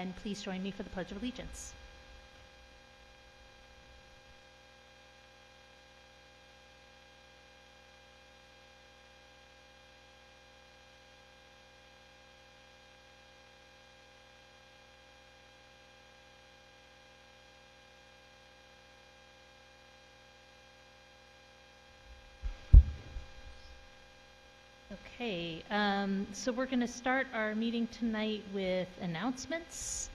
and please join me for the Pledge of Allegiance. Okay, so we're going to start our meeting tonight with announcements.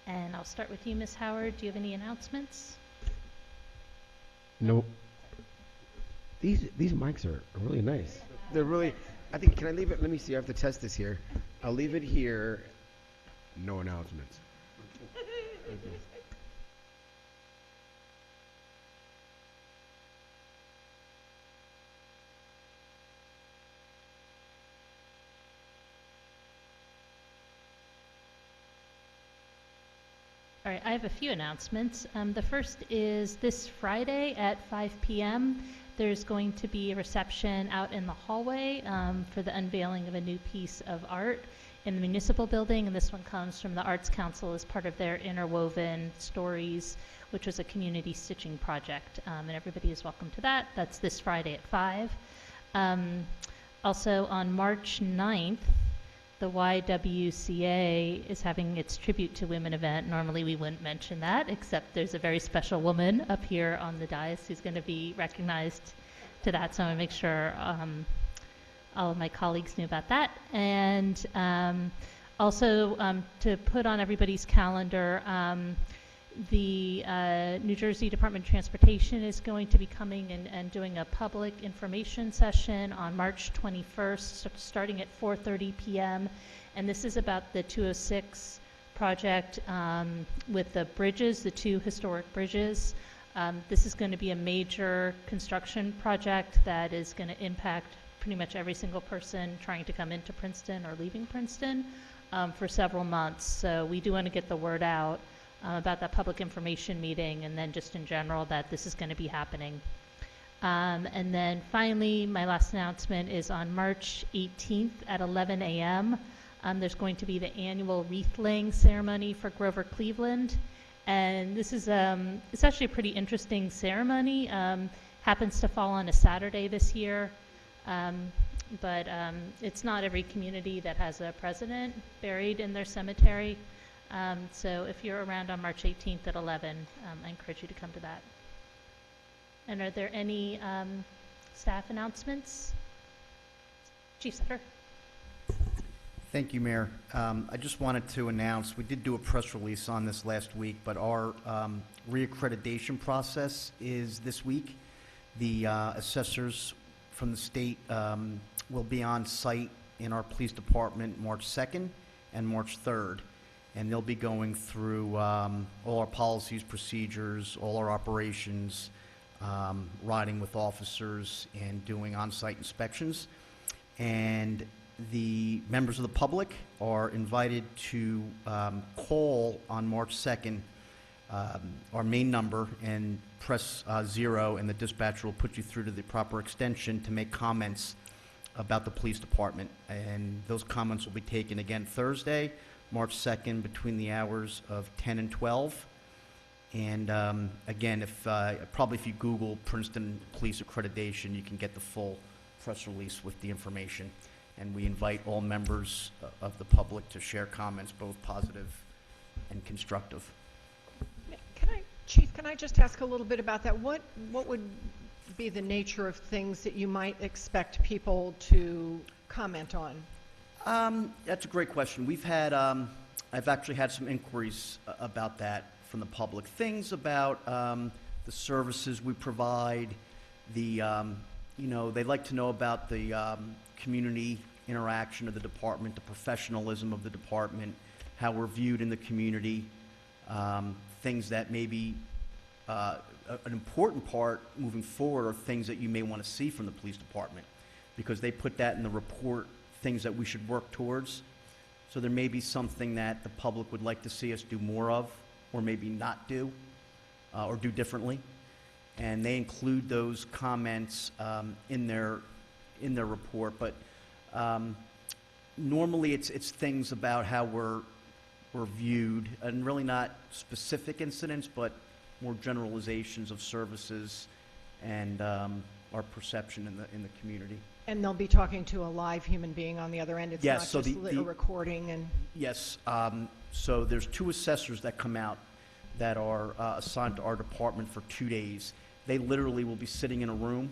And I'll start with you, Ms. Howard. Do you have any announcements? No. These mics are really nice. They're really, I think, can I leave it? Let me see. I have to test this here. I'll leave it here. No announcements. All right, I have a few announcements. The first is this Friday at 5 p.m. There's going to be a reception out in the hallway for the unveiling of a new piece of art in the municipal building, and this one comes from the Arts Council as part of their Interwoven Stories, which was a community stitching project, and everybody is welcome to that. That's this Friday at 5. Also on March 9th, the YWCA is having its Tribute to Women event. Normally we wouldn't mention that, except there's a very special woman up here on the dais who's going to be recognized to that, so I want to make sure all of my colleagues knew about that. And also to put on everybody's calendar, the New Jersey Department of Transportation is going to be coming and doing a public information session on March 21st, starting at 4:30 p.m. And this is about the 206 project with the bridges, the two historic bridges. This is going to be a major construction project that is going to impact pretty much every single person trying to come into Princeton or leaving Princeton for several months. So we do want to get the word out about that public information meeting, and then just in general that this is going to be happening. And then finally, my last announcement is on March 18th at 11 a.m. There's going to be the annual wreath laying ceremony for Grover Cleveland. And this is it's actually a pretty interesting ceremony. Happens to fall on a Saturday this year. But it's not every community that has a president buried in their cemetery. So if you're around on March 18th at 11, I encourage you to come to that. And are there any staff announcements? Chief Sutter. Thank you, Mayor. I just wanted to announce, we did do a press release on this last week, but our reaccreditation process is this week. The assessors from the state will be on site in our police department March 2nd and March 3rd. And they'll be going through all our policies, procedures, all our operations, riding with officers and doing on-site inspections. And the members of the public are invited to call on March 2nd our main number and press 0, and the dispatcher will put you through to the proper extension to make comments about the police department. And those comments will be taken again Thursday, March 2nd, between the hours of 10 and 12. And again, if you Google Princeton Police Accreditation, you can get the full press release with the information. And we invite all members of the public to share comments, both positive and constructive. Chief, can I just ask a little bit about that? What would be the nature of things that you might expect people to comment on? That's a great question. We've had, I've actually had some inquiries about that from the public. Things about the services we provide, they'd like to know about the community interaction of the department, the professionalism of the department, how we're viewed in the community, things that maybe an important part moving forward are things that you may want to see from the police department, because they put that in the report, things that we should work towards. So there may be something that the public would like to see us do more of, or maybe not do, or do differently. And they include those comments in their report. But normally it's things about how we're were viewed, and really not specific incidents, but more generalizations of services and our perception in the community. And they'll be talking to a live human being on the other end? It's Yes, not so just a recording and... Yes, so there's 2 assessors that come out that are assigned to our department for 2 days. They literally will be sitting in a room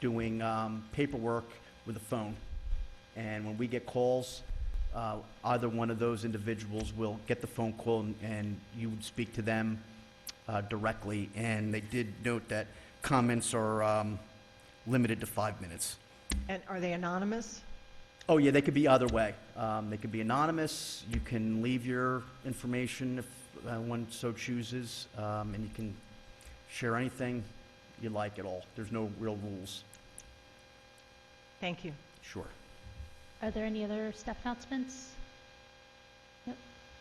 doing paperwork with a phone. And when we get calls, either one of those individuals will get the phone call and you would speak to them directly. And they did note that comments are limited to 5 minutes. And are they anonymous? Oh, yeah, they could be either way. They could be anonymous. You can leave your information if one so chooses, and you can share anything you like at all. There's no real rules. Thank you. Sure. Are there any other staff announcements? Nope.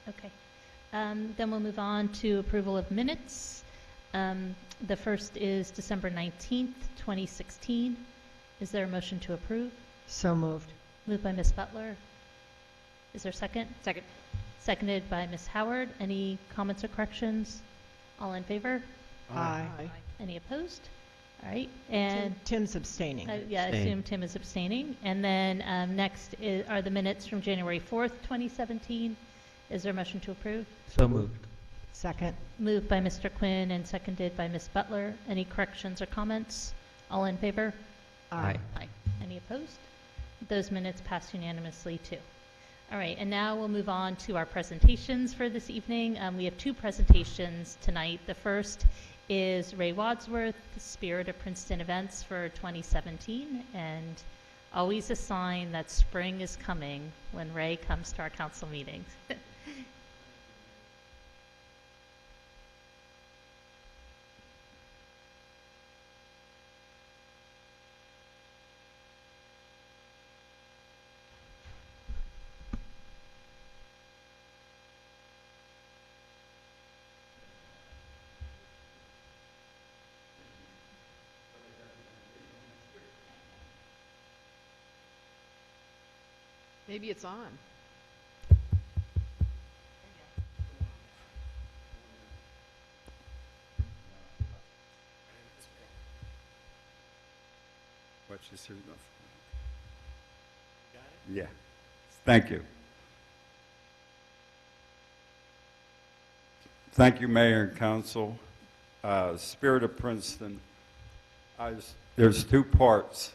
Okay. Then we'll move on to approval of minutes. The first is December 19th, 2016. Is there a motion to approve? So moved. Moved by Ms. Butler. Is there a second? Second. Seconded by Ms. Howard. Any comments or corrections? All in favor? Aye. Any opposed? All right. And Tim's abstaining. yeah, I Abstain. assume Tim is abstaining. And then next are the minutes from January 4th, 2017. Is there a motion to approve? So moved. Second. Moved by Mr. Quinn and seconded by Ms. Butler. Any corrections or comments? All in favor? Aye. Aye. Any opposed? Those minutes pass unanimously too. All right, and now we'll move on to our presentations for this evening. We have 2 presentations tonight. The first is Ray Wadsworth, Spirit of Princeton Events for 2017, and always a sign that spring is coming when Ray comes to our council meetings. Maybe it's on. Watch this here. Yeah. Thank you. Thank you, Mayor and Council. Spirit of Princeton. There's 2 parts.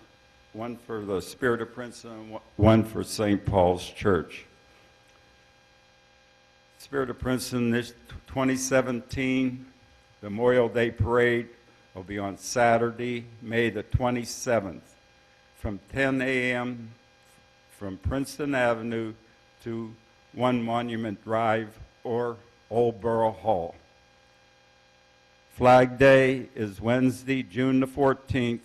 One for the Spirit of Princeton and one for St. Paul's Church. Spirit of Princeton, this 2017 Memorial Day Parade will be on Saturday, May the 27th, from 10 a.m. from Princeton Avenue to 1 Monument Drive or Old Borough Hall. Flag Day is Wednesday, June the 14th,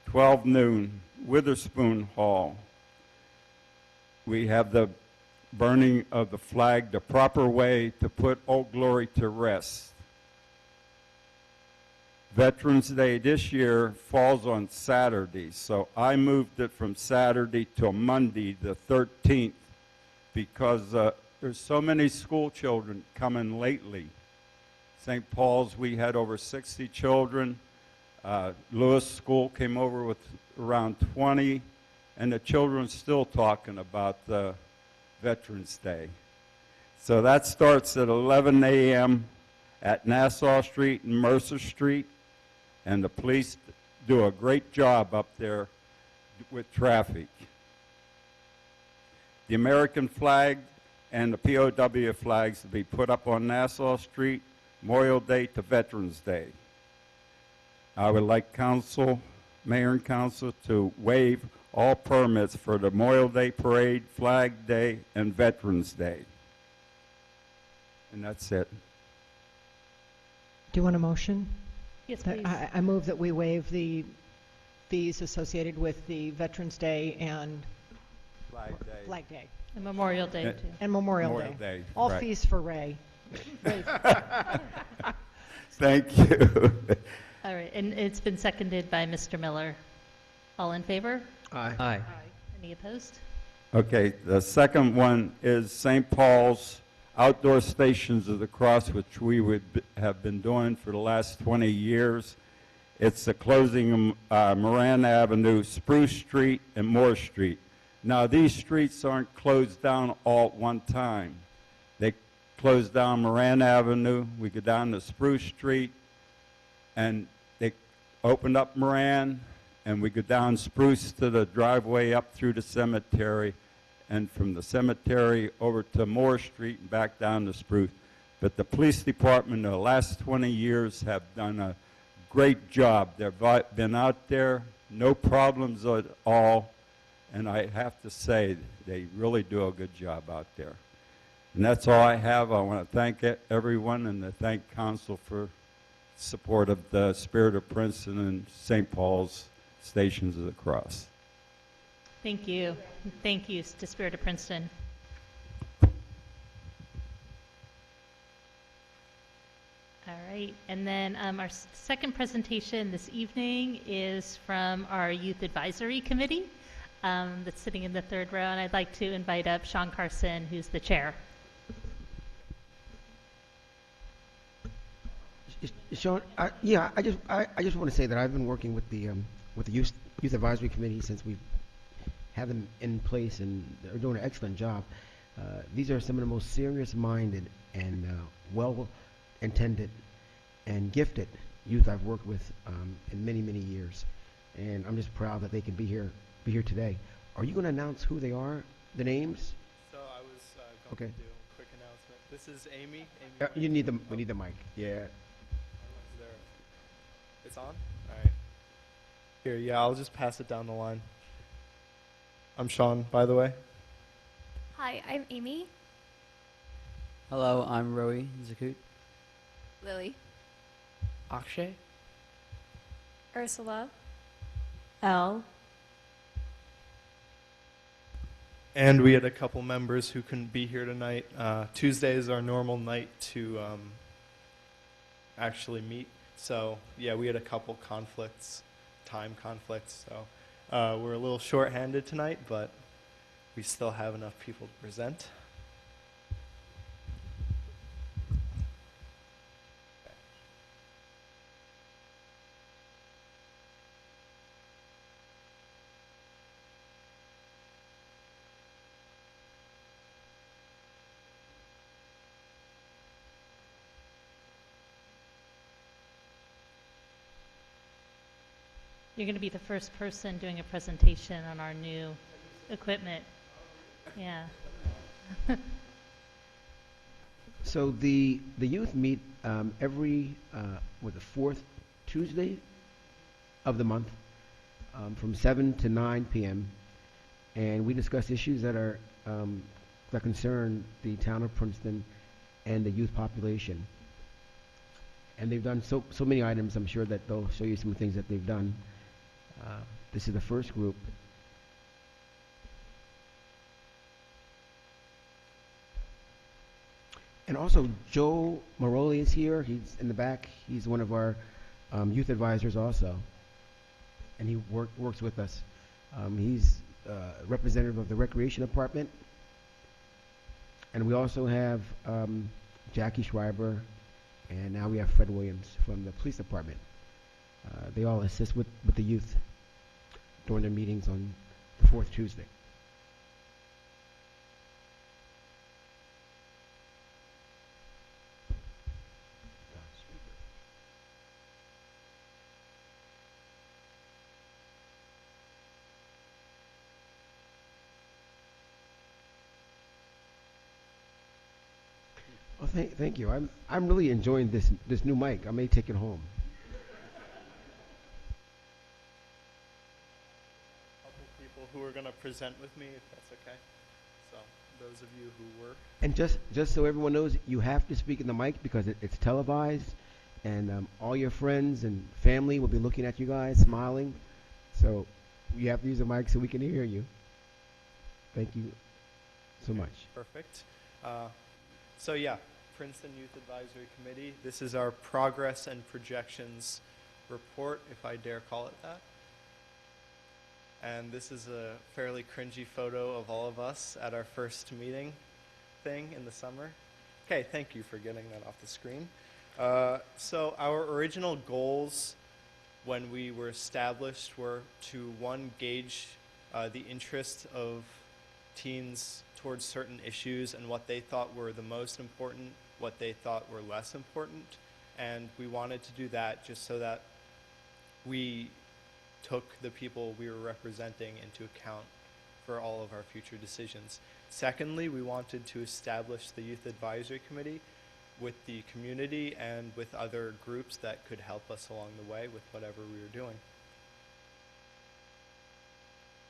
12 noon, Witherspoon Hall. We have the burning of the flag the proper way to put Old Glory to rest. Veterans Day this year falls on Saturday, so I moved it from Saturday till Monday the 13th because there's so many school children coming lately. St. Paul's, we had over 60 children. Lewis School came over with around 20, and the children still talking about Veterans Day. So that starts at 11 a.m. at Nassau Street and Mercer Street, and the police do a great job up there with traffic. The American flag and the POW flags to be put up on Nassau Street, Memorial Day to Veterans Day. I would like council, mayor and council to waive all permits for the Memorial Day Parade, Flag Day, and Veterans Day. And that's it. Do you want a motion? Yes, please. I move that we waive the fees associated with the Veterans Day and Flag Day. Flag Day And Memorial Day too. and Memorial Memorial Day. Day, All right. fees for Ray. Thank you. All right, and it's been seconded by Mr. Miller. All in favor? Aye. Any opposed? Okay, the second one is St. Paul's outdoor stations of the cross, which we have been doing for the last 20 years. It's the closing of Moran Avenue, Spruce Street, and Moore Street. Now, these streets aren't closed down all at one time. They close down Moran Avenue, we go down to Spruce Street, and they open up Moran, and we go down Spruce to the driveway up through the cemetery, and from the cemetery over to Moore Street and back down to Spruce. But the police department in the last 20 years have done a great job. They've been out there, no problems at all, and I have to say they really do a good job out there. And that's all I have. I want to thank everyone and to thank council for support of the Spirit of Princeton and St. Paul's Stations of the Cross. Thank you. Thank you to Spirit of Princeton. All right, and then our second presentation this evening is from our Youth Advisory Committee that's sitting in the third row, and I'd like to invite up Sean Carson, who's the chair. Sean, I just want to say that I've been working with the Youth Advisory Committee since we've had them in place, and they're doing an excellent job. These are some of the most serious-minded and well-intended and gifted youth I've worked with in many, many years, and I'm just proud that they can be here today. Are you going to announce who they are, the names? So I was going Okay. to do a quick announcement. This is Amy. You need the we need the mic. Yeah. Is there? It's on? All right. Here, yeah, I'll just pass it down the line. I'm Sean, by the way. Hi, I'm Amy. Hello, I'm Rowie Zakut. Lily. Akshay. Ursula. Elle. And we had a couple members who couldn't be here tonight. Tuesday is our normal night to actually meet. So, yeah, we had a couple time conflicts. So we're a little short-handed tonight, but we still have enough people to present. You're going to be the first person doing a presentation on our new equipment. Yeah. So the youth meet every the fourth Tuesday of the month from 7 to 9 p.m. and we discuss issues that are that concern the town of Princeton and the youth population. And they've done so many items. I'm sure that they'll show you some things that they've done. This is the first group. And also, Joe Maroli is here. He's in the back. He's one of our youth advisors also. And he works with us. He's representative of the Recreation Department. And we also have Jackie Schreiber, and now we have Fred Williams from the Police Department. They all assist with the youth during their meetings on the fourth Tuesday. Well, thank you. I'm really enjoying this new mic. I may take it home. Who are going to present with me, if that's okay. So, those of you who work. And just so everyone knows, you have to speak in the mic because it's televised, and all your friends and family will be looking at you guys, smiling. So you have to use the mic so we can hear you. Thank you so much. Perfect. So yeah, Princeton Youth Advisory Committee. This is our progress and projections report, if I dare call it that. And this is a fairly cringy photo of all of us at our first meeting thing in the summer. Okay, thank you for getting that off the screen. So our original goals when we were established were to, one, gauge the interest of teens towards certain issues and what they thought were the most important, what they thought were less important. And we wanted to do that just so that we took the people we were representing into account for all of our future decisions. Secondly, we wanted to establish the Youth Advisory Committee with the community and with other groups that could help us along the way with whatever we were doing.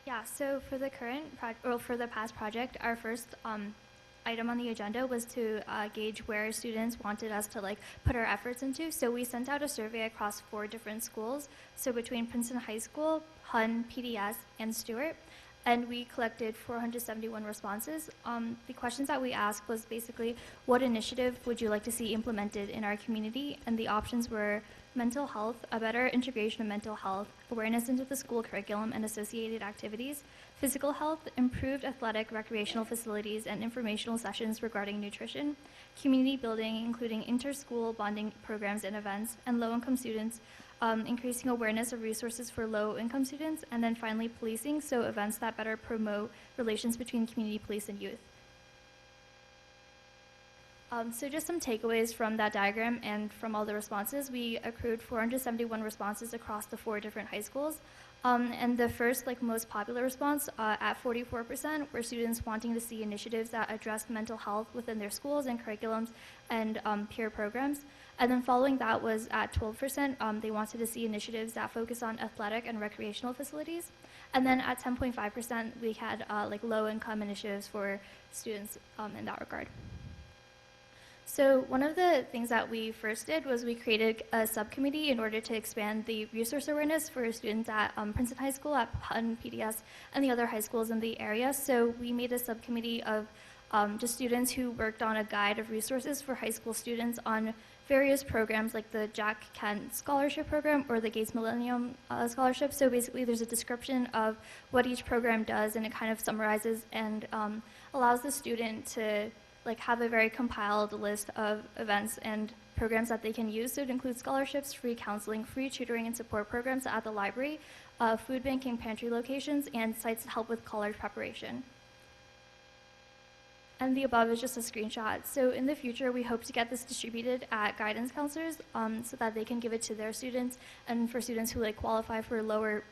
Yeah, so for the for the past project, our first item on the agenda was to gauge where students wanted us to put our efforts into. So we sent out a survey across 4 different schools. So between Princeton High School, Hun, PDS, and Stewart. And we collected 471 responses. The questions that we asked was basically, what initiative would you like to see implemented in our community? And the options were mental health, a better integration of mental health, awareness into the school curriculum and associated activities, physical health, improved athletic recreational facilities and informational sessions regarding nutrition, community building, including inter-school bonding programs and events, and low-income students, increasing awareness of resources for low-income students, and then finally policing, so events that better promote relations between community police and youth. So just some takeaways from that diagram and from all the responses. We accrued 471 responses across the 4 different high schools. And the first, most popular response at 44% were students wanting to see initiatives that addressed mental health within their schools and curriculums and peer programs. And then following that was at 12%, they wanted to see initiatives that focus on athletic and recreational facilities. And then at 10.5%, we had low-income initiatives for students in that regard. So one of the things that we first did was we created a subcommittee in order to expand the resource awareness for students at Princeton High School, at Hutton, PDS, and the other high schools in the area. So we made a subcommittee of just students who worked on a guide of resources for high school students on various programs like the Jack Kent Scholarship Program or the Gates Millennium Scholarship. So basically there's a description of what each program does, and it kind of summarizes and allows the student to have a very compiled list of events and programs that they can use. So it includes scholarships, free counseling, free tutoring and support programs at the library, food bank and pantry locations, and sites to help with college preparation. And the above is just a screenshot. So in the future, we hope to get this distributed at guidance counselors so that they can give it to their students, and for students who qualify for lower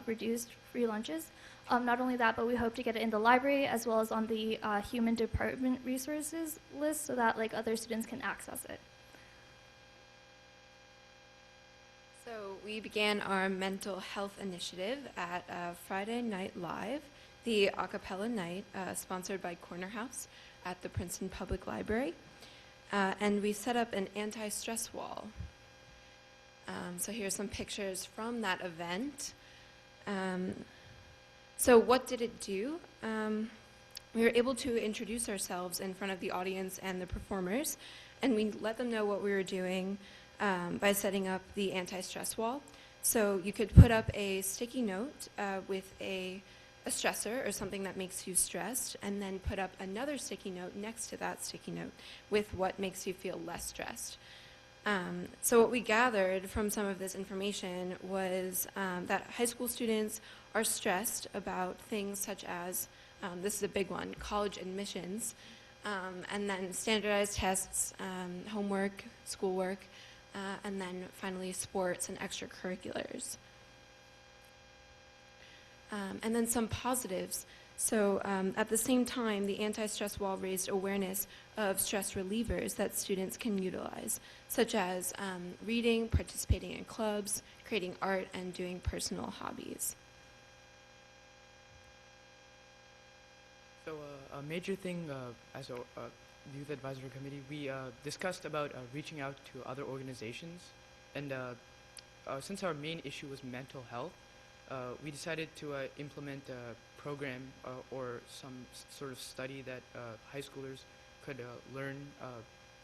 reduced free lunches. Not only that, but we hope to get it in the library as well as on the human department resources list so that other students can access it. So we began our mental health initiative at Friday Night Live, the a cappella night sponsored by Corner House at the Princeton Public Library. And we set up an anti-stress wall. So here's some pictures from that event. So what did it do? We were able to introduce ourselves in front of the audience and the performers, and we let them know what we were doing by setting up the anti-stress wall. So you could put up a sticky note with a stressor or something that makes you stressed, and then put up another sticky note next to that sticky note with what makes you feel less stressed. So what we gathered from some of this information was that high school students are stressed about things such as, this is a big one, college admissions, and then standardized tests, homework, schoolwork, and then finally sports and extracurriculars. And then some positives. So at the same time, the anti-stress wall raised awareness of stress relievers that students can utilize, such as reading, participating in clubs, creating art, and doing personal hobbies. So a major thing as a youth advisory committee, we discussed about reaching out to other organizations. And since our main issue was mental health, we decided to implement a program or some sort of study that high schoolers could learn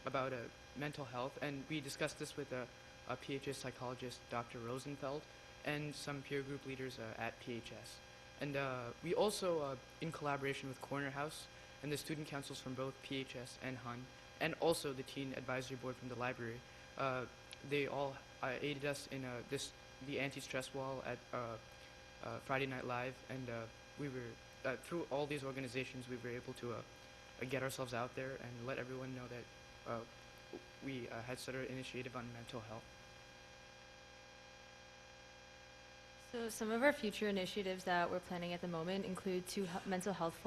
about mental health. And we discussed this with a PHS psychologist, Dr. Rosenfeld, and some peer group leaders at PHS. And we also, in collaboration with Corner House and the student councils from both PHS and HUN and also the teen advisory board from the library. They all aided us in the anti-stress wall at Friday Night Live, and we were through all these organizations we were able to get ourselves out there and let everyone know that we had started an initiative on mental health. So some of our future initiatives that we're planning at the moment include two mental health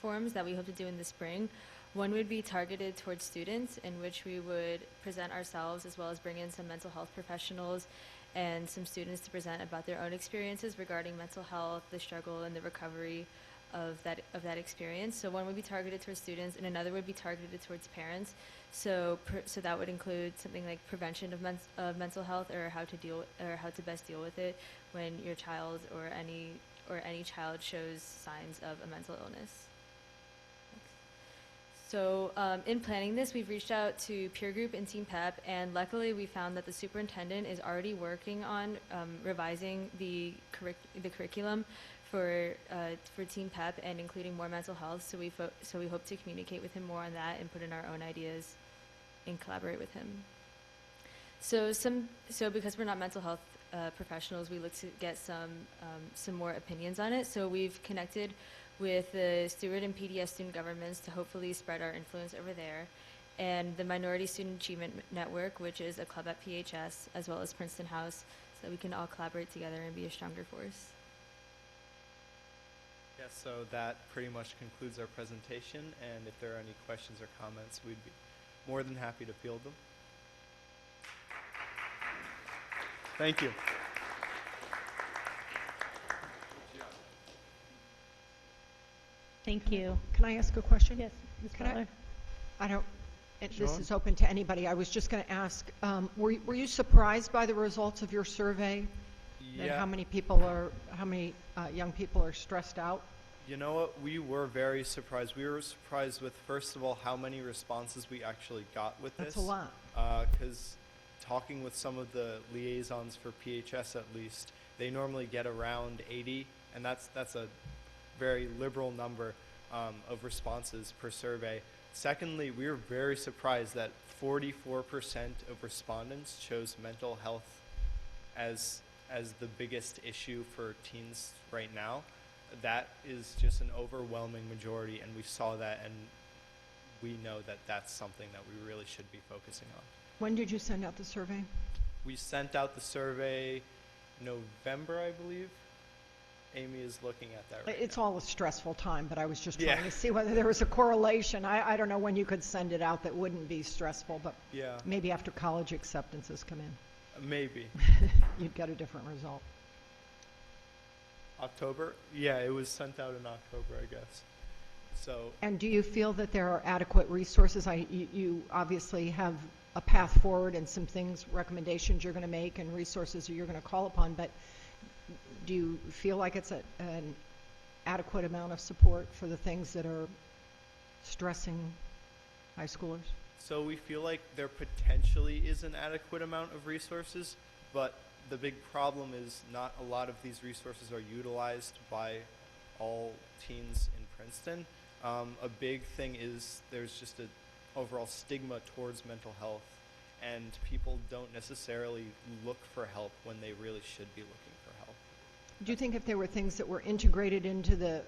forums that we hope to do in the spring. One would be targeted towards students, in which we would present ourselves as well as bring in some mental health professionals and some students to present about their own experiences regarding mental health, the struggle, and the recovery of that experience. So one would be targeted towards students, and another would be targeted towards parents. So that would include something like prevention of mental health, or how to best deal with it when your child or any child shows signs of a mental illness. So in planning this, we've reached out to peer group and Team PEP, and luckily we found that the superintendent is already working on revising the curriculum for Team PEP and including more mental health. So we hope to communicate with him more on that and put in our own ideas and collaborate with him. So because we're not mental health professionals, we look to get some more opinions on it. So we've connected with the Stewart and PDS student governments to hopefully spread our influence over there, and the Minority Student Achievement Network, which is a club at PHS, as well as Princeton House, so that we can all collaborate together and be a stronger force. Yeah, so that pretty much concludes our presentation, and if there are any questions or comments, we'd be more than happy to field them. Thank you. Thank you. Can I ask a question? Yes, Ms. Can I- Butler. This Sure. is open to anybody. I was just going to ask, were you surprised by the results of your survey? And how many young people are stressed out? You know what? We were very surprised. We were surprised with, first of all, how many responses we actually got with this. That's a lot. Because talking with some of the liaisons for PHS at least, they normally get around 80, and that's a very liberal number of responses per survey. Secondly, we were very surprised that 44% of respondents chose mental health as the biggest issue for teens right now. That is just an overwhelming majority, and we saw that, and we know that that's something that we really should be focusing on. When did you send out the survey? We sent out the survey November, I believe. Amy is looking at that right It's now. all a stressful time, but I was just Yeah. trying to see whether there was a correlation. I don't know when you could send it out that wouldn't be stressful, but Yeah, maybe after college acceptances come in, maybe. you'd get a different result. October? Yeah, it was sent out in October, I guess. So, And do you feel that there are adequate resources? You obviously have a path forward and some recommendations you're going to make and resources you're going to call upon, but do you feel like it's an adequate amount of support for the things that are stressing high schoolers? so we feel like there potentially is an adequate amount of resources, but the big problem is not a lot of these resources are utilized by all teens in Princeton. A big thing is there's just an overall stigma towards mental health, and people don't necessarily look for help when they really should be looking for help. Do you think if there were things that were integrated into the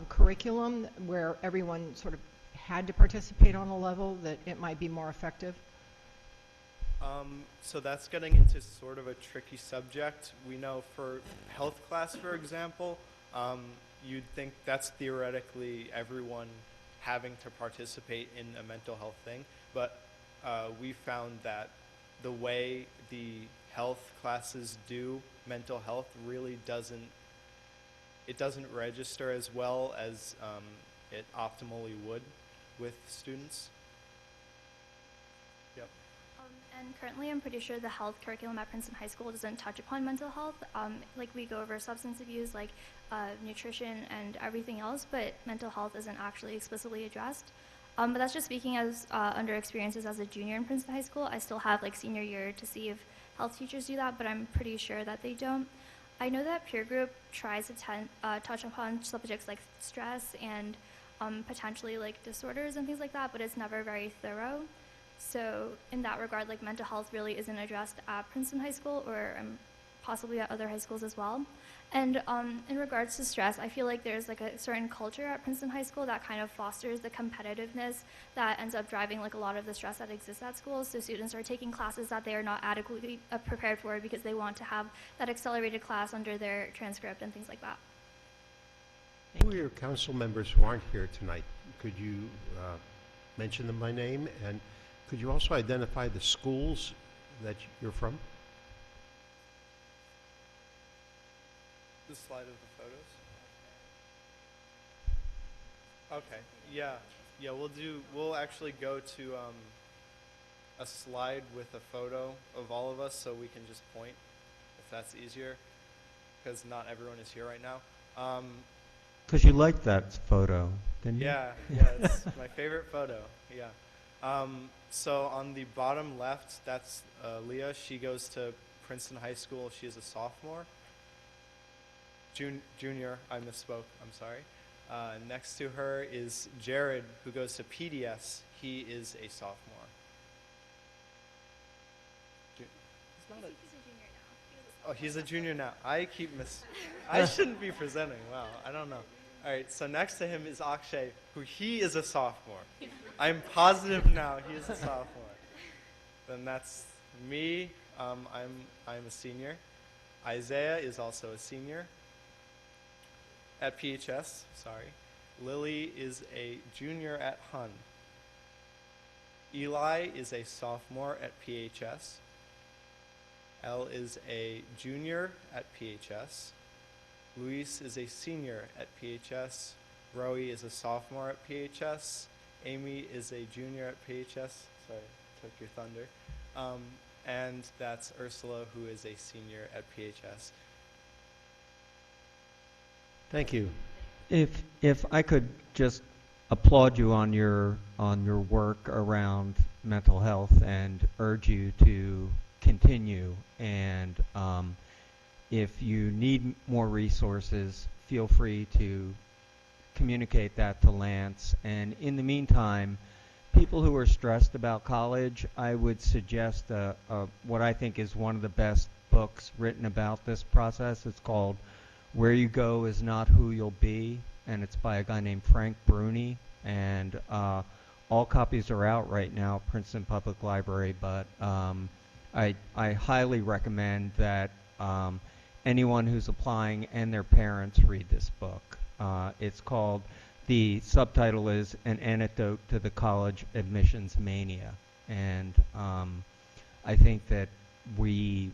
curriculum where everyone sort of had to participate on a level, that it might be more effective? So that's getting into sort of a tricky subject. We know for health class, for example, you'd think that's theoretically everyone having to participate in a mental health thing, but we found that the way the health classes do mental health really doesn't register as well as it optimally would with students. Yep. And currently, I'm pretty sure the health curriculum at Princeton High School doesn't touch upon mental health. Like we go over substance abuse, like nutrition and everything else, but mental health isn't actually explicitly addressed. But that's just speaking as under experiences as a junior in Princeton High School. I still have like senior year to see if health teachers do that, but I'm pretty sure that they don't. I know that peer group tries to touch upon subjects like stress and potentially like disorders and things like that, but it's never very thorough. So in that regard, like mental health really isn't addressed at Princeton High School or possibly at other high schools as well. And in regards to stress, I feel like there's like a certain culture at Princeton High School that kind of fosters the competitiveness that ends up driving like a lot of the stress that exists at schools. So students are taking classes that they are not adequately prepared for because they want to have that accelerated class under their transcript and things like that. Who are your council members who aren't here tonight? Could you mention them by name? And could you also identify the schools that you're from? The slide of the photos? Okay, yeah. Yeah, we'll actually go to a slide with a photo of all of us so we can just point, if that's easier, because not everyone is here right now. Because you liked that photo, didn't you? Yeah, it's my favorite photo, yeah. So on the bottom left, that's Leah. She goes to Princeton High School. She is a sophomore. Junior, I misspoke, I'm sorry. Next to her is Jared, who goes to PDS. He is a sophomore. He's a junior now. I shouldn't be presenting, wow, I don't know. All right, so next to him is Akshay, who he is a sophomore. I'm positive now he is a sophomore. Then that's me, I'm a senior. Isaiah is also a senior at PHS, sorry. Lily is a junior at Hun. Eli is a sophomore at PHS. Elle is a junior at PHS. Luis is a senior at PHS. Roe is a sophomore at PHS. Amy is a junior at PHS. Sorry, took your thunder. And that's Ursula, who is a senior at PHS. Thank you. If I could just applaud you on your work around mental health and urge you to continue, and if you need more resources, feel free to communicate that to Lance. And in the meantime, people who are stressed about college, I would suggest what I think is one of the best books written about this process. It's called Where You Go Is Not Who You'll Be, and it's by a guy named Frank Bruni. And all copies are out right now, Princeton Public Library, but I highly recommend that anyone who's applying and their parents read this book. It's called, the subtitle is An Antidote to the College Admissions Mania. And I think that we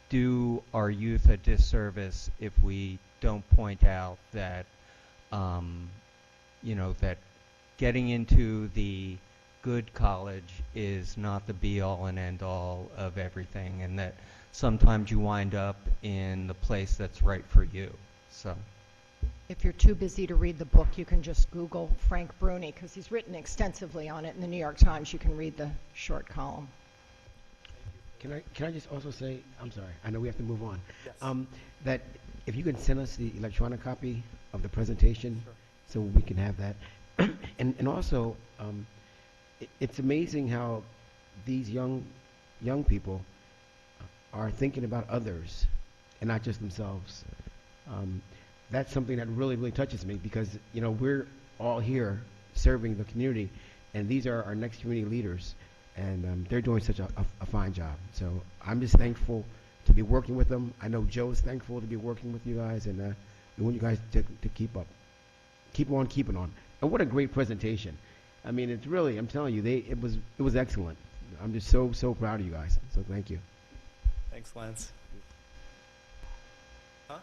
do our youth a disservice if we don't point out that, that getting into the good college is not the be-all and end-all of everything, and that sometimes you wind up in the place that's right for you. So, if you're too busy to read the book, you can just Google Frank Bruni, because he's written extensively on it in the New York Times. You can read the short column. Can I just also say, I'm sorry, I know we have to move on. Yes. That if you can send us the electronic copy of the presentation, Sure. so we can have that. and also, it's amazing how these young people are thinking about others and not just themselves. That's something that really, really touches me, because we're all here serving the community, and these are our next community leaders, and they're doing such a fine job. So I'm just thankful to be working with them. I know Joe's thankful to be working with you guys, and we want you guys to keep up. Keep on keeping on. And what a great presentation. I mean, it's really, I'm telling you, it was excellent. I'm just so proud of you guys. So thank you. Thanks, Lance. Huh?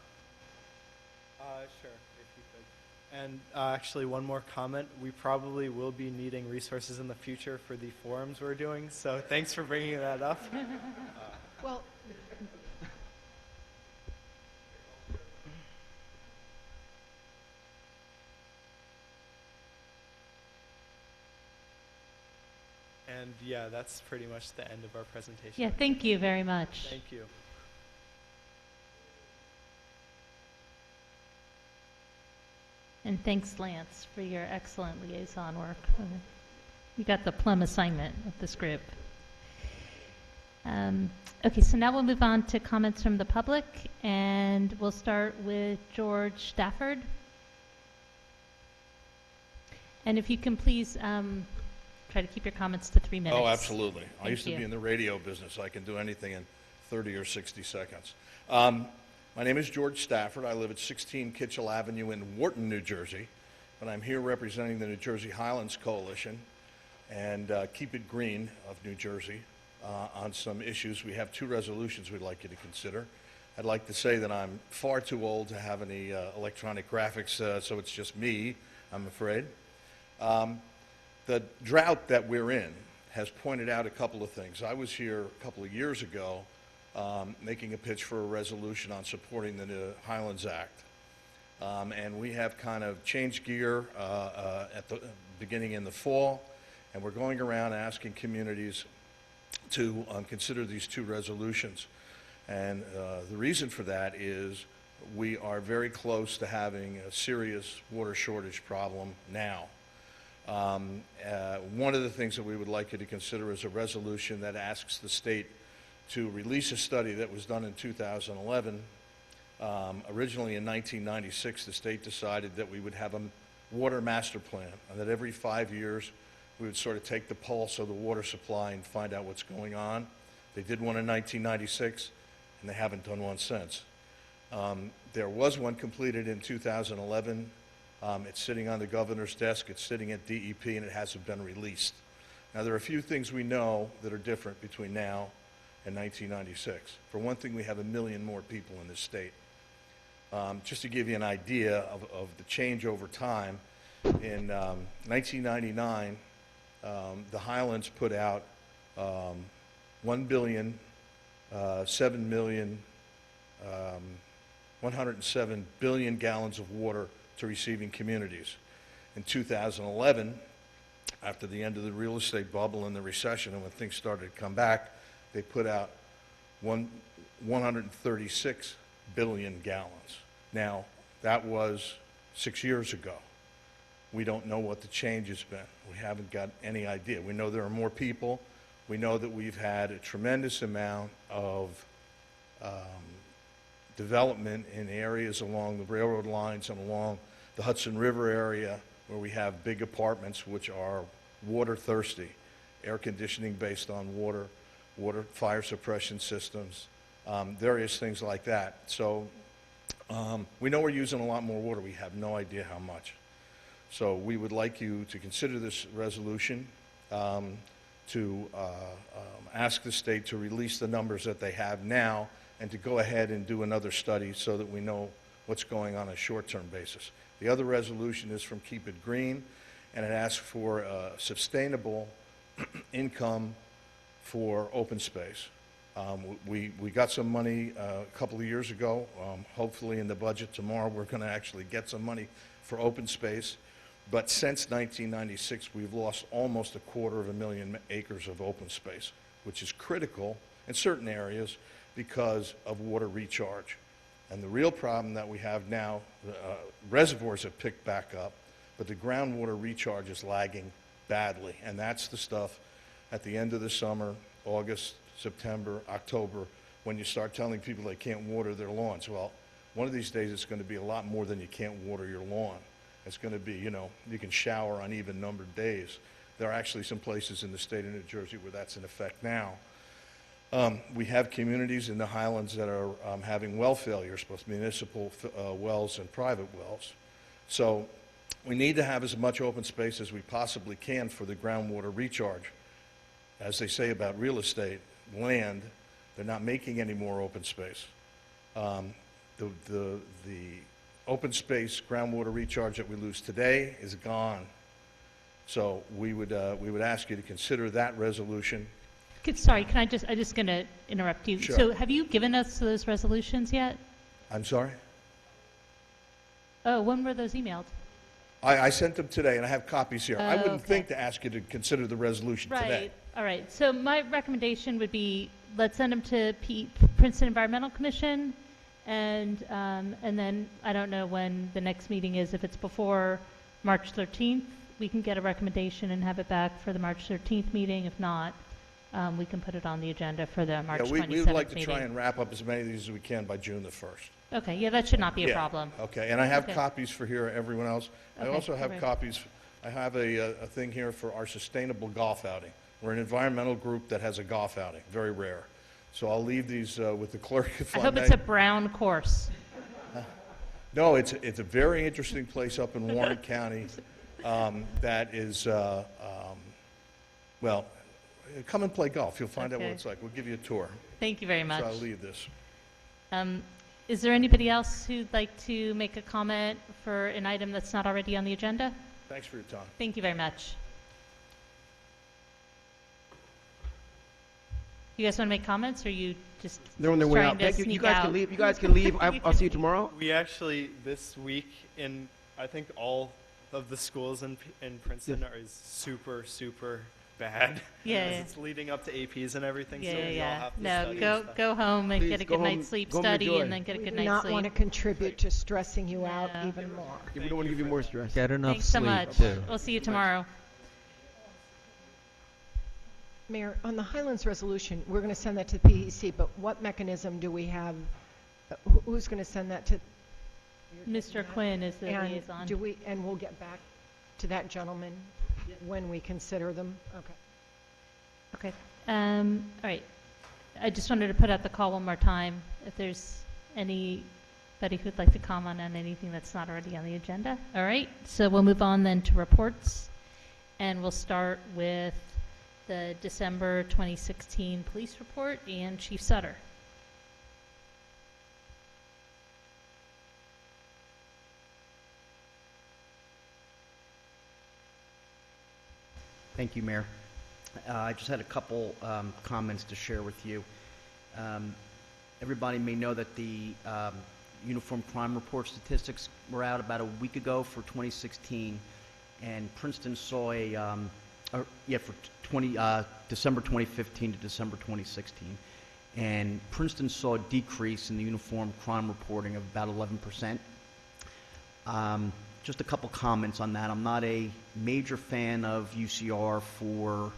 Sure, if you could. And actually, one more comment. We probably will be needing resources in the future for the forums we're doing, so thanks for bringing that up. Well, And yeah, that's pretty much the end of our presentation. Yeah, thank you very much. Thank you. And thanks, Lance, for your excellent liaison work. You got the plum assignment of this group. Okay, so now we'll move on to comments from the public, and we'll start with George Stafford. And if you can please try to keep your comments to 3 minutes. Oh, absolutely. I Thank used to you. be in the radio business. I can do anything in 30 or 60 seconds. My name is George Stafford. I live at 16 Kitchell Avenue in Wharton, New Jersey, but I'm here representing the New Jersey Highlands Coalition and Keep It Green of New Jersey on some issues. We have 2 resolutions we'd like you to consider. I'd like to say that I'm far too old to have any electronic graphics, so it's just me, I'm afraid. The drought that we're in has pointed out a couple of things. I was here a couple of years ago making a pitch for a resolution on supporting the Highlands Act. And we have kind of changed gear at the beginning in the fall, and we're going around asking communities to consider these 2 resolutions. And the reason for that is we are very close to having a serious water shortage problem now. One of the things that we would like you to consider is a resolution that asks the state to release a study that was done in 2011. Originally in 1996, the state decided that we would have a water master plan, and that every 5 years we would sort of take the pulse of the water supply and find out what's going on. They did one in 1996, and they haven't done one since. There was one completed in 2011. It's sitting on the governor's desk, it's sitting at DEP, and it hasn't been released. Now, there are a few things we know that are different between now and 1996. For one thing, we have 1 million more people in this state. Just to give you an idea of the change over time, in 1999, the Highlands put out 107 billion gallons of water to receiving communities. In 2011, after the end of the real estate bubble and the recession and when things started to come back, they put out 136 billion gallons. Now, that was 6 years ago. We don't know what the change has been. We haven't got any idea. We know there are more people. We know that we've had a tremendous amount of development in areas along the railroad lines and along the Hudson River area where we have big apartments which are water thirsty, air conditioning based on water fire suppression systems, various things like that. So we know we're using a lot more water. We have no idea how much. So we would like you to consider this resolution to ask the state to release the numbers that they have now and to go ahead and do another study so that we know what's going on a short-term basis. The other resolution is from Keep It Green, and it asks for sustainable income for open space. We got some money a couple of years ago. Hopefully in the budget tomorrow we're going to actually get some money for open space. But since 1996, we've lost almost 250,000 acres of open space, which is critical in certain areas because of water recharge. And the real problem that we have now, reservoirs have picked back up, but the groundwater recharge is lagging badly. And that's the stuff at the end of the summer, August, September, October, when you start telling people they can't water their lawns. Well, one of these days it's going to be a lot more than you can't water your lawn. It's going to be, you know, you can shower on even numbered days. There are actually some places in the state of New Jersey where that's in effect now. We have communities in the Highlands that are having well failures, both municipal wells and private wells. So we need to have as much open space as we possibly can for the groundwater recharge. As they say about real estate, land, they're not making any more open space. The open space groundwater recharge that we lose today is gone. So we would ask you to consider that resolution. Sorry, I'm just going to interrupt you. Sure. So have you given us those resolutions yet? I'm sorry? Oh, when were those emailed? I sent them today, and I have copies here. I wouldn't okay. think to ask you to consider the resolution today. Right. All right. So my recommendation would be let's send them to Princeton Environmental Commission, and then I don't know when the next meeting is. If it's before March 13th, we can get a recommendation and have it back for the March 13th meeting. If not, we can put it on the agenda for the March 27th we would like to meeting. try and wrap up as many of these as we can by June the 1st. Okay, yeah, that should not be a Yeah, problem. Okay, and I have Okay. copies for here, everyone else. I Okay, also have great. copies, I have a thing here for our sustainable golf outing. We're an environmental group that has a golf outing, very rare. So I'll leave these with the clerk if I I hope may. it's a brown course. No, it's a very interesting place up in Warren County that is, well, come and play golf. You'll find out what Okay. it's like. We'll give you a tour. Thank you very much. So I'll leave this. Is there anybody else who'd like to make a comment for an item that's not already on the agenda? Thanks for your time. Thank you very much. You guys want to make comments, or you just They're on their way trying out. to Thank you. You sneak guys out? can leave. You guys can leave. I'll see you tomorrow. We actually, this week, in I think all of the schools in Princeton are super, super bad. Yeah, As yeah. it's leading up to APs and everything, Yeah, so we all yeah. have to No, study go and stuff. go home and Please, get a go good home- night's sleep, go home, study, enjoy. and then get a We good do night's not sleep. want to contribute to stressing you out Yeah. even more. We don't want to give you more stress. Get enough Thanks so sleep, much. too. We'll see you tomorrow. Mayor, on the Highlands resolution, we're going to send that to the PEC, but what mechanism do we have? Who's going to send that to? Mr. Quinn is the And liaison. and we'll get back to that gentleman when we consider them? Okay. Okay. All right. I just wanted to put out the call one more time. If there's anybody who'd like to comment on anything that's not already on the agenda. All right. So we'll move on then to reports. And we'll start with the December 2016 police report and Chief Sutter. Thank you, Mayor. I just had a couple comments to share with you. Everybody may know that the Uniform Crime Report statistics were out about a week ago for 2016, and Princeton saw December 2015 to December 2016, and Princeton saw a decrease in the uniform crime reporting of about 11%. Just a couple comments on that. I'm not a major fan of UCR for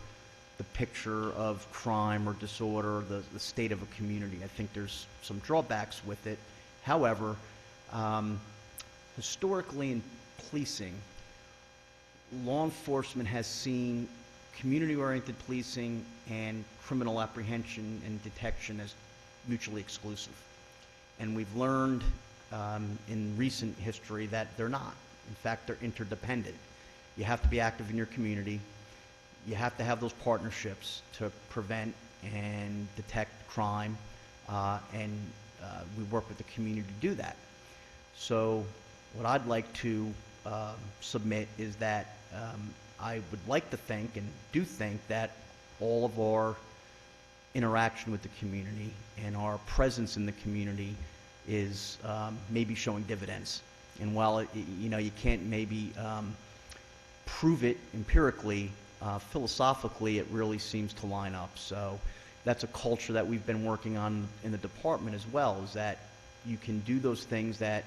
the picture of crime or disorder, the state of a community. I think there's some drawbacks with it. However, historically in policing, law enforcement has seen community-oriented policing and criminal apprehension and detection as mutually exclusive. And we've learned in recent history that they're not. In fact, they're interdependent. You have to be active in your community. You have to have those partnerships to prevent and detect crime, and we work with the community to do that. So what I'd like to submit is that I would like to think and do think that all of our interaction with the community and our presence in the community is maybe showing dividends. And while you can't maybe prove it empirically, philosophically it really seems to line up. So that's a culture that we've been working on in the department as well, is that you can do those things that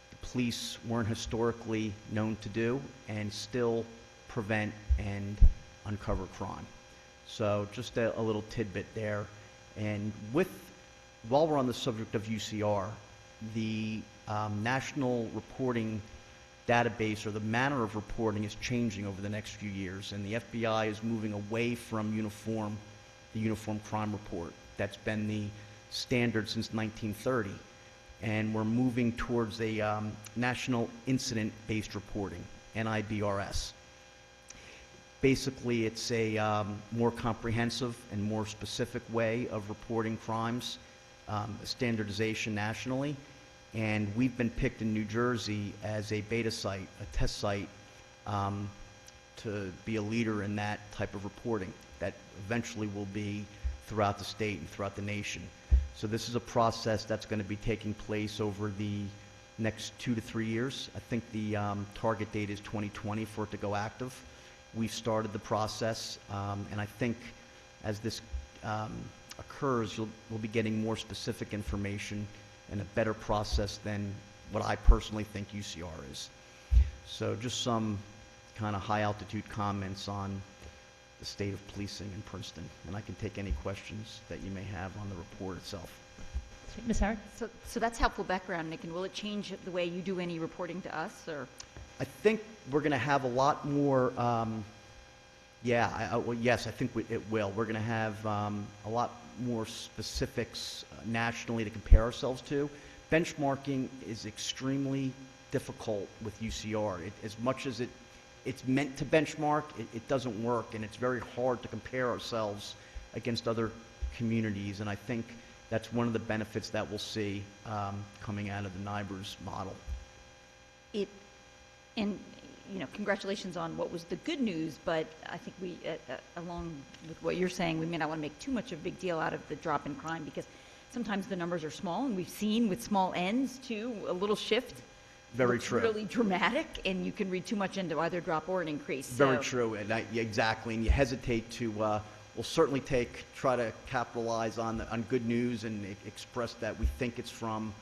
the police weren't historically known to do and still prevent and uncover crime. So just a little tidbit there. And while we're on the subject of UCR, the national reporting database, or the manner of reporting, is changing over the next few years, and the FBI is moving away from the Uniform Crime Report. That's been the standard since 1930, and we're moving towards a National Incident-Based Reporting, NIBRS. Basically, it's a more comprehensive and more specific way of reporting crimes, standardization nationally. And we've been picked in New Jersey as a beta site, a test site, to be a leader in that type of reporting that eventually will be throughout the state and throughout the nation. So this is a process that's going to be taking place over the next 2 to 3 years. I think the target date is 2020 for it to go active. We've started the process, and I think as this occurs, we'll be getting more specific information and a better process than what I personally think UCR is. So just some kind of high-altitude comments on the state of policing in Princeton, and I can take any questions that you may have on the report itself. Ms. Howard? So that's helpful background, Nick, and will it change the way you do any reporting to us, or? I think we're going to have a lot more, well, yes, I think it will. We're going to have a lot more specifics nationally to compare ourselves to. Benchmarking is extremely difficult with UCR. As much as it's meant to benchmark, it doesn't work, and it's very hard to compare ourselves against other communities, and I think that's one of the benefits that we'll see coming out of the NIBRS model. And congratulations on what was the good news, but I think we, along with what you're saying, we may not want to make too much of a big deal out of the drop in crime, because sometimes the numbers are small, and we've seen with small n's too, a little shift. Very looks true. Really dramatic, and you can read too much into either drop or an increase. Very true, and exactly, and you hesitate to, we'll certainly try to capitalize on good news and express that we think it's from,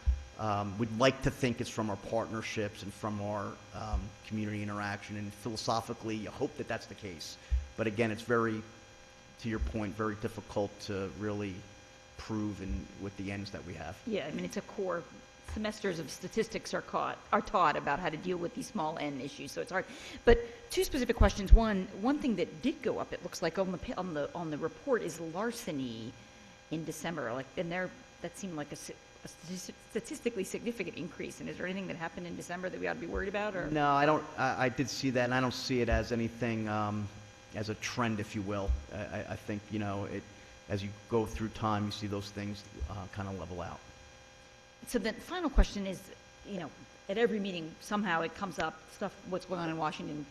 we'd like to think it's from our partnerships and from our community interaction, and philosophically, you hope that that's the case. But again, it's very, to your point, very difficult to really prove with the ends that we have. Yeah, I mean, it's a core. Semesters of statistics are taught about how to deal with these small n issues, so it's hard. But two specific questions. One thing that did go up, it looks like on the report, is larceny in December. That seemed like a statistically significant increase. And is there anything that happened in December that we ought to be worried about? Or no, I don't. I did see that, and I don't see it as anything, as a trend, if you will. I think as you go through time, you see those things kind of level out. So the final question is, at every meeting, somehow it comes up, what's going on in Washington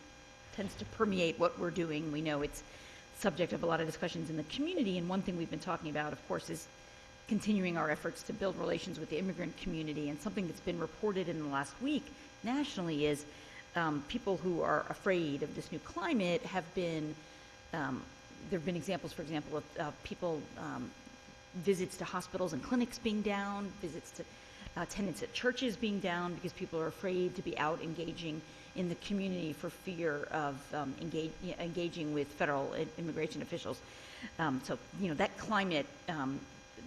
tends to permeate what we're doing. We know it's subject of a lot of discussions in the community, and one thing we've been talking about, of course, is continuing our efforts to build relations with the immigrant community. And something that's been reported in the last week nationally is people who are afraid of this new climate have been, there have been examples, for example, of people, visits to hospitals and clinics being down, visits to attendance at churches being down because people are afraid to be out engaging in the community for fear of engaging with federal immigration officials. So, that climate,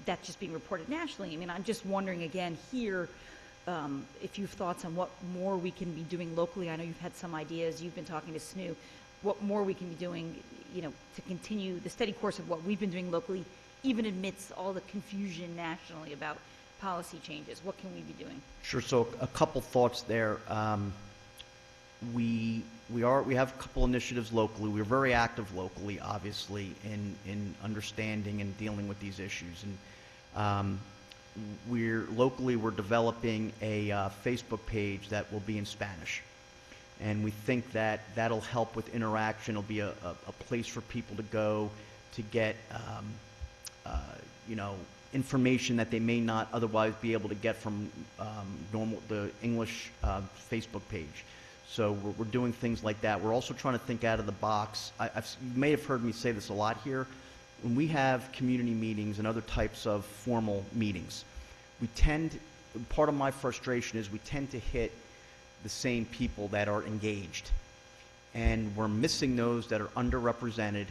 that's just being reported nationally. I mean, I'm just wondering again here, if you have thoughts on what more we can be doing locally. I know you've had some ideas. You've been talking to SNU. What more we can be doing, to continue the steady course of what we've been doing locally, even amidst all the confusion nationally about policy changes. What can we be doing? Sure. So a couple thoughts there. We have a couple initiatives locally. We're very active locally, obviously, in understanding and dealing with these issues. And we're developing a Facebook page that will be in Spanish. And we think that that'll help with interaction. It'll be a place for people to go to get information that they may not otherwise be able to get from the English Facebook page. So we're doing things like that. We're also trying to think out of the box. You may have heard me say this a lot here. When we have community meetings and other types of formal meetings, part of my frustration is we tend to hit the same people that are engaged. And we're missing those that are underrepresented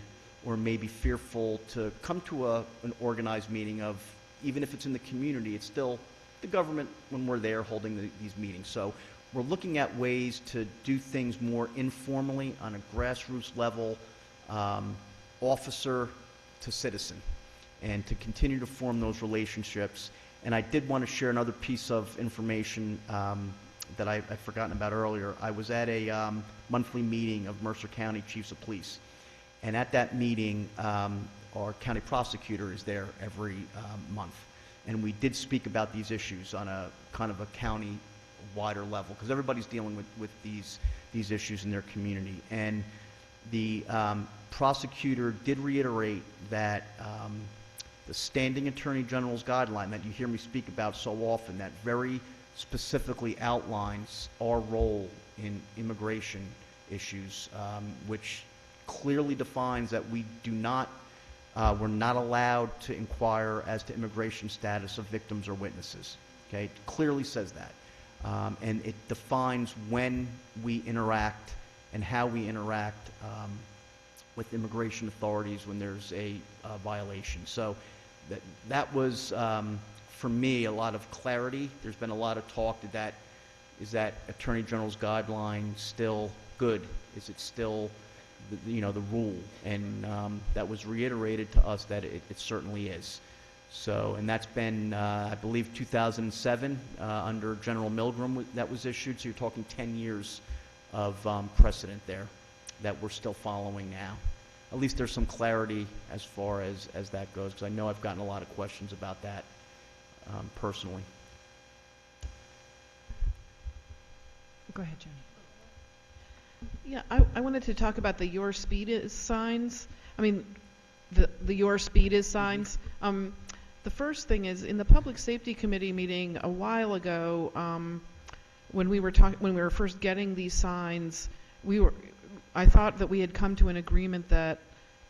or maybe fearful to come to an organized meeting of, even if it's in the community, it's still the government when we're there holding these meetings. So we're looking at ways to do things more informally on a grassroots level, officer to citizen, and to continue to form those relationships. And I did want to share another piece of information that I'd forgotten about earlier. I was at a monthly meeting of Mercer County Chiefs of Police. And at that meeting, our county prosecutor is there every month. And we did speak about these issues on a kind of a county wider level, because everybody's dealing with these issues in their community. And the prosecutor did reiterate that the Standing Attorney General's guideline that you hear me speak about so often, that very specifically outlines our role in immigration issues, which clearly defines that we're not allowed to inquire as to immigration status of victims or witnesses. Okay, it clearly says that. And it defines when we interact and how we interact with immigration authorities when there's a violation. So that was, for me, a lot of clarity. There's been a lot of talk that is that Attorney General's guideline still good? Is it still the rule? And that was reiterated to us that it certainly is. So, and that's been, I believe, 2007 under General Milgram that was issued. So you're talking 10 years of precedent there that we're still following now. At least there's some clarity as far as that goes, because I know I've gotten a lot of questions about that personally. Go ahead, Jenny. Yeah, I wanted to talk about the Your Speed Is signs. I mean, the Your Speed Is signs. The first thing is, in the Public Safety Committee meeting a while ago, when we were first getting these signs, I thought that we had come to an agreement that,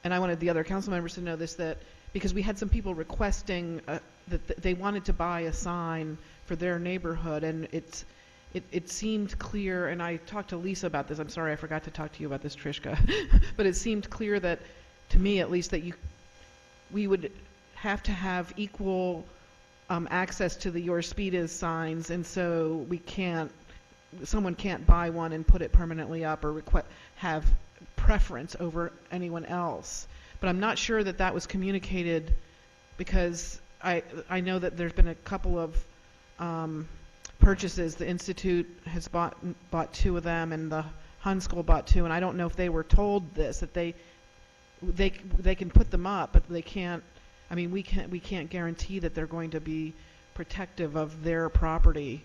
and I wanted the other council members to know this, that because we had some people requesting that they wanted to buy a sign for their neighborhood, and it seemed clear, and I talked to Lisa about this. I'm sorry I forgot to talk to you about this, Trishka. But it seemed clear that, to me at least, that we would have to have equal access to the Your Speed Is signs, and so someone can't buy one and put it permanently up or have preference over anyone else. But I'm not sure that was communicated, because I know that there's been a couple of purchases. The Institute has bought 2 of them, and the Hun School bought 2, and I don't know if they were told this, that they can put them up, but they can't. I mean, we can't guarantee that they're going to be protective of their property.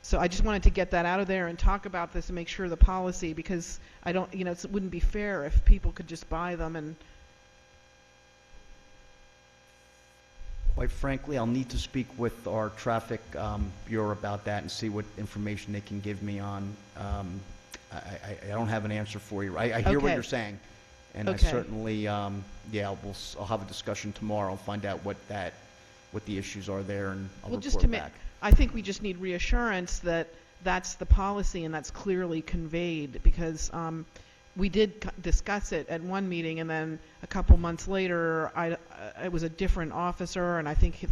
So I just wanted to get that out of there and talk about this and make sure the policy, because I don't, it wouldn't be fair if people could just buy them. And quite frankly, I'll need to speak with our traffic bureau about that and see what information they can give me on. I don't have an answer for you. I hear what you're saying, and I certainly, I'll have a discussion tomorrow and find out what the issues are there, and I'll report back. I think we just need reassurance that that's the policy and that's clearly conveyed, because we did discuss it at one meeting, and then a couple months later, it was a different officer, and I think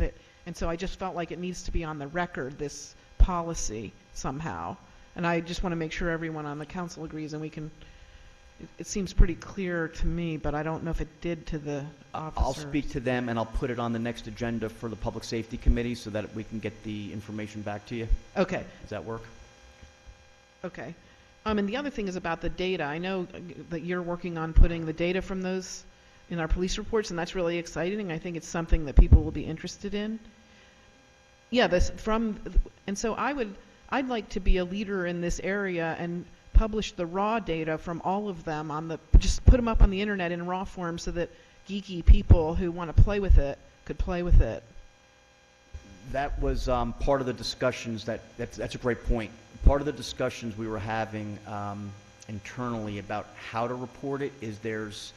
and so I just felt like it needs to be on the record, this policy, somehow. And I just want to make sure everyone on the council agrees, and we can. It seems pretty clear to me, but I don't know if it did to the officers. I'll speak to them, and I'll put it on the next agenda for the Public Safety Committee so that we can get the information back to you. Okay. Does that work? Okay. And the other thing is about the data. I know that you're working on putting the data from those in our police reports, and that's really exciting. I think it's something that people will be interested in. Yeah, and so I'd like to be a leader in this area and publish the raw data from all of them just put them up on the internet in raw form so that geeky people who want to play with it could play with it. That was part of the discussions. That's a great point. Part of the discussions we were having internally about how to report it is there's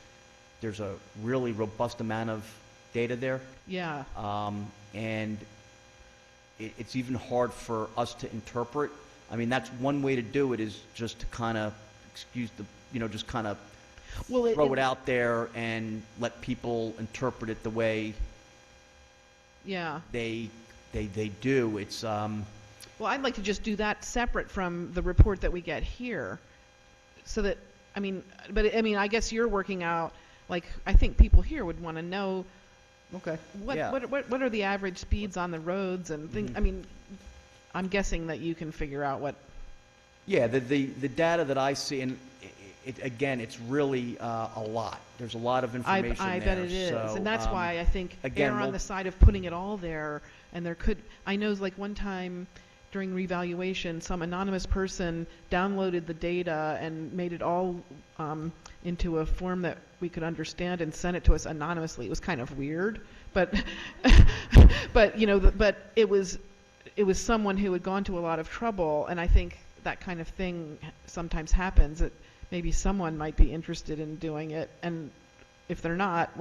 a really robust amount of data there. Yeah. And it's even hard for us to interpret. I mean, that's one way to do it, is just to kind of, just kind of throw it out there and let people interpret it the way they do. It's well, I'd like to just do that separate from the report that we get here, so that I guess you're working out, like, I think people here would want to know. Okay. What are the average speeds on the roads and things? I mean, I'm guessing that you can figure out what. Yeah, the data that I see, and it's really a lot. There's a lot of information I there. bet it is, so, and that's why I think again, err on the side of putting it all there. And I know, like, one time during revaluation, some anonymous person downloaded the data and made it all into a form that we could understand and sent it to us anonymously. It was kind of weird, but but it was someone who had gone to a lot of trouble, and I think that kind of thing sometimes happens, that maybe someone might be interested in doing it, and if they're not,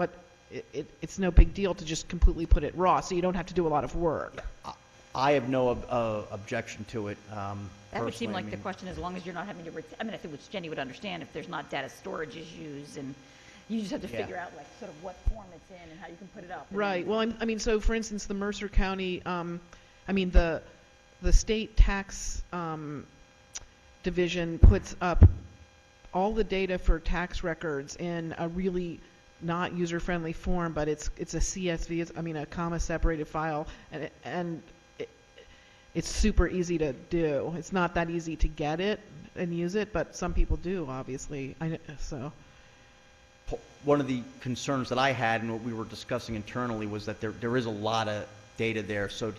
it's no big deal to just completely put it raw, so you don't have to do a lot of work. I have no objection to it. That would seem personally. I like the mean, question, as long as you're not having to, I mean, I think which Jenny would understand if there's not data storage issues, and you just have to Yeah. figure out like sort of what form it's in and how you can put it up. and Right. then- Well, I mean, so for instance, the Mercer County, I mean, the state tax division puts up all the data for tax records in a really not user-friendly form, but it's a CSV. I mean, a comma-separated file, and it's super easy to do. It's not that easy to get it and use it, but some people do, obviously. So. One of the concerns that I had and what we were discussing internally was that there is a lot of data there, so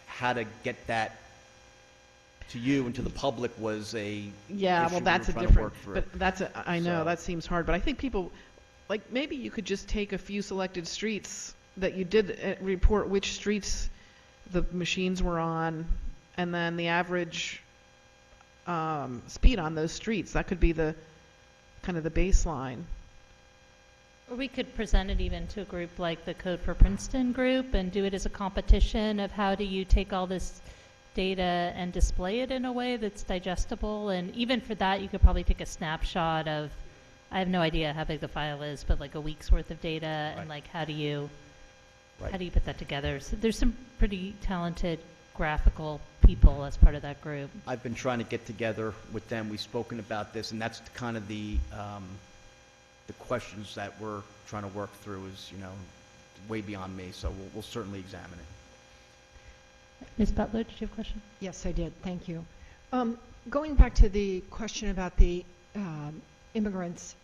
how to get that to you and to the public was a Yeah, issue well, we that's were a trying to different, work through. but that's a, I know, So- that seems hard, but I think people, like, maybe you could just take a few selected streets that you did report which streets the machines were on, and then the average speed on those streets. That could be the, kind of the baseline. Or we could present it even to a group like the Code for Princeton group and do it as a competition of how do you take all this data and display it in a way that's digestible. And even for that, you could probably take a snapshot of, I have no idea how big the file is, but like a week's worth of data, and like how do you put that together? So there's some pretty talented graphical people as part of that group. I've been trying to get together with them. We've spoken about this, and that's kind of the questions that we're trying to work through is, way beyond me, so we'll certainly examine it. Ms. Butler, did you have a question? Yes, I did. Thank you. Going back to the question about the immigrants,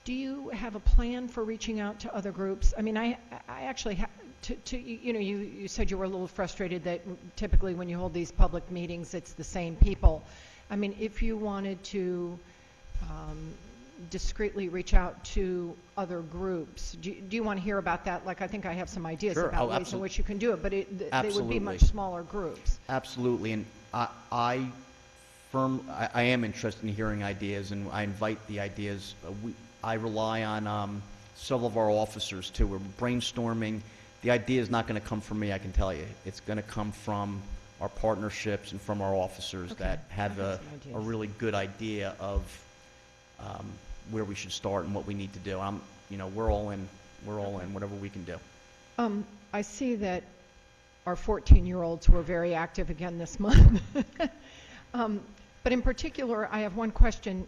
do you have a plan for reaching out to other groups? I mean, I actually have you said you were a little frustrated that typically when you hold these public meetings, it's the same people. I mean, if you wanted to discreetly reach out to other groups, do you want to hear about that? Like, I think I have some ideas Sure. about Oh, ways in which you can do it, but they would be much Absolutely. smaller groups. Absolutely, and I am interested in hearing ideas, and I invite the ideas. I rely on several of our officers, too. We're brainstorming. The idea is not going to come from me, I can tell you. It's going to come from our partnerships and from our officers that have a really good idea of where we should start and what we need to do. We're all in. We're all in, whatever we can do. I see that our 14-year-olds were very active again this month. But in particular, I have one question.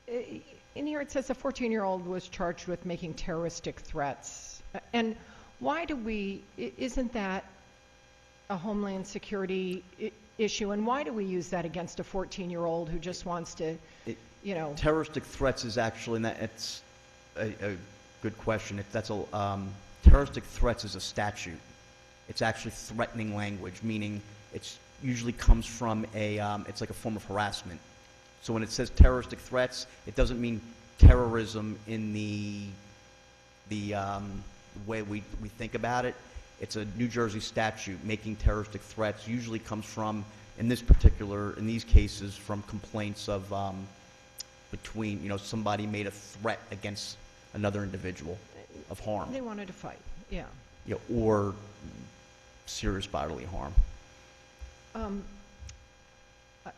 In here it says a 14-year-old was charged with making terroristic threats. And why isn't that a Homeland Security issue? And why do we use that against a 14-year-old who just wants to, Terroristic threats is actually, and it's a good question. Terroristic threats is a statute. It's actually threatening language, meaning it's usually comes from it's like a form of harassment. So when it says terroristic threats, it doesn't mean terrorism in the way we think about it. It's a New Jersey statute. Making terroristic threats usually comes from, in these cases, from complaints of between, somebody made a threat against another individual of harm. They wanted to fight, yeah. Or serious bodily harm.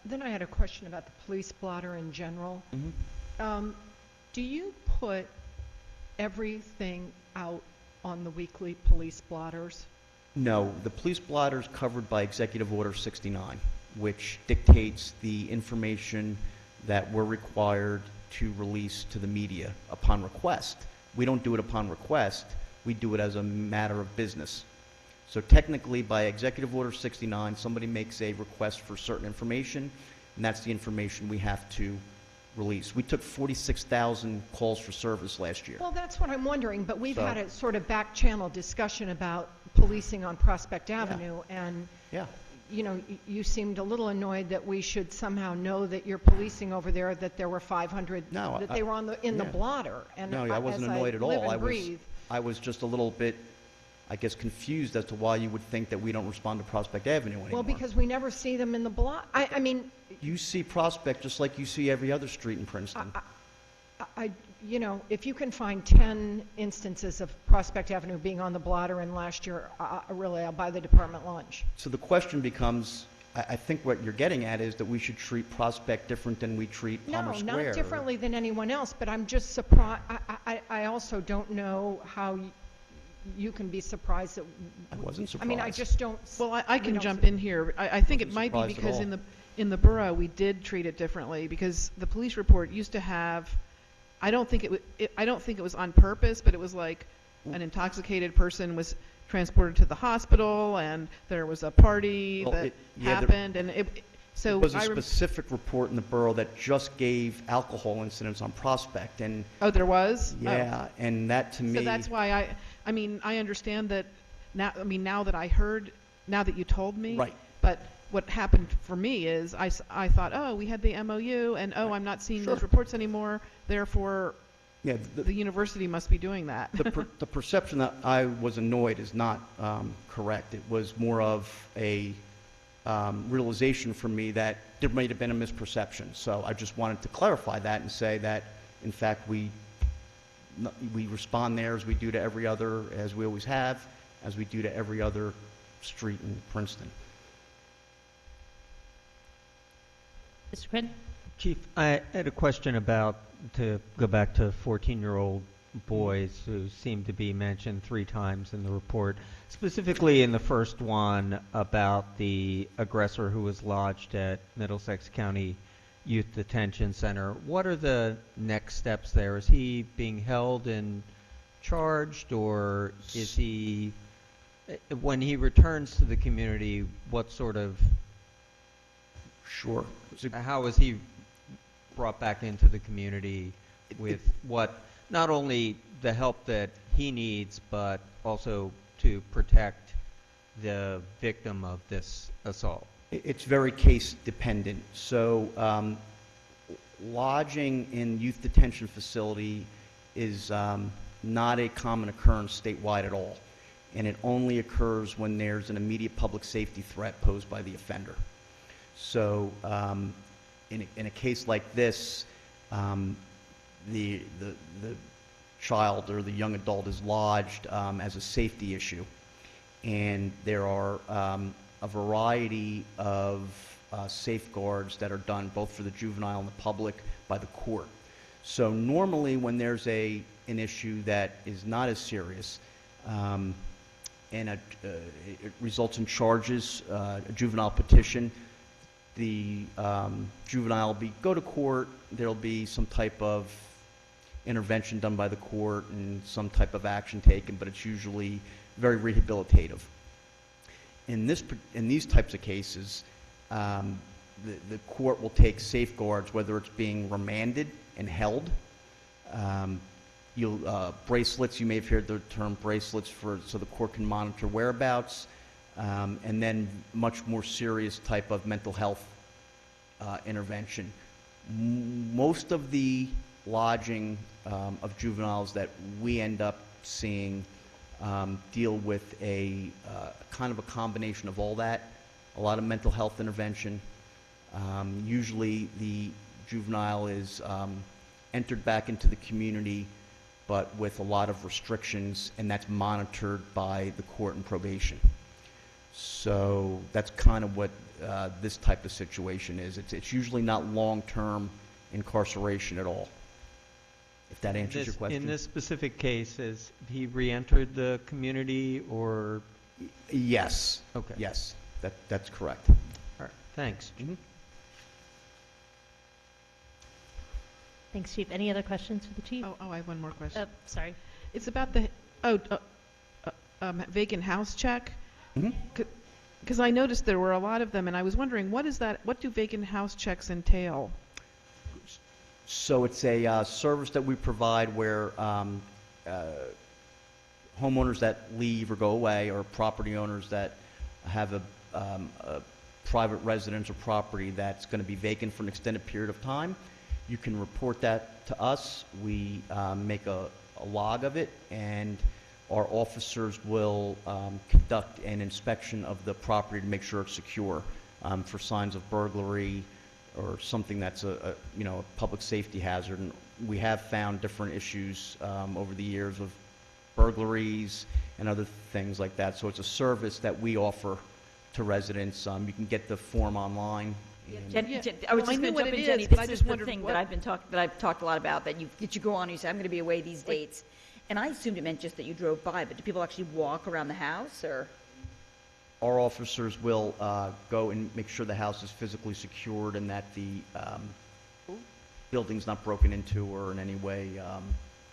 Then I had a question about the police blotter in general. Do you put everything out on the weekly police blotters? No, the police blotter is covered by Executive Order 69, which dictates the information that we're required to release to the media upon request. We don't do it upon request. We do it as a matter of business. So technically, by Executive Order 69, somebody makes a request for certain information, and that's the information we have to release. We took 46,000 calls for service last year. Well, that's what I'm wondering, but we've So- had a sort of back-channel discussion about policing on Prospect Avenue, and you seemed a little annoyed that we should somehow know that you're policing over there, that there were 500, No, that they were in the blotter. And No, I wasn't as annoyed at live all. and breathe, I was just a little bit, I guess, confused as to why you would think that we don't respond to Prospect Avenue anymore. well, because we never see them in the block. I mean, You see Prospect just like you see every other street in Princeton. you know, if you can find 10 instances of Prospect Avenue being on the blotter in last year, really, I'll buy the department lunch. So the question becomes, I think what you're getting at is that we should treat Prospect different than we treat Palmer No, Square. not differently than anyone else, but I'm just surprised. I also don't know how you can be surprised that. I wasn't I mean, I surprised. just don't. Well, I you can know, jump in here. I think it Wasn't might be surprised at because all. in the borough, we did treat it differently because the police report used to have, I don't think it was on purpose, but it was like an intoxicated person was transported to the hospital and there was a party Well, that there happened and so was a I specific report in the borough that just gave alcohol incidents on Prospect, and oh, there was? Oh. yeah, and that to me. So that's why I mean, I understand that now, I mean, now that you told me. Right. But what happened for me is I thought, oh, we had the MOU, and oh, I'm not seeing those reports anymore, therefore Yeah, the university must be doing that. the perception that I was annoyed is not correct. It was more of a realization for me that there might have been a misperception. So I just wanted to clarify that and say that, in fact, we respond there as we do to every other, as we always have, as we do to every other street in Princeton. Mr. Quinn? Chief, I had a question about, to go back to 14-year-old boys who seem to be mentioned 3 times in the report, specifically in the first one about the aggressor who was lodged at Middlesex County Youth Detention Center. What are the next steps there? Is he being held and charged, or is he, when he returns to the community, what sort of... Sure. How is he brought back into the community with what, not only the help that he needs, but also to protect the victim of this assault? It's very case dependent. So lodging in youth detention facility is not a common occurrence statewide at all. And it only occurs when there's an immediate public safety threat posed by the offender. So in a case like this, the child or the young adult is lodged as a safety issue. And there are a variety of safeguards that are done both for the juvenile and the public by the court. So normally when there's an issue that is not as serious, and it results in charges, a juvenile petition, the juvenile will go to court, there'll be some type of intervention done by the court and some type of action taken, but it's usually very rehabilitative. In these types of cases, the court will take safeguards, whether it's being remanded and held. Bracelets, you may have heard the term bracelets, so the court can monitor whereabouts, and then much more serious type of mental health intervention. Most of the lodging of juveniles that we end up seeing deal with a kind of a combination of all that, a lot of mental health intervention. Usually the juvenile is entered back into the community, but with a lot of restrictions, and that's monitored by the court and probation. So that's kind of what this type of situation is. It's usually not long-term incarceration at all, if that answers your question. In this specific case, has he re-entered the community, or? Yes. Okay. Yes, that's correct. All right, thanks. Mm-hmm. Thanks, Chief. Any other questions for the Chief? Oh, I have one more question. Sorry. It's about the vacant house check. Because I noticed there were a lot of them, and I was wondering, what is that? What do vacant house checks entail? So it's a service that we provide where homeowners that leave or go away, or property owners that have a private residence or property that's going to be vacant for an extended period of time. You can report that to us. We make a log of it, and our officers will conduct an inspection of the property to make sure it's secure for signs of burglary or something that's a public safety hazard. And we have found different issues over the years with burglaries and other things like that. So it's a service that we offer to residents. You can get the form online. I was Well, I just knew going to what jump it in, Jenny. is, but I This is just the wondered thing what- that I've talked a lot about, that you go on and you say, I'm going to be away these dates. And I assumed it meant just that you drove by, but do people actually walk around the house, or? Our officers will go and make sure the house is physically secured and that the building's not broken into, or in any way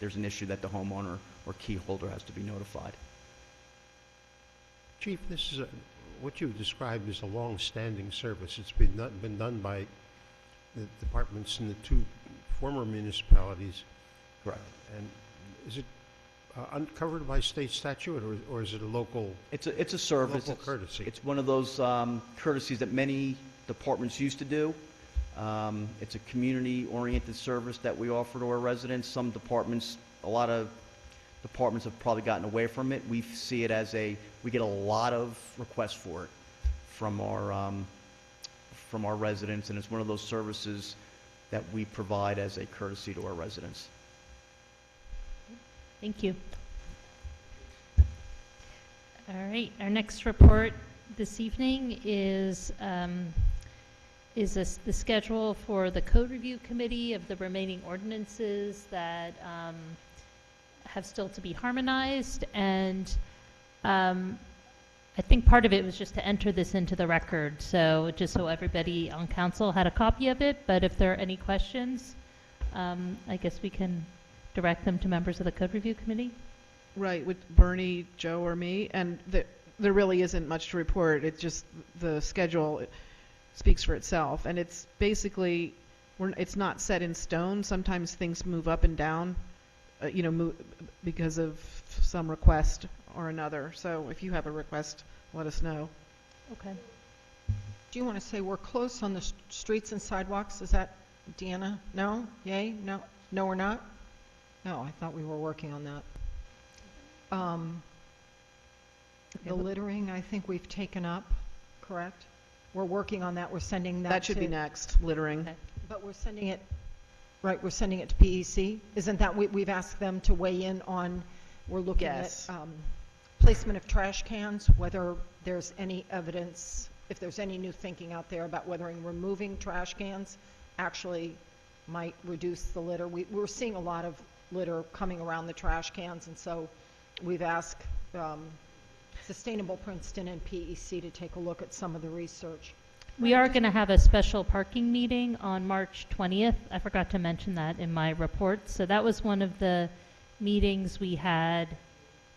there's an issue that the homeowner or key holder has to be notified. Chief, this is what you described as a long-standing service. It's been done by the departments in the two former municipalities. Correct. And is it uncovered by state statute, or is it a local? It's a service. Local courtesy. It's one of those courtesies that many departments used to do. It's a community-oriented service that we offer to our residents. Some departments, a lot of departments have probably gotten away from it. We see it as we get a lot of requests for it from our residents, and it's one of those services that we provide as a courtesy to our residents. Thank you. All right, our next report this evening is the schedule for the code review committee of the remaining ordinances that have still to be harmonized. And I think part of it was just to enter this into the record, so just so everybody on council had a copy of it. But if there are any questions, I guess we can direct them to members of the code review committee. Right, with Bernie, Joe, or me, and there really isn't much to report. It's just the schedule speaks for itself, and it's basically, it's not set in stone. Sometimes things move up and down, because of some request or another. So if you have a request, let us know. Okay. Do you want to say we're close on the streets and sidewalks? Is that, Deanna? No? Yay? No? No, we're not? No, I thought we were working on that. The littering, I think we've taken up, correct? We're working on that. We're sending that That should be next, littering. Okay. But we're sending it, right, we're sending it to PEC? Isn't that, we've asked them to weigh in on, we're looking Yes. at placement of trash cans, whether there's any evidence, if there's any new thinking out there about whether removing trash cans actually might reduce the litter. We're seeing a lot of litter coming around the trash cans, and so we've asked Sustainable Princeton and PEC to take a look at some of the research. We are going to have a special parking meeting on March 20th. I forgot to mention that in my report. So that was one of the meetings we had,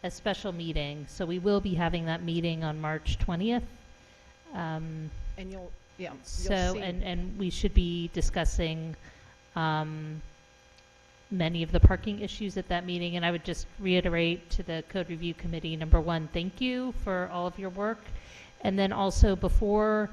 a special meeting. So we will be having that meeting on March 20th. And you'll see. And we should be discussing many of the parking issues at that meeting. And I would just reiterate to the Code Review Committee, number one, thank you for all of your work. And then also, before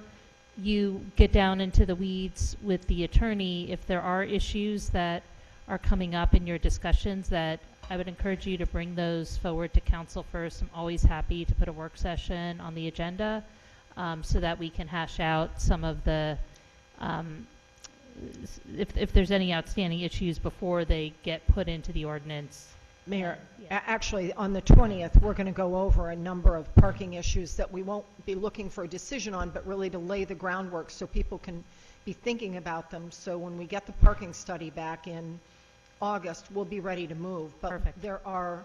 you get down into the weeds with the attorney, if there are issues that are coming up in your discussions, that I would encourage you to bring those forward to council first. I'm always happy to put a work session on the agenda so that we can hash out some of the if there's any outstanding issues before they get put into the ordinance. Mayor, actually, on the 20th, we're going to go over a number of parking issues that we won't be looking for a decision on, but really to lay the groundwork so people can be thinking about them. So when we get the parking study back in August, we'll be ready to move. But Perfect. There are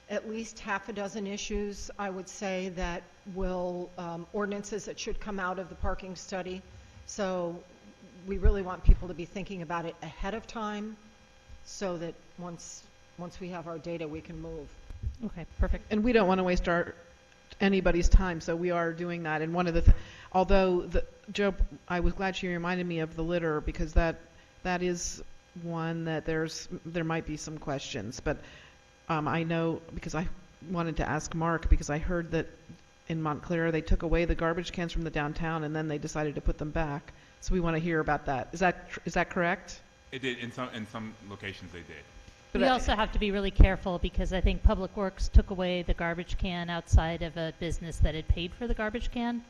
at least half a dozen issues, I would say, that will, ordinances that should come out of the parking study. So we really want people to be thinking about it ahead of time so that once we have our data, we can move. Okay, perfect. And we don't want to waste anybody's time, so we are doing that. And one of the, Joe, I was glad she reminded me of the litter, because that is one that there might be some questions. But I know, because I wanted to ask Mark, because I heard that in Montclair they took away the garbage cans from the downtown and then they decided to put them back. So we want to hear about that. Is that correct? It did. In some locations they did. We also have to be really careful, because I think Public Works took away the garbage can outside of a business that had paid for the garbage can.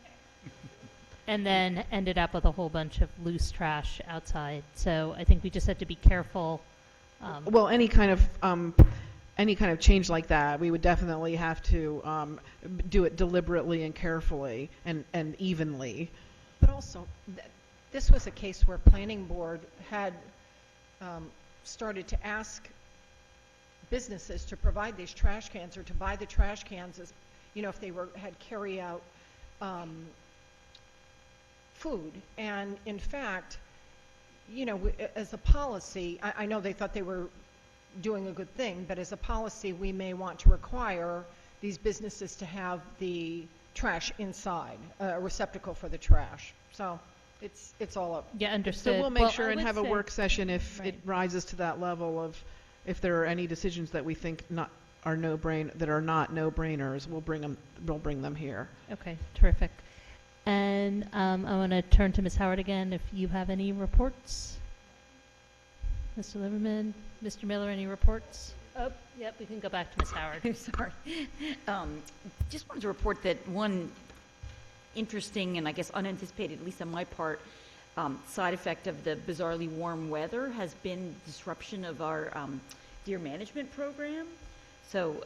and then ended up with a whole bunch of loose trash outside. So I think we just have to be careful. Well, any kind of change like that, we would definitely have to do it deliberately and carefully and evenly. But also, this was a case where planning board had started to ask businesses to provide these trash cans or to buy the trash cans as, you know, if they had carry out food. And in fact, you know, as a policy, I know they thought they were doing a good thing, but as a policy, we may want to require these businesses to have the trash inside, a receptacle for the trash. So it's all up. Yeah, understood. So we'll make sure I and would have a say- work session if Right. it rises to that level of, if there are any decisions that we think are not no-brainers, we'll bring them here. Okay, terrific. And I want to turn to Ms. Howard again, if you have any reports. Mr. Liverman, Mr. Miller, any reports? Oh, yep, we can go back to Ms. Howard. I'm sorry. Just wanted to report that one interesting and I guess unanticipated, at least on my part, side effect of the bizarrely warm weather has been disruption of our deer management program. So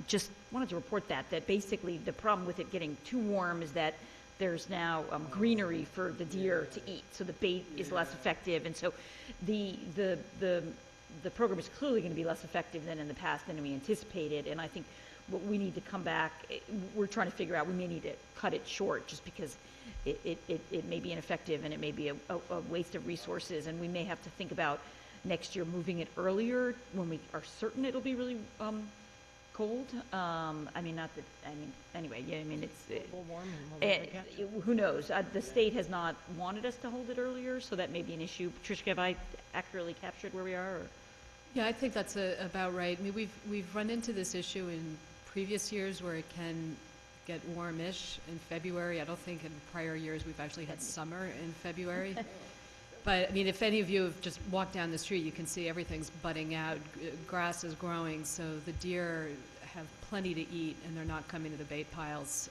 just wanted to report that basically the problem with it getting too warm is that there's now greenery for the deer to eat, so the bait is less effective, and so the program is clearly going to be less effective than in the past than we anticipated. And I think what we need to come back, we're trying to figure out, we may need to cut it short just because it may be ineffective and it may be a waste of resources, and we may have to think about next year moving it earlier when we are certain it'll be really cold. Anyway, yeah, I mean, it's Global warming will never get you. who knows? The state has not wanted us to hold it earlier, so that may be an issue. Patricia, have I accurately captured where we are? Or? Yeah, I think that's about right. I mean, we've run into this issue in previous years where it can get warmish in February. I don't think in prior years we've actually had summer in February. But I mean, if any of you have just walked down the street, you can see everything's budding out, grass is growing, so the deer have plenty to eat and they're not coming to the bait piles.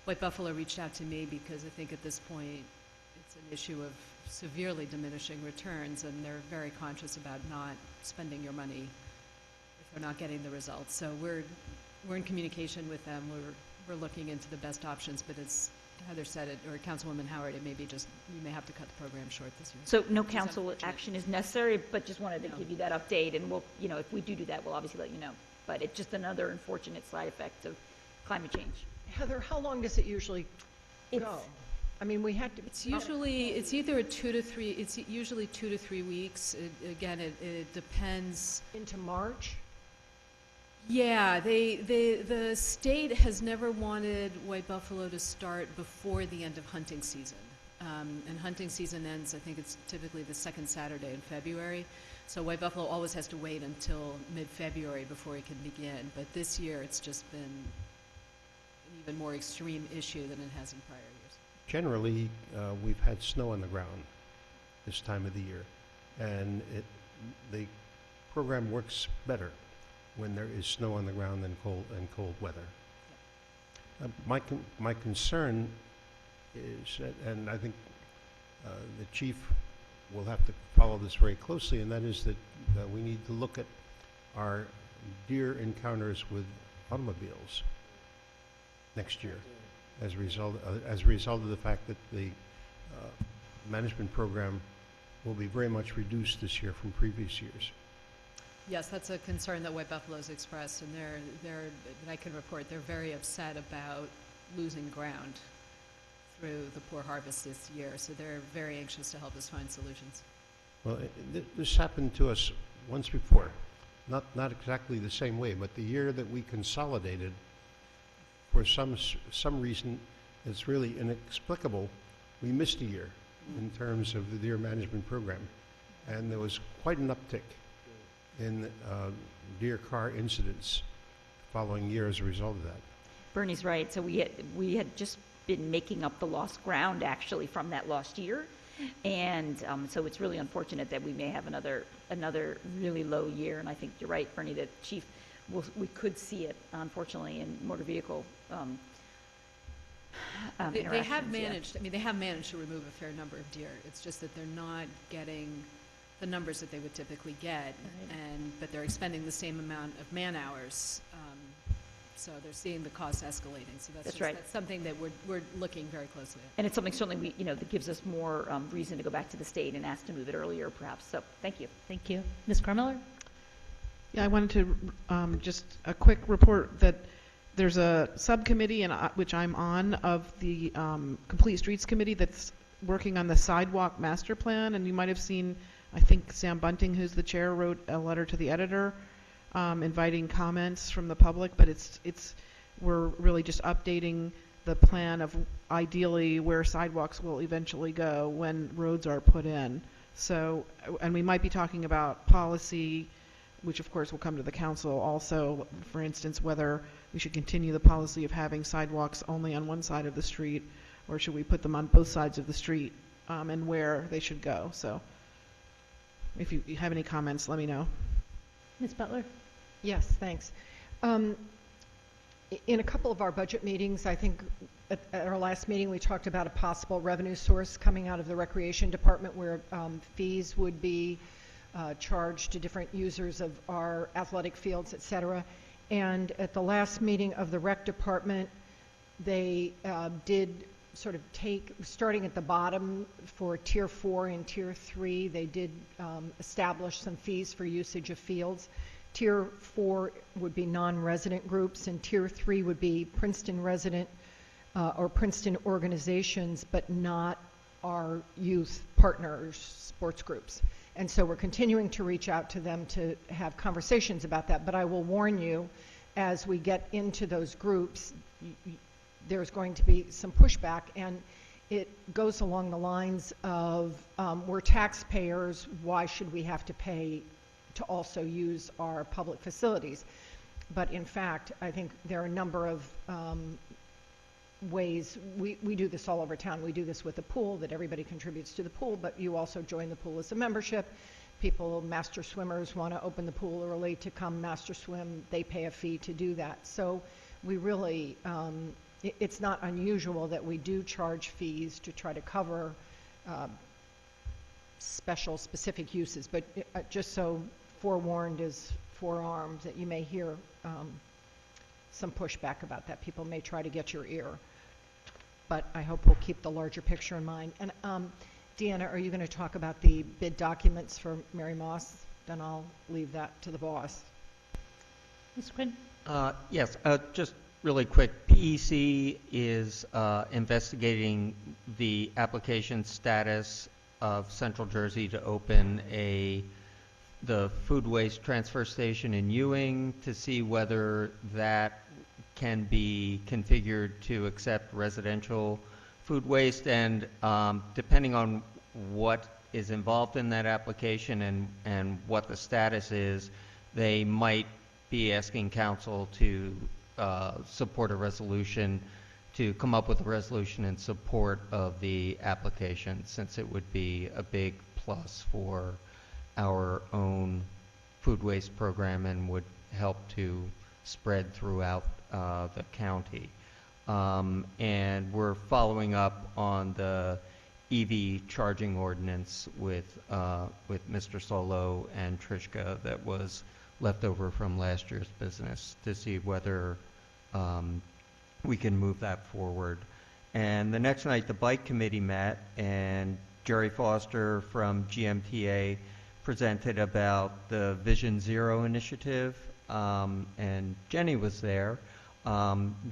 White Buffalo reached out to me because I think at this point it's an issue of severely diminishing returns, and they're very conscious about not spending your money if they're not getting the results. So we're in communication with them. We're looking into the best options, but as Heather said it, or Councilwoman Howard, it may be just, we may have to cut the program short this year. So no council action is necessary, but just wanted to give you that update, and we'll, if we do that, we'll obviously let you know. But it's just another unfortunate side effect of climate change. Heather, how long does it usually go? I mean, we had to. It's usually, it's either it's usually 2 to 3 weeks. Again, it depends. Into March? Yeah, the state has never wanted white buffalo to start before the end of hunting season. And hunting season ends, I think it's typically the second Saturday in February. So white buffalo always has to wait until mid-February before it can begin. But this year, it's just been an even more extreme issue than it has in prior years. Generally, we've had snow on the ground this time of the year, and the program works better when there is snow on the ground than cold weather. My concern is, and I think the chief will have to follow this very closely, and that is that we need to look at our deer encounters with automobiles next year as a result of the fact that the management program will be very much reduced this year from previous years. Yes, that's a concern that White Buffalo's expressed, and I can report they're very upset about losing ground through the poor harvest this year, so they're very anxious to help us find solutions. Well, this happened to us once before, not exactly the same way, but the year that we consolidated, for some reason it's really inexplicable, we missed a year in terms of the deer management program, and there was quite an uptick in deer car incidents the following year as a result of that. Bernie's right. So we had just been making up the lost ground actually from that lost year, and so it's really unfortunate that we may have another really low year. And I think you're right, Bernie, that Chief, we could see it unfortunately in motor vehicle interaction. They have managed, I mean, they have managed to remove a fair number of deer. It's just that they're not getting the numbers that they would typically get, but they're expending the same amount of man-hours. So they're seeing the costs escalating. So That's right. That's something that we're looking very closely at. And it's something certainly that gives us more reason to go back to the state and ask to move it earlier, perhaps. So thank you. Thank you. Ms. Carmiller? Yeah, I wanted to just a quick report that there's a subcommittee, which I'm on, of the Complete Streets Committee that's working on the sidewalk master plan. And you might have seen, I think Sam Bunting, who's the chair, wrote a letter to the editor inviting comments from the public. But we're really just updating the plan of ideally where sidewalks will eventually go when roads are put in. So, and we might be talking about policy, which of course will come to the council also, for instance, whether we should continue the policy of having sidewalks only on one side of the street, or should we put them on both sides of the street, and where they should go. So if you have any comments, let me know. Ms. Butler? Yes, thanks. In a couple of our budget meetings, I think at our last meeting, we talked about a possible revenue source coming out of the Recreation Department where fees would be charged to different users of our athletic fields, et cetera. And at the last meeting of the Rec Department, they did sort of starting at the bottom for Tier 4 and Tier 3, they did establish some fees for usage of fields. Tier 4 would be non-resident groups, and Tier 3 would be Princeton resident or Princeton organizations, but not our youth partners, sports groups. And so we're continuing to reach out to them to have conversations about that. But I will warn you, as we get into those groups, there's going to be some pushback, and it goes along the lines of we're taxpayers, why should we have to pay to also use our public facilities? But in fact, I think there are a number of ways. We do this all over town. We do this with the pool, that everybody contributes to the pool, but you also join the pool as a membership. People, master swimmers, want to open the pool early to come master swim. They pay a fee to do that. So we really, it's not unusual that we do charge fees to try to cover specific uses. But just so forewarned is forearmed, that you may hear some pushback about that. People may try to get your ear. But I hope we'll keep the larger picture in mind. And Deanna, are you going to talk about the bid documents for Mary Moss? Then I'll leave that to the boss. Ms. Quinn? Yes, just really quick. PEC is investigating the application status of Central Jersey to open the food waste transfer station in Ewing, to see whether that can be configured to accept residential food waste. And depending on what is involved in that application and what the status is, they might be asking council to support a resolution, to come up with a resolution in support of the application, since it would be a big plus for our own food waste program and would help to spread throughout the county. And we're following up on the EV charging ordinance with Mr. Solo and Trishka that was left over from last year's business, to see whether we can move that forward. And the next night, the bike committee met, and Jerry Foster from GMTA presented about the Vision Zero initiative, and Jenny was there.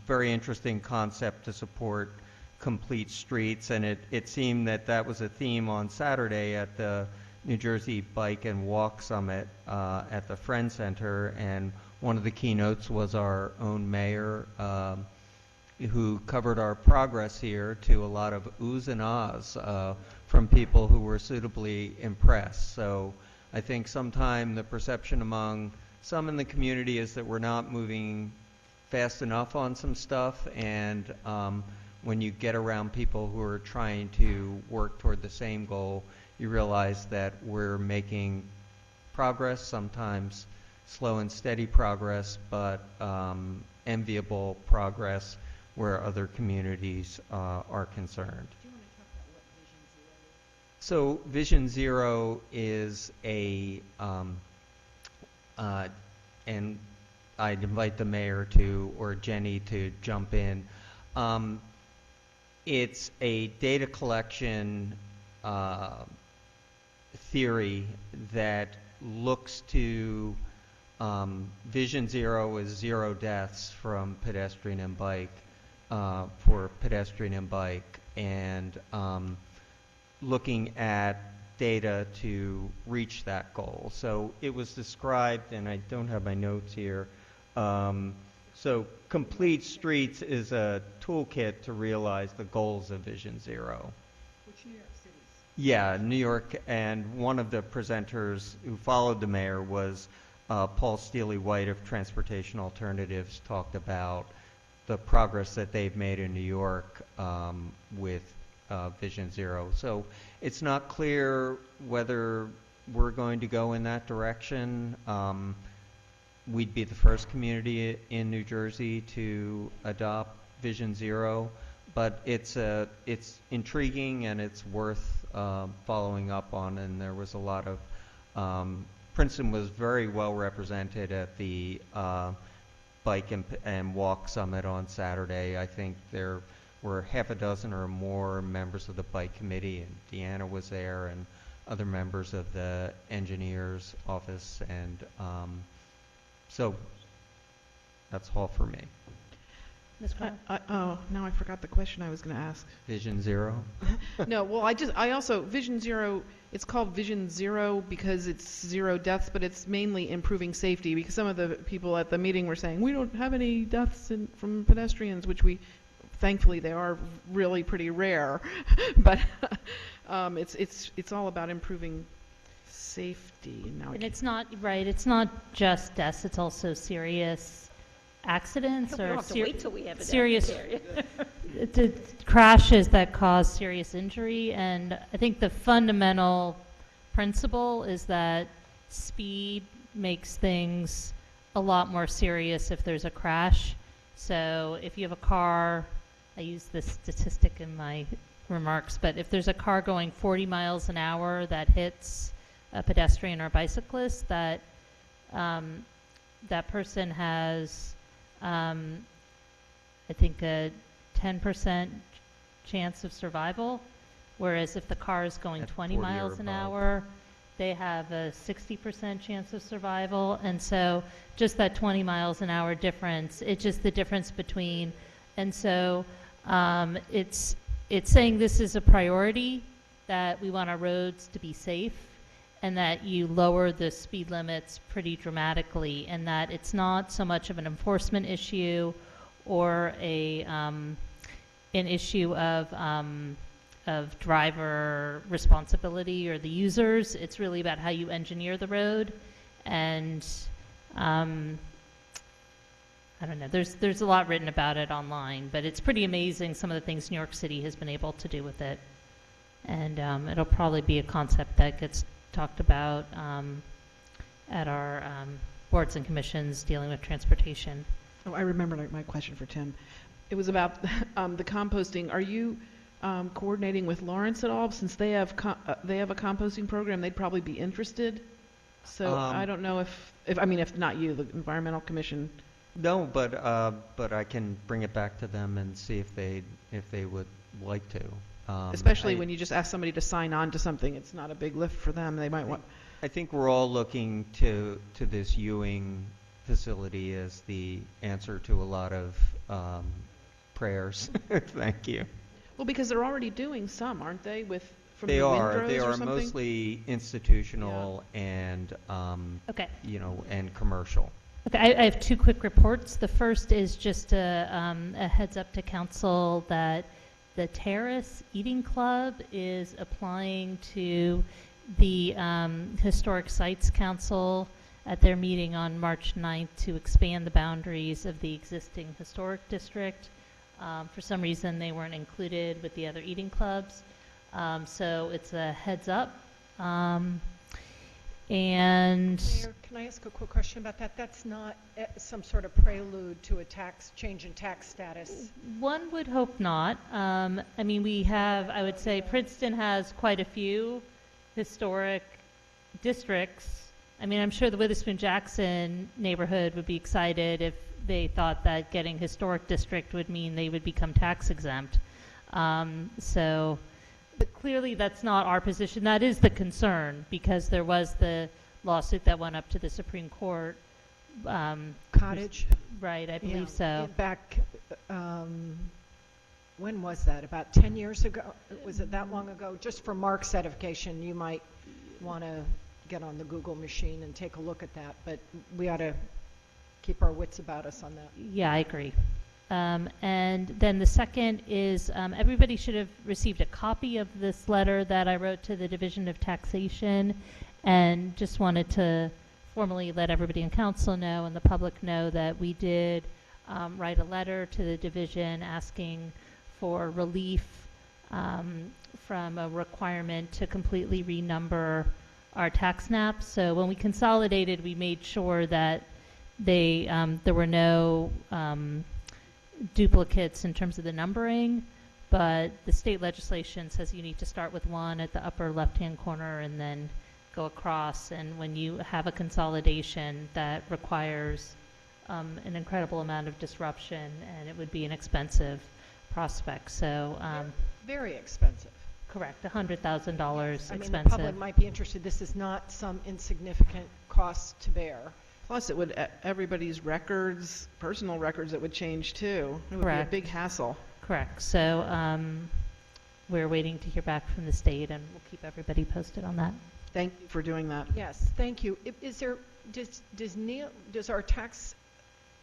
Very interesting concept to support complete streets, and it seemed that was a theme on Saturday at the New Jersey Bike and Walk Summit at the Friend Center, and one of the keynotes was our own mayor, who covered our progress here to a lot of oohs and ahs from people who were suitably impressed. So I think sometime the perception among some in the community is that we're not moving fast enough on some stuff, and when you get around people who are trying to work toward the same goal, you realize that we're making progress, sometimes slow and steady progress, but enviable progress where other communities are concerned. So Vision Zero is and I'd invite the mayor or Jenny to jump in. It's a data collection theory that looks to Vision Zero is 0 deaths from pedestrian and bike, for pedestrian and bike, and looking at data to reach that goal. So it was described, and I don't have my notes here, so Complete Streets is a toolkit to realize the goals of Vision Zero. Which New York cities? Yeah, New York, and one of the presenters who followed the mayor was Paul Steely-White of Transportation Alternatives, talked about the progress that they've made in New York with Vision Zero. So it's not clear whether we're going to go in that direction. We'd be the first community in New Jersey to adopt Vision Zero, but it's intriguing and it's worth following up on. And there was a lot of Princeton was very well represented at the Bike and Walk Summit on Saturday. I think there were half a dozen or more members of the bike committee, and Deanna was there, and other members of the engineer's office, and so that's all for me. Ms. Crowe? Oh, now I forgot the question I was going to ask. Vision Zero? No, well, I also, Vision Zero, it's called Vision Zero because it's 0 deaths, but it's mainly improving safety, because some of the people at the meeting were saying, we don't have any deaths from pedestrians, which thankfully they are really pretty rare, but it's all about improving safety. And it's not, right, it's not just deaths, it's also serious accidents We or don't have to wait till we have a serious death crashes that cause serious injury. And I think the fundamental principle is that speed makes things a lot more serious if there's a crash. So if you have a car, I use this statistic in my remarks, but if there's a car going 40 miles an hour that hits a pedestrian or a bicyclist, that person has I think a 10% chance of survival, whereas if the car is going 20 miles an hour, they have a 60% chance of survival. And so just that 20 miles an hour difference, it's just the difference between, and so it's saying this is a priority, that we want our roads to be safe, and that you lower the speed limits pretty dramatically, and that it's not so much of an enforcement issue or an issue of driver responsibility or the users. It's really about how you engineer the road, and I don't know. There's a lot written about it online, but it's pretty amazing some of the things New York City has been able to do with it, and it'll probably be a concept that gets talked about at our boards and commissions dealing with transportation. Oh, I remember my question for Tim. It was about the composting. Are you coordinating with Lawrence at all? Since they have a composting program, they'd probably be interested. So I don't know if not you, the Environmental Commission. No, but I can bring it back to them and see if they would like to. Especially when you just ask somebody to sign on to something, it's not a big lift for them. They might want. I think we're all looking to this Ewing facility as the answer to a lot of prayers. Thank you. Well, because they're already doing some, aren't they? From they the are. windrows They or are something? mostly institutional and Okay. and commercial. Okay, I have two quick reports. The first is just a heads up to council that the Terrace Eating Club is applying to the Historic Sites Council at their meeting on March 9th to expand the boundaries of the existing historic district. For some reason, they weren't included with the other eating clubs. So it's a heads up. And Mayor, can I ask a quick question about that? That's not some sort of prelude to a change in tax status. one would hope not. I mean, we have, I would say Princeton has quite a few historic districts. I mean, I'm sure the Witherspoon Jackson neighborhood would be excited if they thought that getting historic district would mean they would become tax exempt. But clearly that's not our position. That is the concern, because there was the lawsuit that went up to the Supreme Court. Cottage? Right, I believe Yeah, so. back, when was that? About 10 years ago? Was it that long ago? Just for Mark's edification, you might want to get on the Google machine and take a look at that, but we ought to keep our wits about us on that. Yeah, I agree. And then the second is everybody should have received a copy of this letter that I wrote to the Division of Taxation, and just wanted to formally let everybody in council know and the public know that we did write a letter to the division asking for relief from a requirement to completely renumber our tax maps. So when we consolidated, we made sure that there were no duplicates in terms of the numbering, but the state legislation says you need to start with one at the upper left-hand corner and then go across. And when you have a consolidation, that requires an incredible amount of disruption, and it would be an expensive prospect. So Very expensive. correct, $100,000 I mean, expensive. the public might be interested. This is not some insignificant cost to bear. Plus, it would, everybody's records, personal records, it would change too. It would Correct. be a big hassle. Correct. So we're waiting to hear back from the state, and we'll keep everybody posted on that. Thank you for doing that. Yes, thank you. Is there, does our tax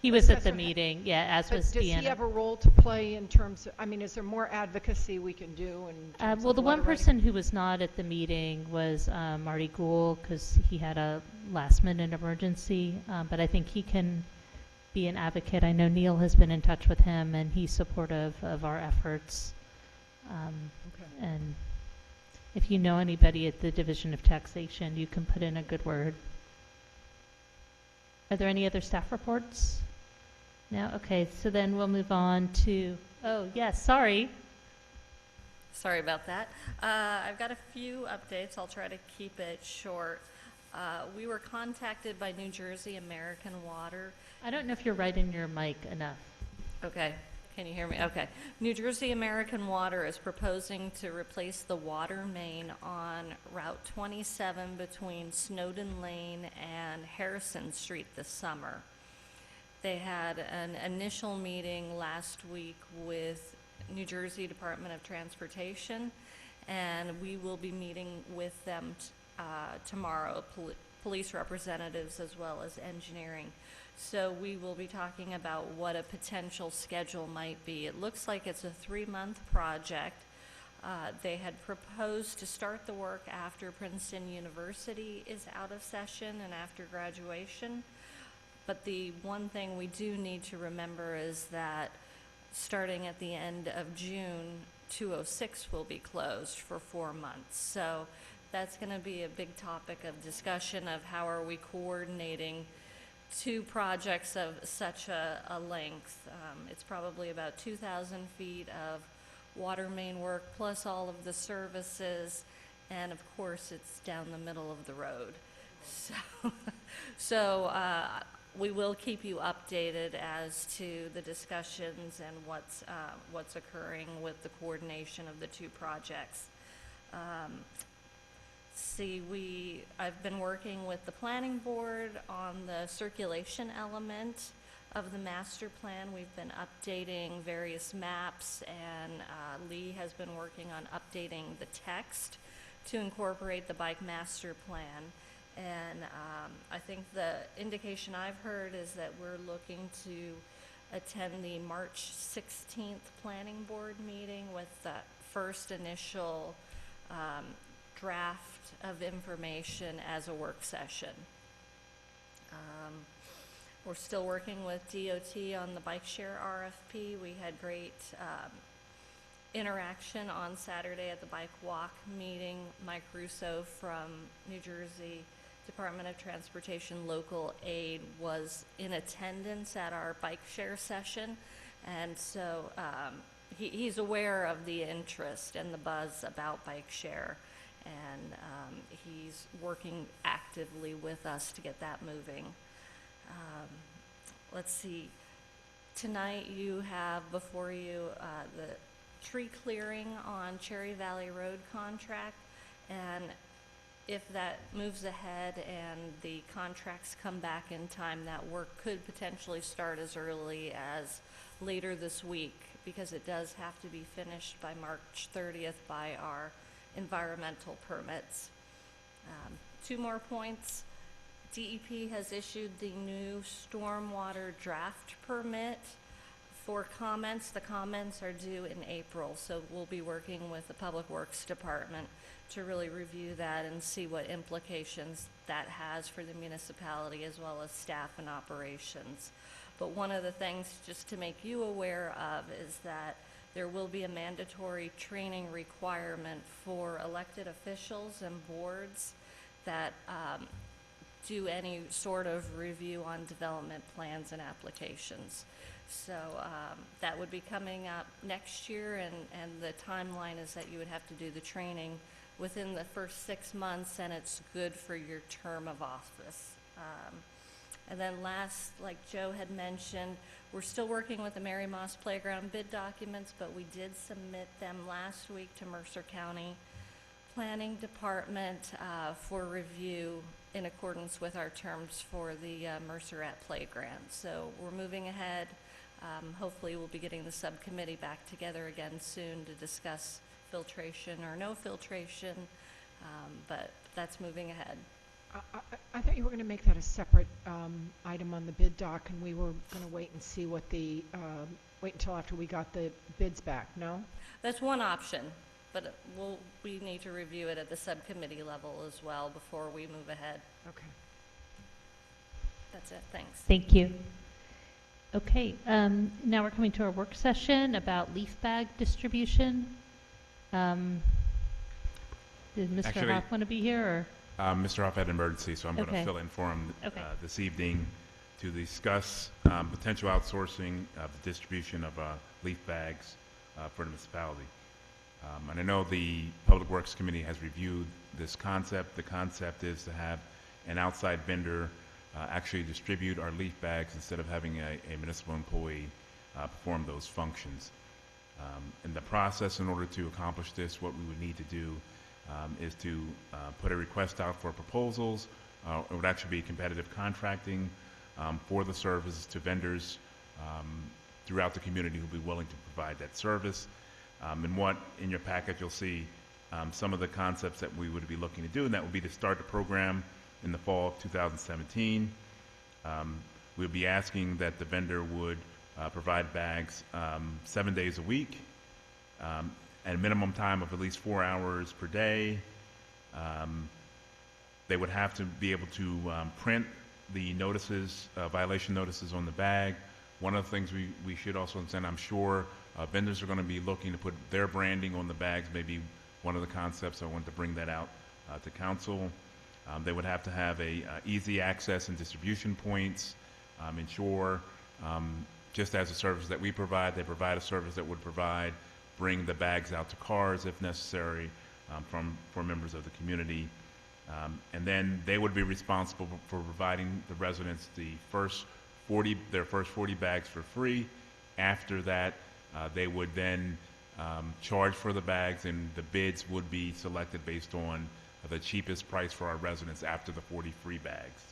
He was at the assessor meeting, yeah, as but was does he Deanna. have a role to play in terms of, I mean, is there more advocacy we can do in terms Well, of the one letter writing? person who was not at the meeting was Marty Gould, because he had a last-minute emergency, but I think he can be an advocate. I know Neil has been in touch with him, and he's supportive of our efforts. And if you know anybody at the Division of Taxation, you can put in a good word. Are there any other staff reports? No? Okay, so then we'll move on to, oh, yes, sorry. Sorry about that. I've got a few updates. I'll try to keep it short. We were contacted by New Jersey American Water. I don't know if you're right in your mic enough. Okay. Can you hear me? Okay. New Jersey American Water is proposing to replace the water main on Route 27 between Snowden Lane and Harrison Street this summer. They had an initial meeting last week with New Jersey Department of Transportation, and we will be meeting with them tomorrow, police representatives as well as engineering. So we will be talking about what a potential schedule might be. It looks like it's a 3-month project. They had proposed to start the work after Princeton University is out of session and after graduation. But the one thing we do need to remember is that starting at the end of June, 206 will be closed for 4 months. So that's going to be a big topic of discussion of how are we coordinating two projects of such a length. It's probably about 2,000 feet of water main work plus all of the services, and of course it's down the middle of the road. So we will keep you updated as to the discussions and what's occurring with the coordination of the two projects. I've been working with the planning board on the circulation element of the master plan. We've been updating various maps, and Lee has been working on updating the text to incorporate the bike master plan. And I think the indication I've heard is that we're looking to attend the March 16th planning board meeting with the first initial draft of information as a work session. We're still working with DOT on the bike share RFP. We had great interaction on Saturday at the bike walk meeting. Mike Russo from New Jersey Department of Transportation Local Aid was in attendance at our bike share session, and so he's aware of the interest and the buzz about bike share, and he's working actively with us to get that moving. Let's see. Tonight you have before you the tree clearing on Cherry Valley Road contract, and if that moves ahead and the contracts come back in time, that work could potentially start as early as later this week, because it does have to be finished by March 30th by our environmental permits. 2 more points. DEP has issued the new stormwater draft permit for comments. The comments are due in April, so we'll be working with the Public Works Department to really review that and see what implications that has for the municipality as well as staff and operations. But one of the things just to make you aware of is that there will be a mandatory training requirement for elected officials and boards that do any sort of review on development plans and applications. So that would be coming up next year, and the timeline is that you would have to do the training within the first 6 months, and it's good for your term of office. And then last, like Joe had mentioned, we're still working with the Mary Moss Playground bid documents, but we did submit them last week to Mercer County Planning Department for review in accordance with our terms for the Mercerette Playground. So we're moving ahead. Hopefully we'll be getting the subcommittee back together again soon to discuss filtration or no filtration, but that's moving ahead. I thought you were going to make that a separate item on the bid doc, and we were going to wait and see what the, wait until after we got the bids back, no? That's one option, but we need to review it at the subcommittee level as well before we move ahead. Okay. That's it, thanks. Thank you. Okay, now we're coming to our work session about leaf bag distribution. Did Mr. Actually, Hoff want to be here, or? Mr. Hoff had an emergency, so I'm going Okay. to fill in for him Okay. this evening to discuss potential outsourcing of the distribution of leaf bags for the municipality. And I know the Public Works Committee has reviewed this concept. The concept is to have an outside vendor actually distribute our leaf bags instead of having a municipal employee perform those functions. In the process, in order to accomplish this, what we would need to do is to put a request out for proposals. It would actually be competitive contracting for the services to vendors throughout the community who would be willing to provide that service. And in your packet you'll see some of the concepts that we would be looking to do, and that would be to start the program in the fall of 2017. We'll be asking that the vendor would provide bags 7 days a week, at a minimum time of at least 4 hours per day. They would have to be able to print the notices, violation notices on the bag. One of the things we should also understand, I'm sure vendors are going to be looking to put their branding on the bags, maybe one of the concepts. I want to bring that out to council. They would have to have easy access and distribution points, ensure, just as a service that we provide, they provide a service that would bring the bags out to cars if necessary for members of the community. And then they would be responsible for providing the residents their first 40 bags for free. After that, they would then charge for the bags, and the bids would be selected based on the cheapest price for our residents after the 40 free bags.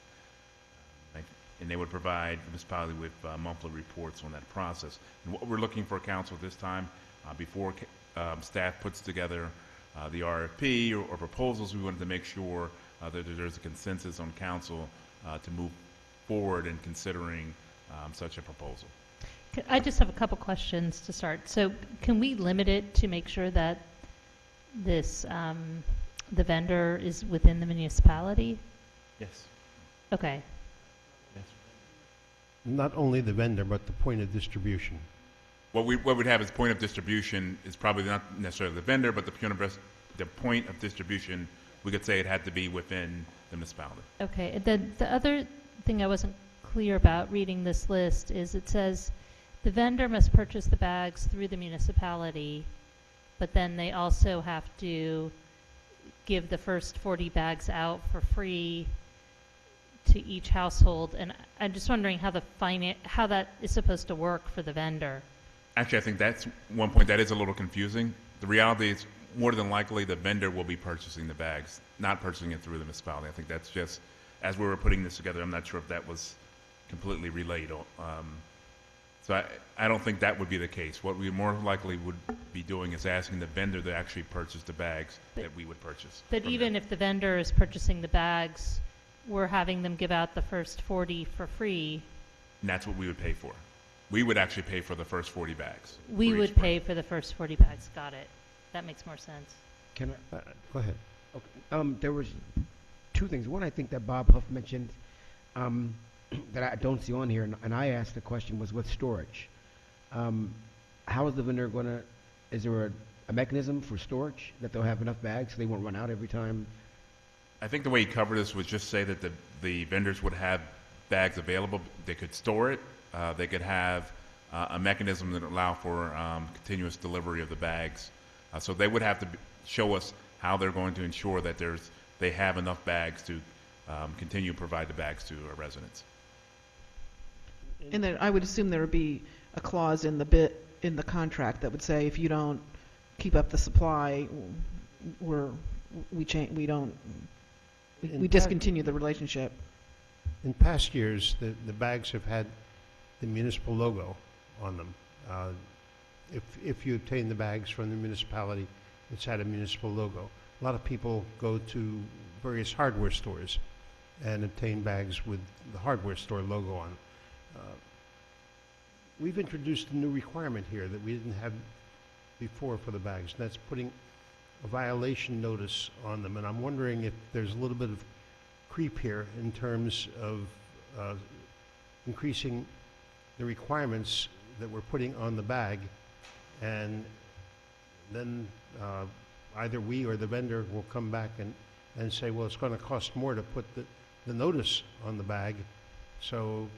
And they would provide the municipality with monthly reports on that process. And what we're looking for council this time, before staff puts together the RFP or proposals, we wanted to make sure that there's a consensus on council to move forward in considering such a proposal. I just have a couple questions to start. So can we limit it to make sure that this, the vendor is within the municipality? Yes. Okay. Yes. Not only the vendor, but the point of distribution. What we'd have as point of distribution is probably not necessarily the vendor, but the point of distribution, we could say it had to be within the municipality. Okay, and then the other thing I wasn't clear about reading this list is it says the vendor must purchase the bags through the municipality, but then they also have to give the first 40 bags out for free to each household. And I'm just wondering how how that is supposed to work for the vendor. Actually, I think that's one point that is a little confusing. The reality is, more than likely, the vendor will be purchasing the bags, not purchasing it through the municipality. I think that's just, as we were putting this together, I'm not sure if that was completely relayed. So I don't think that would be the case. What we more likely would be doing is asking the vendor to actually purchase the bags that we would purchase. But from even them. if the vendor is purchasing the bags, we're having them give out the first 40 for free. And that's what we would pay for. We would actually pay for the first 40 bags. We for would each pay for the first 40 bags. Got it. That makes more sense. Can I? Go ahead. Okay. There was two things. One, I think that Bob Huff mentioned that I don't see on here, and I asked the question, was with storage. How is the vendor going to, is there a mechanism for storage that they'll have enough bags so they won't run out every time? I think the way he covered this was just say that the vendors would have bags available. They could store it. They could have a mechanism that allow for continuous delivery of the bags. So they would have to show us how they're going to ensure that they have enough bags to continue to provide the bags to our residents. And then I would assume there would be a clause in the contract that would say if you don't keep up the supply, we discontinue the relationship. In past years, the bags have had the municipal logo on them. If you obtain the bags from the municipality, it's had a municipal logo. A lot of people go to various hardware stores and obtain bags with the hardware store logo on. We've introduced a new requirement here that we didn't have before for the bags, and that's putting a violation notice on them. And I'm wondering if there's a little bit of creep here in terms of increasing the requirements that we're putting on the bag, and then either we or the vendor will come back and say, well, it's going to cost more to put the notice on the bag, so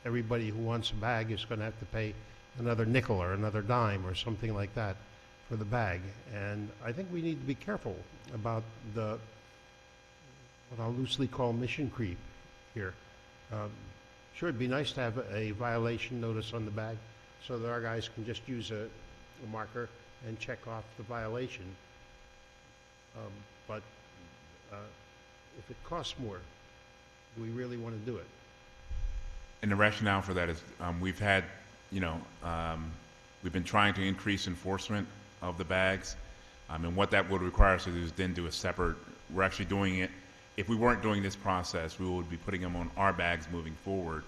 everybody who wants a bag is going to have to pay another nickel or another dime or something like that for the bag. And I think we need to be careful about what I'll loosely call mission creep here. Sure, it'd be nice to have a violation notice on the bag so that our guys can just use a marker and check off the violation. But if it costs more, do we really want to do it? And the rationale for that is we've had, we've been trying to increase enforcement of the bags. And what that would require us to do is then do a separate, we're actually doing it. If we weren't doing this process, we would be putting them on our bags moving forward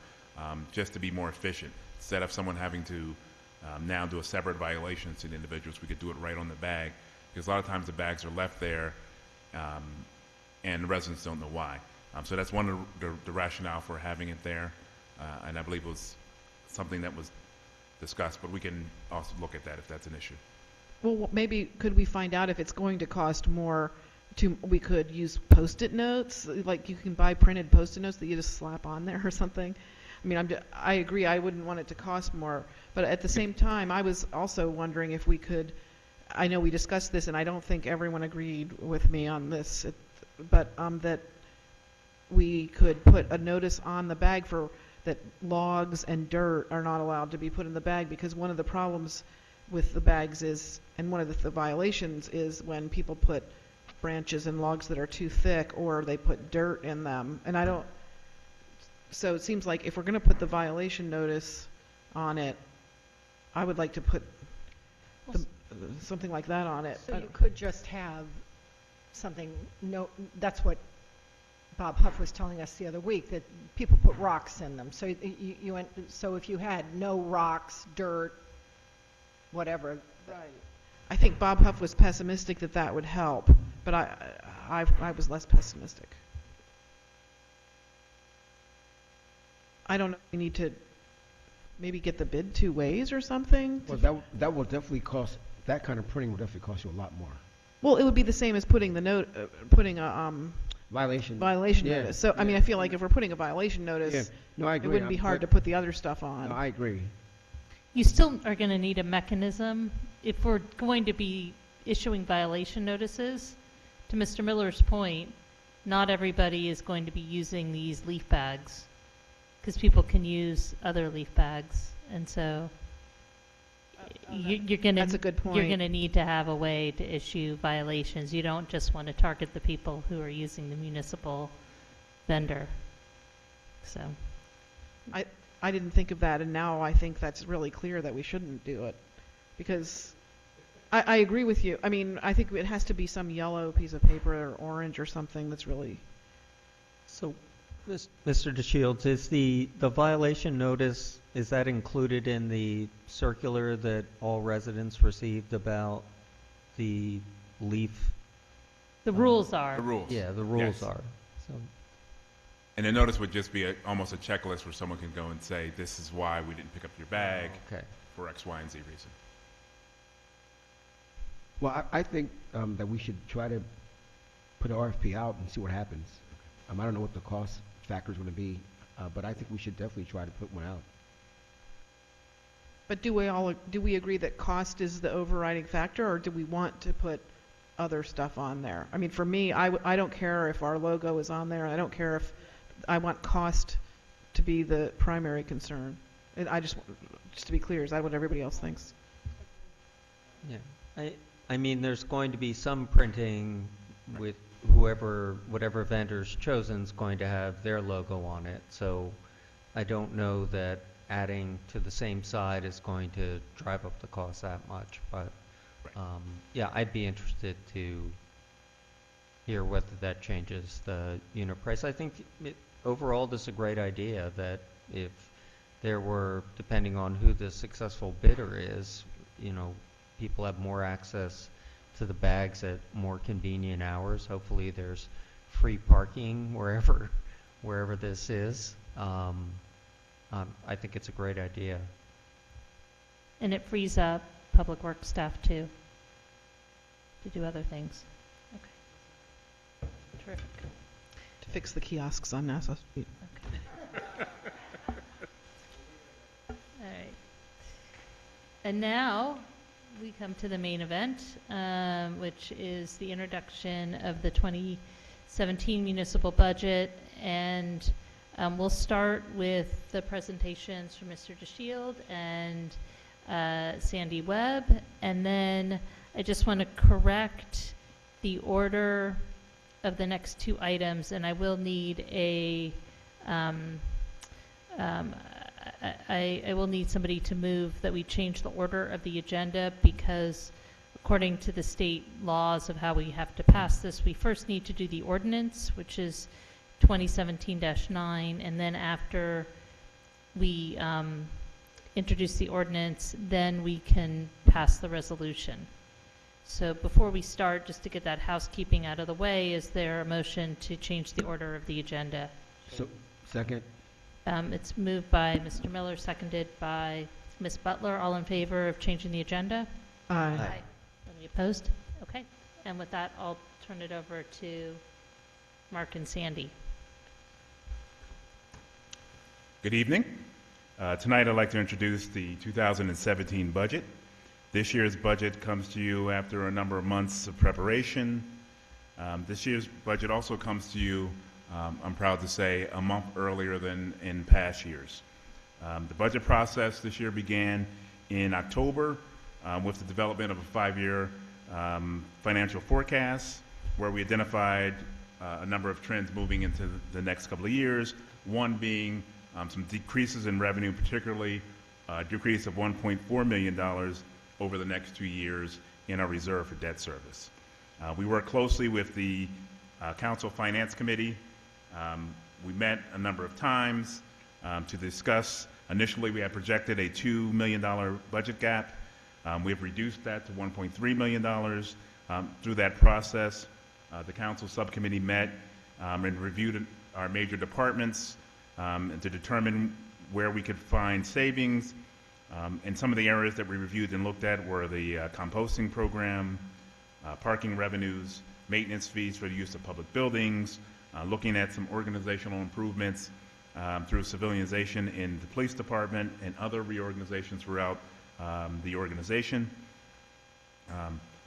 just to be more efficient. Instead of someone having to now do a separate violation to the individuals, we could do it right on the bag. Because a lot of times the bags are left there and the residents don't know why. So that's one of the rationale for having it there. And I believe it was something that was discussed, but we can also look at that if that's an issue. Well, maybe could we find out if it's going to cost more we could use Post-it notes, like you can buy printed Post-it notes that you just slap on there or something. I mean, I agree, I wouldn't want it to cost more, but at the same time, I was also wondering if we could, I know we discussed this and I don't think everyone agreed with me on this, but that we could put a notice on the bag that logs and dirt are not allowed to be put in the bag, because one of the problems with the bags is, and one of the violations is when people put branches and logs that are too thick, or they put dirt in them. And so it seems like if we're going to put the violation notice on it, I would like to put something like that on it. So you could just have something, that's what Bob Huff was telling us the other week, that people put rocks in them. So so if you had no rocks, dirt, whatever. Right. I think Bob Huff was pessimistic that would help, but I was less pessimistic. I don't know, we need to maybe get the bid 2 ways or something? Well, that will definitely cost, that kind of printing will definitely cost you a lot more. Well, it would be the same as putting the putting a Violation. Yeah, notice. So, I mean, yeah. I feel like if we're putting a violation Yeah. notice, No, I it agree. wouldn't be I'm- hard but- to put the other stuff on. No, I agree. You still are going to need a mechanism if we're going to be issuing violation notices. To Mr. Miller's point, not everybody is going to be using these leaf bags because people can use other leaf bags, and so you're going to That's a good You're point. going to need to have a way to issue violations. You don't just want to target the people who are using the municipal vendor. So. I didn't think of that, and now I think that's really clear that we shouldn't do it. Because I agree with you. I mean, I think it has to be some yellow piece of paper or orange or something that's really... So, Mr. DeShields, is the violation notice, is that included in the circular that all residents received about the leaf? The rules are. The rules. Yeah, the rules Yes. are. So, And the notice would just be almost a checklist where someone can go and say, this is why we didn't pick up your bag okay. for X, Y, and Z reason. Well, I think that we should try to put an RFP out and see what happens. I don't know what the cost factor is going to be, but I think we should definitely try to put one out. But do we agree that cost is the overriding factor, or do we want to put other stuff on there? I mean, for me, I don't care if our logo is on there. I don't care if I want cost to be the primary concern. And just to be clear, is that what everybody else thinks? Yeah. I mean, there's going to be some printing with whatever vendor's chosen is going to have their logo on it. So I don't know that adding to the same side is going to drive up the cost that much. But yeah, I'd be interested to hear whether that changes the unit price. I think overall this is a great idea that if there were, depending on who the successful bidder is, people have more access to the bags at more convenient hours. Hopefully there's free parking wherever this is. I think it's a great idea. And it frees up public works staff too, to do other things. Okay. Terrific. To fix the kiosks on Nassau Street. All right. And now we come to the main event, which is the introduction of the 2017 municipal budget. And we'll start with the presentations from Mr. DeShield and Sandy Webb. And then I just want to correct the order of the next two items, and I will need I will need somebody to move that we change the order of the agenda, because according to the state laws of how we have to pass this, we first need to do the ordinance, which is 2017-9, and then after we introduce the ordinance, then we can pass the resolution. So before we start, just to get that housekeeping out of the way, is there a motion to change the order of the agenda? So, second. It's moved by Mr. Miller, seconded by Ms. Butler. All in favor of changing the agenda? Aye. Any opposed? Okay. And with that, I'll turn it over to Mark and Sandy. Good evening. Tonight I'd like to introduce the 2017 budget. This year's budget comes to you after a number of months of preparation. This year's budget also comes to you, I'm proud to say, a month earlier than in past years. The budget process this year began in October with the development of a 5-year financial forecast, where we identified a number of trends moving into the next couple of years, one being some decreases in revenue, particularly a decrease of $1.4 million over the next 2 years in our reserve for debt service. We worked closely with the Council Finance Committee. We met a number of times to discuss. Initially, we had projected a $2 million budget gap. We have reduced that to $1.3 million. Through that process, the Council Subcommittee met and reviewed our major departments and to determine where we could find savings. And some of the areas that we reviewed and looked at were the composting program, parking revenues, maintenance fees for the use of public buildings, looking at some organizational improvements through civilianization in the police department and other reorganizations throughout the organization.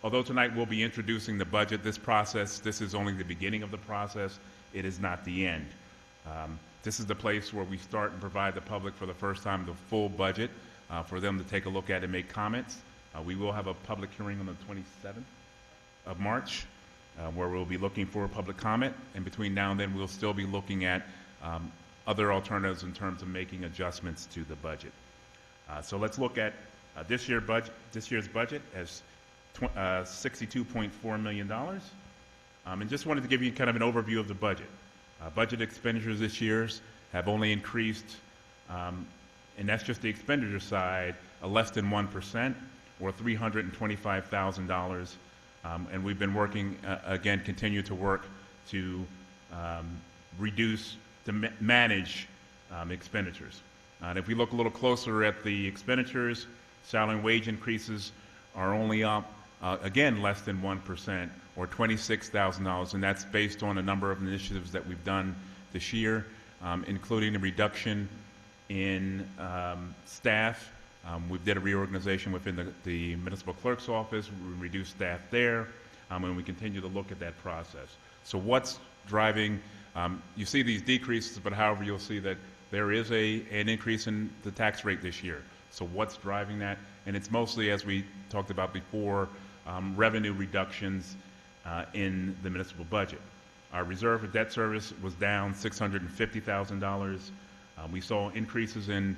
Although tonight we'll be introducing the budget, this is only the beginning of the process. It is not the end. This is the place where we start and provide the public for the first time the full budget for them to take a look at and make comments. We will have a public hearing on the 27th of March where we'll be looking for public comment, and between now and then we'll still be looking at other alternatives in terms of making adjustments to the budget. So let's look at this year's budget as $62.4 million. And just wanted to give you kind of an overview of the budget. Budget expenditures this year have only increased, and that's just the expenditure side, less than 1%, or $325,000. And we've been working, again, continue to work to manage expenditures. And if we look a little closer at the expenditures, salary and wage increases are only up, again, less than 1%, or $26,000, and that's based on a number of initiatives that we've done this year, including a reduction in staff. We did a reorganization within the municipal clerk's office. We reduced staff there, and we continue to look at that process. So what's driving, you see these decreases, but however, you'll see that there is an increase in the tax rate this year. So what's driving that? And it's mostly, as we talked about before, revenue reductions in the municipal budget. Our reserve for debt service was down $650,000. We saw increases in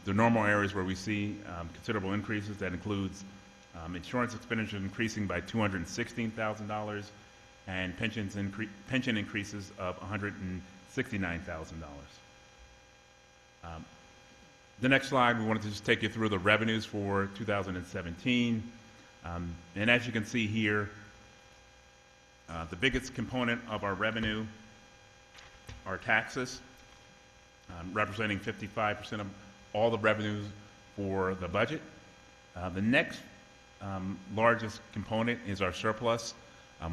the normal areas where we see considerable increases. That includes insurance expenditures increasing by $216,000 and pension increases of $169,000. The next slide, we wanted to just take you through the revenues for 2017. And as you can see here, the biggest component of our revenue are taxes, representing 55% of all the revenues for the budget. The next largest component is our surplus.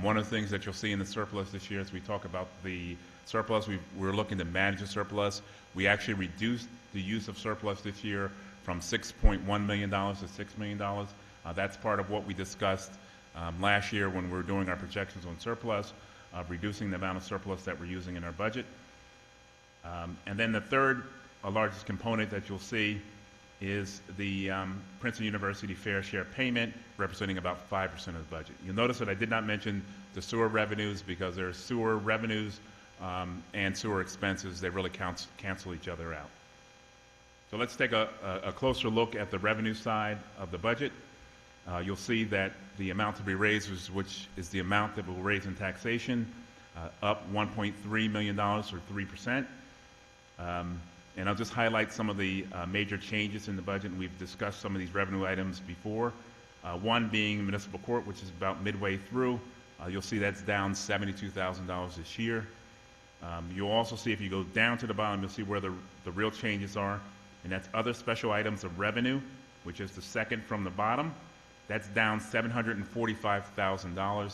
One of the things that you'll see in the surplus this year, as we talk about the surplus, we're looking to manage the surplus. We actually reduced the use of surplus this year from $6.1 million to $6 million. That's part of what we discussed last year when we were doing our projections on surplus, reducing the amount of surplus that we're using in our budget. And then the third largest component that you'll see is the Princeton University Fair Share payment, representing about 5% of the budget. You'll notice that I did not mention the sewer revenues because there's sewer revenues and sewer expenses. They really cancel each other out. So let's take a closer look at the revenue side of the budget. You'll see that the amount to be raised, which is the amount that we'll raise in taxation, up $1.3 million, or 3%. And I'll just highlight some of the major changes in the budget, and we've discussed some of these revenue items before. One being municipal court, which is about midway through. You'll see that's down $72,000 this year. You'll also see, if you go down to the bottom, you'll see where the real changes are, and that's other special items of revenue, which is the second from the bottom. That's down $745,000.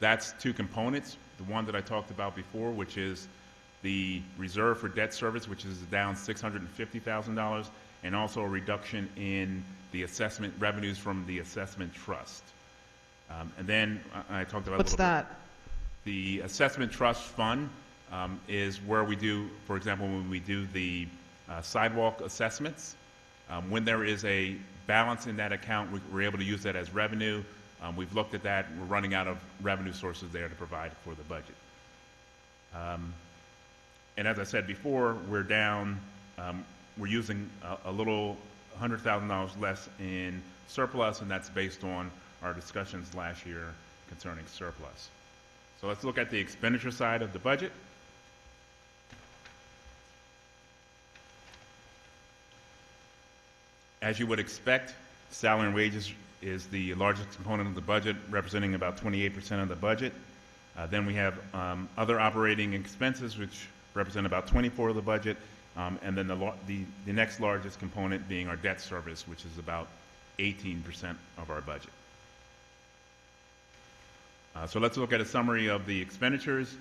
That's two components. The one that I talked about before, which is the reserve for debt service, which is down $650,000, and also a reduction in the assessment revenues from the assessment trust. And then I talked about what's that? The assessment trust fund is where we do, for example, when we do the sidewalk assessments, when there is a balance in that account, we're able to use that as revenue. We've looked at that, and we're running out of revenue sources there to provide for the budget. And as I said before, we're down, we're using a little $100,000 less in surplus, and that's based on our discussions last year concerning surplus. So let's look at the expenditure side of the budget. As you would expect, salary and wages is the largest component of the budget, representing about 28% of the budget. Then we have other operating expenses, which represent about 24% of the budget, and then the next largest component being our debt service, which is about 18% of our budget. So let's look at a summary of the expenditures.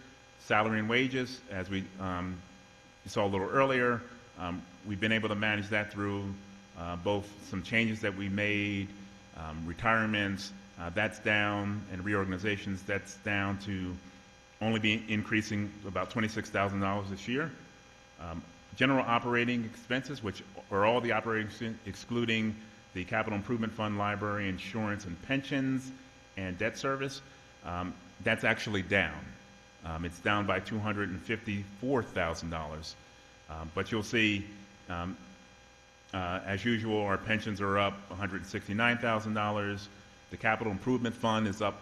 salary and wages, as we you saw a little earlier, we've been able to manage that through both some changes that we made, retirements, that's down, and reorganizations, that's down to only be increasing about $26,000 this year. General operating expenses, which are all the operating excluding the capital improvement fund, library, insurance, and pensions, and debt service, that's actually down. It's down by $254,000. But you'll see, as usual, our pensions are up $169,000. The capital improvement fund is up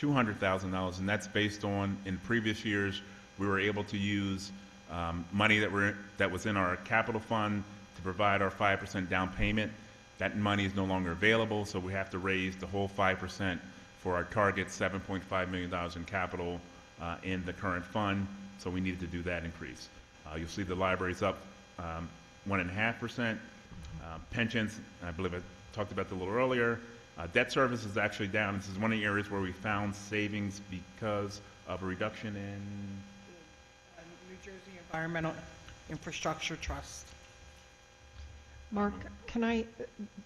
$200,000, and that's based on, in previous years, we were able to use money that was in our capital fund to provide our 5% down payment. That money is no longer available, so we have to raise the whole 5% for our target $7.5 million in capital in the current fund, so we needed to do that increase. You'll see the library's up 1.5%. Pensions, I believe I talked about that a little earlier. Debt service is actually down. This is one of the areas where we found savings because of a reduction in New Jersey Environmental Infrastructure Trust. Mark, can I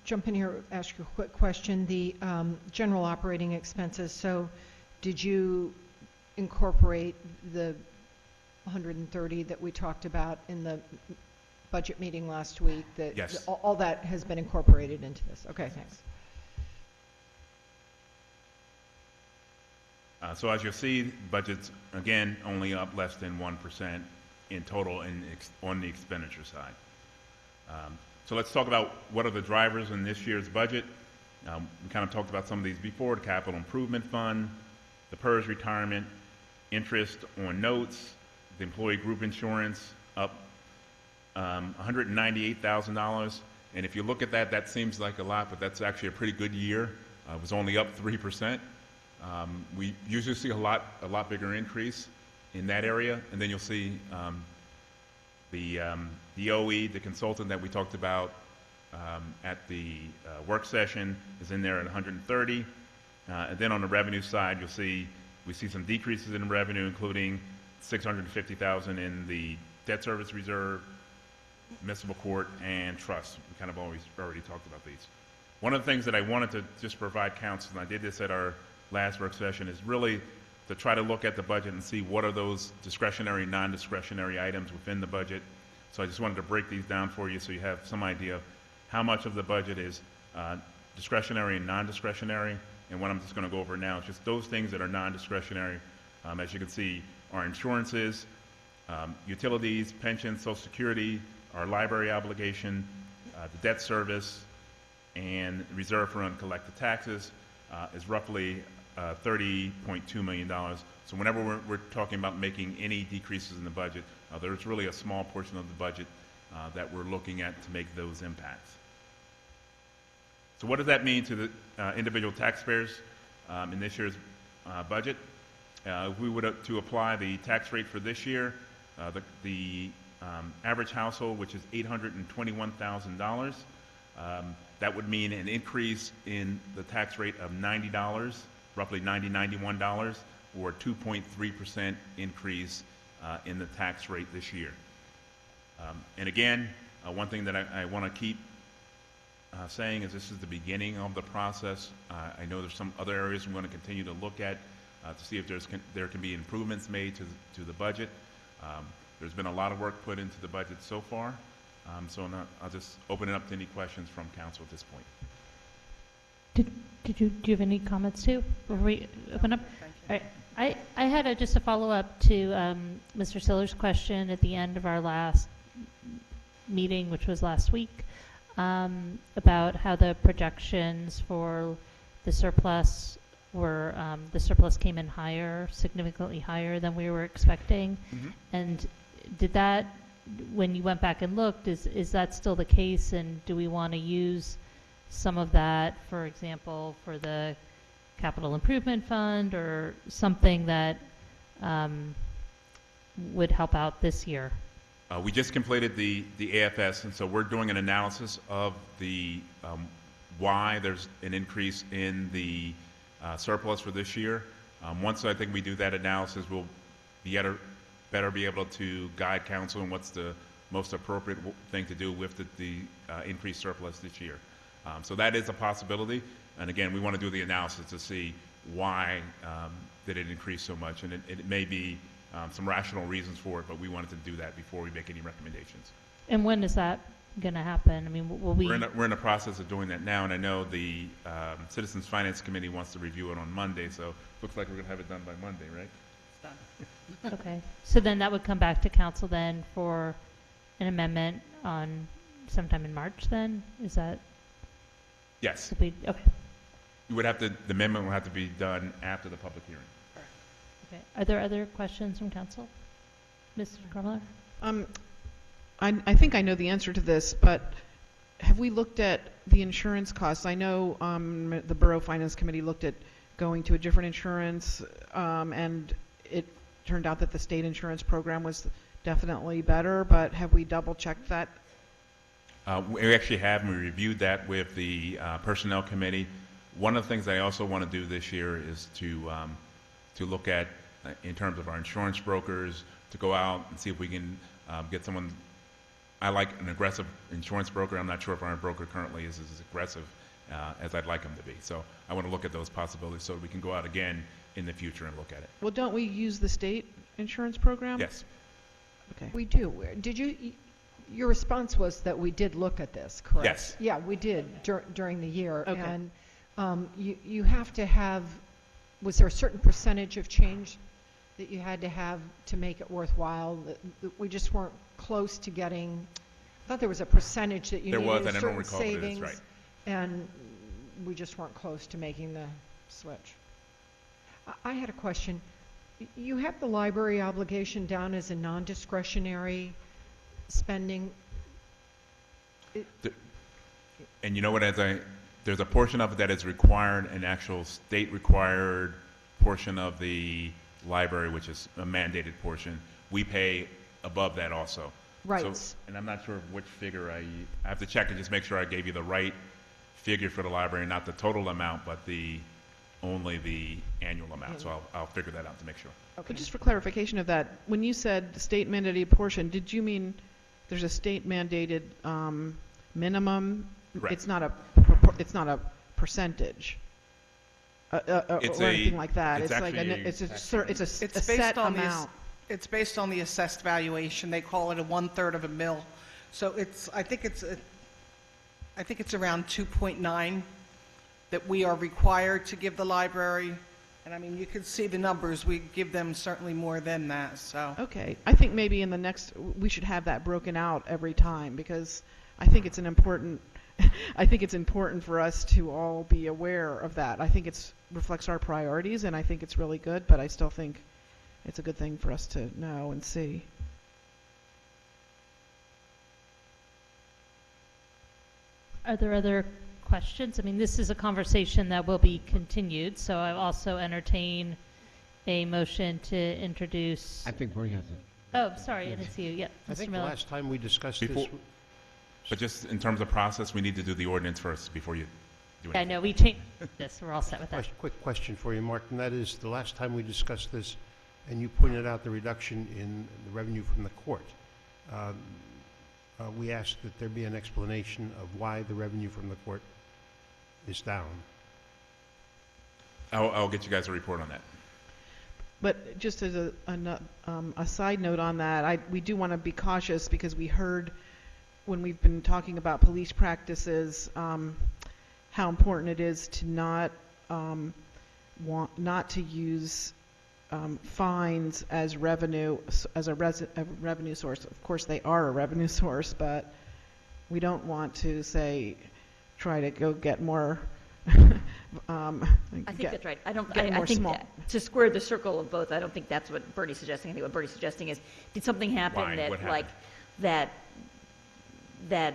jump in here, ask you a quick question? The general operating expenses, so did you incorporate the 130 that we talked about in the budget meeting last week? Yes. All that has been incorporated into this. Okay, thanks. So as you'll see, budget's, again, only up less than 1% in total on the expenditure side. So let's talk about what are the drivers in this year's budget. We kind of talked about some of these before: the capital improvement fund, the PERS retirement, interest on notes, the employee group insurance up $198,000. And if you look at that, that seems like a lot, but that's actually a pretty good year. It was only up 3%. We usually see a lot bigger increase in that area, and then you'll see the OE, the consultant that we talked about at the work session, is in there at 130. And then on the revenue side, you'll see we see some decreases in revenue, including $650,000 in the debt service reserve, municipal court, and trust. We kind of already talked about these. One of the things that I wanted to just provide counsel, and I did this at our last work session, is really to try to look at the budget and see what are those discretionary, non-discretionary items within the budget. So I just wanted to break these down for you so you have some idea of how much of the budget is discretionary and non-discretionary. And what I'm just going to go over now is just those things that are non-discretionary. As you can see, our insurances, utilities, pensions, Social Security, our library obligation, the debt service, and reserve for uncollected taxes is roughly $30.2 million. So whenever we're talking about making any decreases in the budget, there's really a small portion of the budget that we're looking at to make those impacts. So what does that mean to the individual taxpayers in this year's budget? If we were to apply the tax rate for this year, the average household, which is $821,000, that would mean an increase in the tax rate of $90, roughly $91, or a 2.3% increase in the tax rate this year. And again, one thing that I want to keep saying is this is the beginning of the process. I know there's some other areas we're going to continue to look at to see if there can be improvements made to the budget. There's been a lot of work put into the budget so far. So I'll just open it up to any questions from council at this point. Do you have any comments too before we open up? All right. I had just a follow-up to Mr. Siller's question at the end of our last meeting, which was last week, about how the projections for the surplus were, the surplus came in higher, significantly higher than we were expecting. Mm-hmm. And did that, when you went back and looked, is that still the case? And do we want to use some of that, for example, for the capital improvement fund or something that would help out this year? We just completed the AFS, and so we're doing an analysis of the why there's an increase in the surplus for this year. Once I think we do that analysis, we'll better be able to guide council on what's the most appropriate thing to do with the increased surplus this year. So that is a possibility. And again, we want to do the analysis to see why did it increase so much. And it may be some rational reasons for it, but we wanted to do that before we make any recommendations. And when is that going to happen? I mean, will we? We're in the process of doing that now, and I know the Citizens Finance Committee wants to review it on Monday, so looks like we're going to have it done by Monday, right? Okay, so then that would come back to council then for an amendment on sometime in March then? Is that? Yes. Okay. The amendment will have to be done after the public hearing. Okay. Are there other questions from council? Mr. Krumler? I think I know the answer to this, but have we looked at the insurance costs? I know the Borough Finance Committee looked at going to a different insurance, and it turned out that the state insurance program was definitely better, but have we double-checked that? We actually have, and we reviewed that with the Personnel Committee. One of the things I also want to do this year is to look at, in terms of our insurance brokers, to go out and see if we can get someone. I like an aggressive insurance broker. I'm not sure if our broker currently is as aggressive as I'd like him to be. So I want to look at those possibilities so we can go out again in the future and look at it. Well, don't we use the state insurance program? Yes. Okay. We do. Did you, your response was that we did look at this, correct? Yes. Yeah, we did during the year. Okay. And you have to have, was there a certain percentage of change that you had to have to make it worthwhile? That we just weren't close to getting, I thought there was a percentage that you There needed, was, and I don't certain recall what it is, savings, right. and we just weren't close to making the switch. I had a question. You have the library obligation down as a non-discretionary spending. And you know what, there's a portion of it that is required, an actual state required portion of the library, which is a mandated portion. We pay above that also. Right. So, and I'm not sure which figure I have to check and just make sure I gave you the right figure for the library, not the total amount, but only the annual amount. So I'll figure that out to make sure. Okay. But just for clarification of that, when you said state mandated portion, did you mean there's a state mandated minimum? Correct. It's not a percentage or It's anything like that. it's It's like actually it's a It's set based on amount. It's based on the assessed valuation. They call it a 1/3 of a mil. So I think it's around 2.9 that we are required to give the library. And I mean, you can see the numbers. We give them certainly more than that, so. Okay, I think maybe in the next, we should have that broken out every time, because I think it's important for us to all be aware of that. I think it reflects our priorities, and I think it's really good, but I still think it's a good thing for us to know and see. Are there other questions? I mean, this is a conversation that will be continued, so I also entertain a motion to introduce. I think Bernie has it. Oh, sorry, I didn't see you. Yeah, I Mr. think the Miller. last time we discussed this, But just in terms of process, we need to do the ordinance first before you do Yeah, anything. no, we changed this. We're all set with that. quick question for you, Mark, and that is, the last time we discussed this, and you pointed out the reduction in the revenue from the court, we asked that there be an explanation of why the revenue from the court is down. I'll get you guys a report on that. But just as a side note on that, we do want to be cautious, because we heard when we've been talking about police practices, how important it is to not to use fines as revenue, as a revenue source. Of course, they are a revenue source, but we don't want to try to go get more. I think that's right. Get I more think small. to square the circle of both, I don't think that's what Bernie's suggesting. I think what Bernie's suggesting is, did something happen Why? that, What like, happened? that,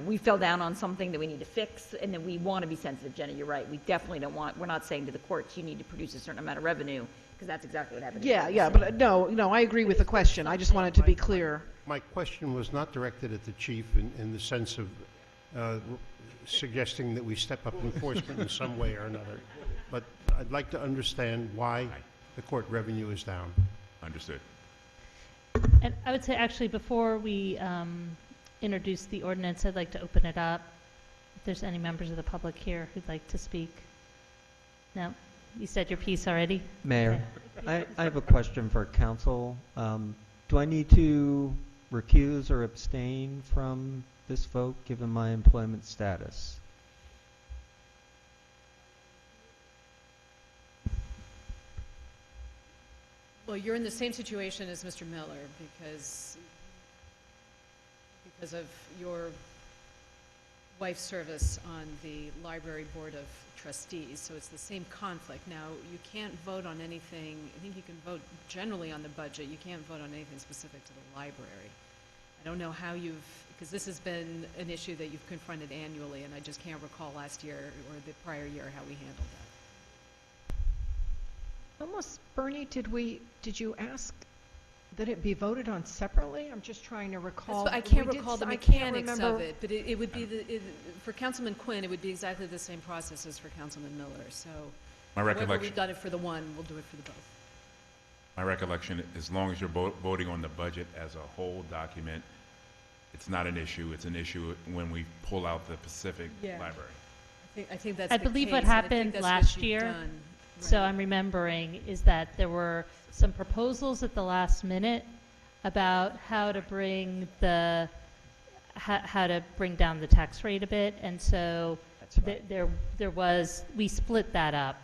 we fell down on something that we need to fix, and then we want to be sensitive, Jenna, you're right. We definitely don't want, we're not saying to the courts, you need to produce a certain amount of revenue, because that's exactly what happened. Yeah, but no, I agree with the question. I just wanted to be clear. My question was not directed at the chief in the sense of suggesting that we step up enforcement in some way or another, but I'd like to understand why the court revenue is down. I Understood. And I would say, actually, before we introduce the ordinance, I'd like to open it up. If there's any members of the public here who'd like to speak. No? You said your piece already? Mayor, Okay. I have a question for council. Do I need to recuse or abstain from this vote, given my employment status? Well, you're in the same situation as Mr. Miller because of your wife's service on the library board of trustees, so it's the same conflict. Now, you can't vote on anything, I think you can vote generally on the budget, you can't vote on anything specific to the library. I don't know how because this has been an issue that you've confronted annually, and I just can't recall last year or the prior year how we handled that. Almost, Bernie, did you ask that it be voted on separately? I'm just trying to recall. I can't We did recall the I can't mechanics of remember- it, but it would be for Councilman Quinn, it would be exactly the same process as for Councilman Miller, so. My However recollection- we've done it for the one, we'll do it for the both. My recollection, as long as you're voting on the budget as a whole document, it's not an issue. It's an issue when we pull out the Pacific Yeah. Library. I think that's I the believe what case, and I think happened that's what last you've year, done. so I'm remembering, is that there were some proposals at the last minute about how to bring how to bring down the tax rate a bit, and so there was, we split that up.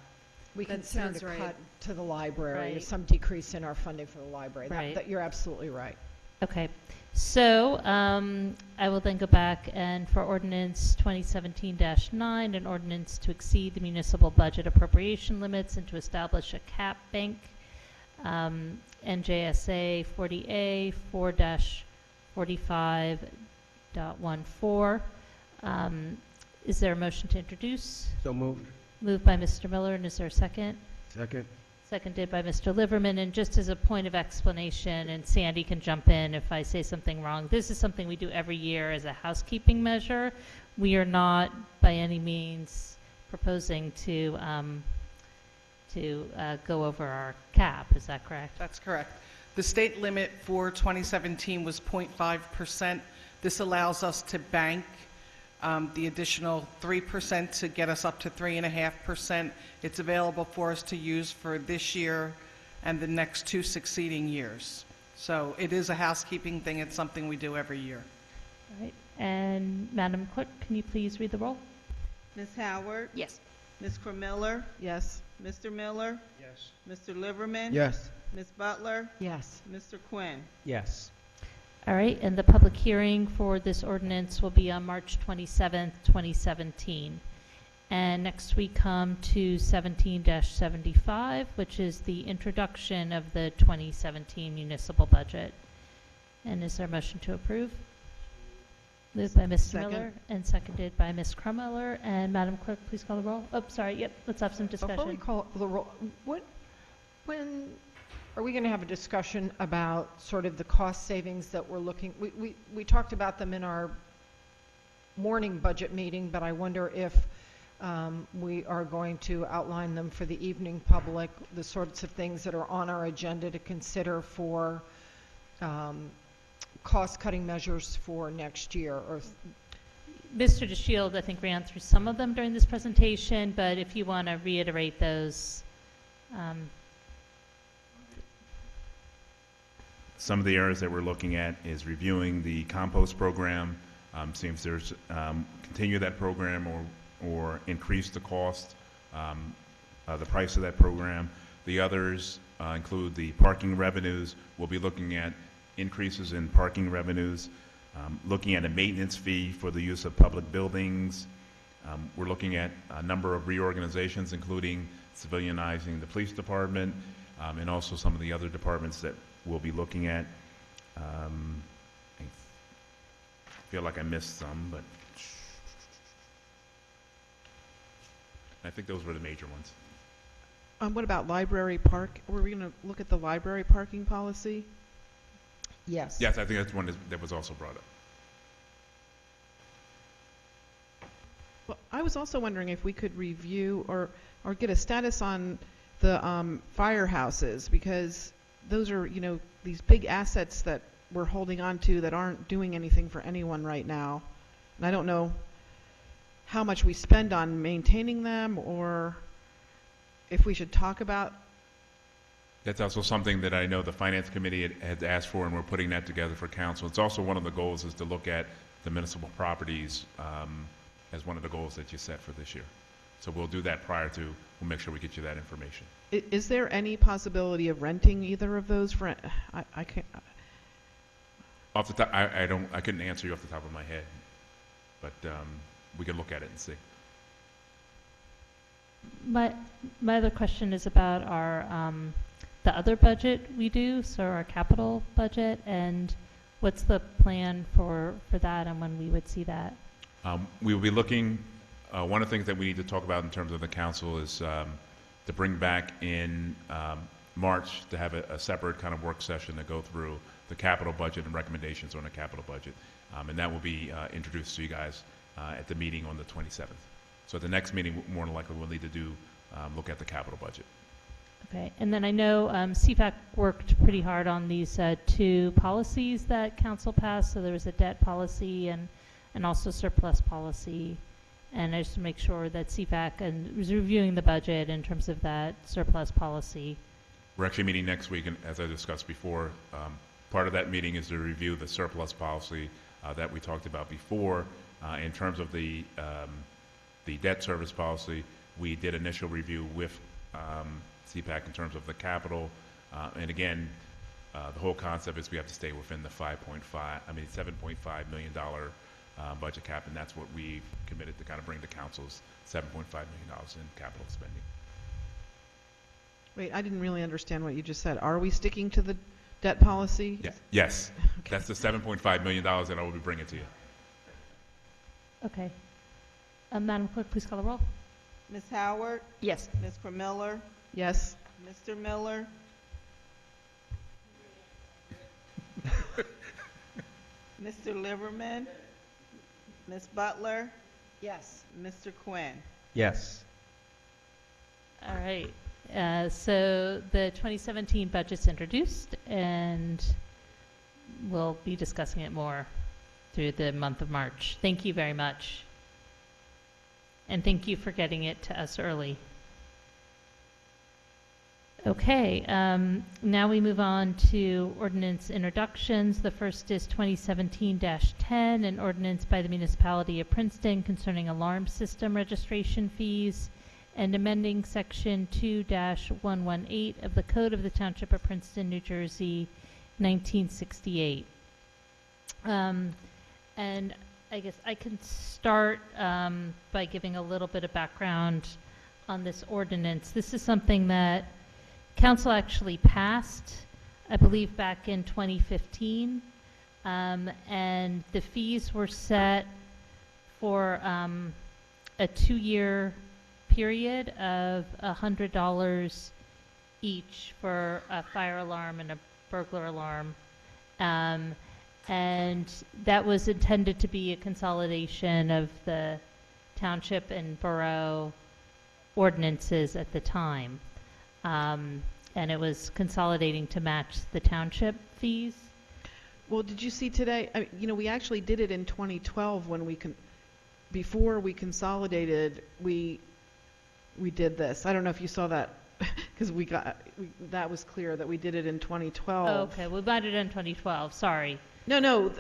We That considered sounds a right. cut to the library, or Right. some decrease in our funding for the library. Right. You're absolutely right. Okay, so I will then go back and for ordinance 2017-9, an ordinance to exceed the municipal budget appropriation limits and to establish a cap bank, NJSA 40A 4-45.14. Is there a motion to introduce? So moved. Moved by Mr. Miller, and is there a second? Second. Seconded by Mr. Liverman, and just as a point of explanation, and Sandy can jump in if I say something wrong, this is something we do every year as a housekeeping measure. We are not by any means proposing to go over our cap, is that correct? That's correct. The state limit for 2017 was 0.5%. This allows us to bank the additional 3% to get us up to 3.5%. It's available for us to use for this year and the next 2 succeeding years. So it is a housekeeping thing. It's something we do every year. All right, and Madam Clerk, can you please read the roll? Ms. Howard? Yes. Ms. Miller? Yes. Mr. Miller? Yes. Mr. Liverman? Yes. Ms. Butler? Yes. Mr. Quinn? Yes. All right, and the public hearing for this ordinance will be on March 27th, 2017. And next we come to 17-75, which is the introduction of the 2017 municipal budget. And is there a motion to approve? Moved by Mr. Second. Miller and seconded by Ms. Crummeller. And Madam Clerk, please call the roll. Oh, sorry, yep, let's have some discussion. Before we call the roll, when are we going to have a discussion about sort of the cost savings that we're looking, we talked about them in our morning budget meeting, but I wonder if we are going to outline them for the evening public, the sorts of things that are on our agenda to consider for cost-cutting measures for next year, or Mr. DeShield, I think, ran through some of them during this presentation, but if you want to reiterate those. Some of the areas that we're looking at is reviewing the compost program, seeing if there's continue that program or increase the cost, the price of that program. The others include the parking revenues. We'll be looking at increases in parking revenues, looking at a maintenance fee for the use of public buildings. We're looking at a number of reorganizations, including civilianizing the police department, and also some of the other departments that we'll be looking at. I feel like I missed some, but I think those were the major ones. What about library park? Were we going to look at the library parking policy? yes. Yes, I think that's one that was also brought up. Well, I was also wondering if we could review or get a status on the firehouses, because those are, you know, these big assets that we're holding on to that aren't doing anything for anyone right now. And I don't know how much we spend on maintaining them, or if we should talk about. That's also something that I know the Finance Committee had asked for, and we're putting that together for council. It's also one of the goals is to look at the municipal properties as one of the goals that you set for this year. So we'll do that we'll make sure we get you that information. Is there any possibility of renting either of those for, I can't. Off the top, I couldn't answer you off the top of my head, but we can look at it and see. My other question is about our the other budget we do, so our capital budget, and what's the plan for that and when we would see that? We will be looking, one of the things that we need to talk about in terms of the council is to bring back in March to have a separate kind of work session to go through the capital budget and recommendations on the capital budget. And that will be introduced to you guys at the meeting on the 27th. So at the next meeting, more than likely, we'll need to look at the capital budget. Okay, and then I know CFAC worked pretty hard on these two policies that council passed. So there was a debt policy and also surplus policy. And I just to make sure that CFAC was reviewing the budget in terms of that surplus policy. We're actually meeting next week, and as I discussed before, part of that meeting is to review the surplus policy that we talked about before. In terms of the debt service policy, we did initial review with CPAC in terms of the capital, and again, the whole concept is we have to stay within the $7.5 million budget cap, and that's what we've committed to kind of bring to council's $7.5 million in capital spending. Wait, I didn't really understand what you just said. Are we sticking to the debt policy? Yeah. Yes. Okay. That's the $7.5 million that I will be bringing to you. Okay. Madam Clerk, please call the roll. Ms. Howard? Yes. Ms. Miller? Yes. Mr. Miller? Mr. Liverman? Ms. Butler? Yes. Mr. Quinn? Yes. All right. So the 2017 budget's introduced, and we'll be discussing it more through the month of March. Thank you very much. And thank you for getting it to us early. Okay, now we move on to ordinance introductions. The first is 2017-10, an ordinance by the municipality of Princeton concerning alarm system registration fees and amending section 2-118 of the Code of the Township of Princeton, New Jersey, 1968. And I guess I can start by giving a little bit of background on this ordinance. This is something that Council actually passed, I believe, back in 2015, and the fees were set for a 2-year period of $100 each for a fire alarm and a burglar alarm. And that was intended to be a consolidation of the township and borough ordinances at the time. And it was consolidating to match the township fees. Well, did you see today, we actually did it in 2012 when before we consolidated, we did this. I don't know if you saw that, because that was clear that we did it in 2012. Oh, okay, we bought it in 2012, sorry. No,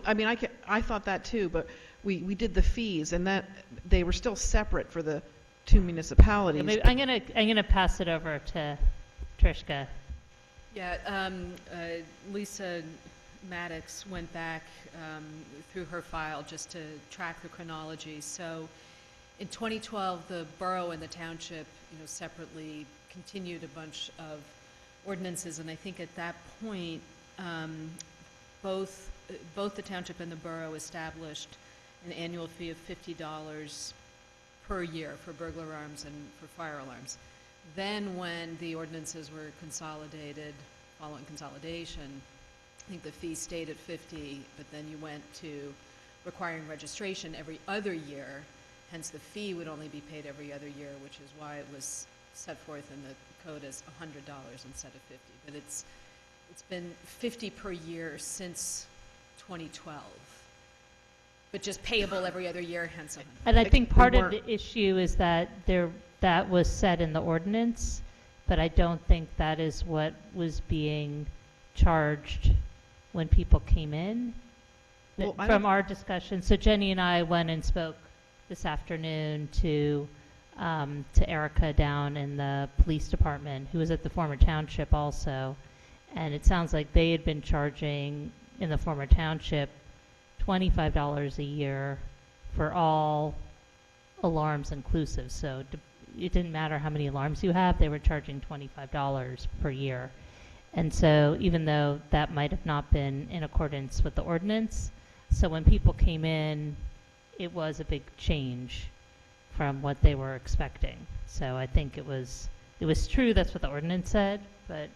I thought that too, but we did the fees, and that they were still separate for the two municipalities. Yeah, maybe I'm gonna pass it over to Trishka. Yeah, Lisa Maddox went back through her file just to track the chronology. So in 2012, the borough and the township, separately continued a bunch of ordinances, and I think at that point, both the township and the borough established an annual fee of $50 per year for burglar alarms and for fire alarms. Then when the ordinances were consolidated, following consolidation, I think the fee stayed at $50, but then you went to requiring registration every other year, hence the fee would only be paid every other year, which is why it was set forth in the code as $100 instead of $50. But It's been 50 per year since 2012, but just payable every other year, hence. And I think we part of weren't- the issue is that that was set in the ordinance, but I don't think that is what was being charged when people came in. Well, I From don't- our discussion, so Jenny and I went and spoke this afternoon to Erica down in the police department, who was at the former township also, and it sounds like they had been charging in the former township $25 a year for all alarms inclusive. So it didn't matter how many alarms you have, they were charging $25 per year. And so even though that might have not been in accordance with the ordinance, so when people came in, it was a big change from what they were expecting. So I think it was true, that's what the ordinance said, but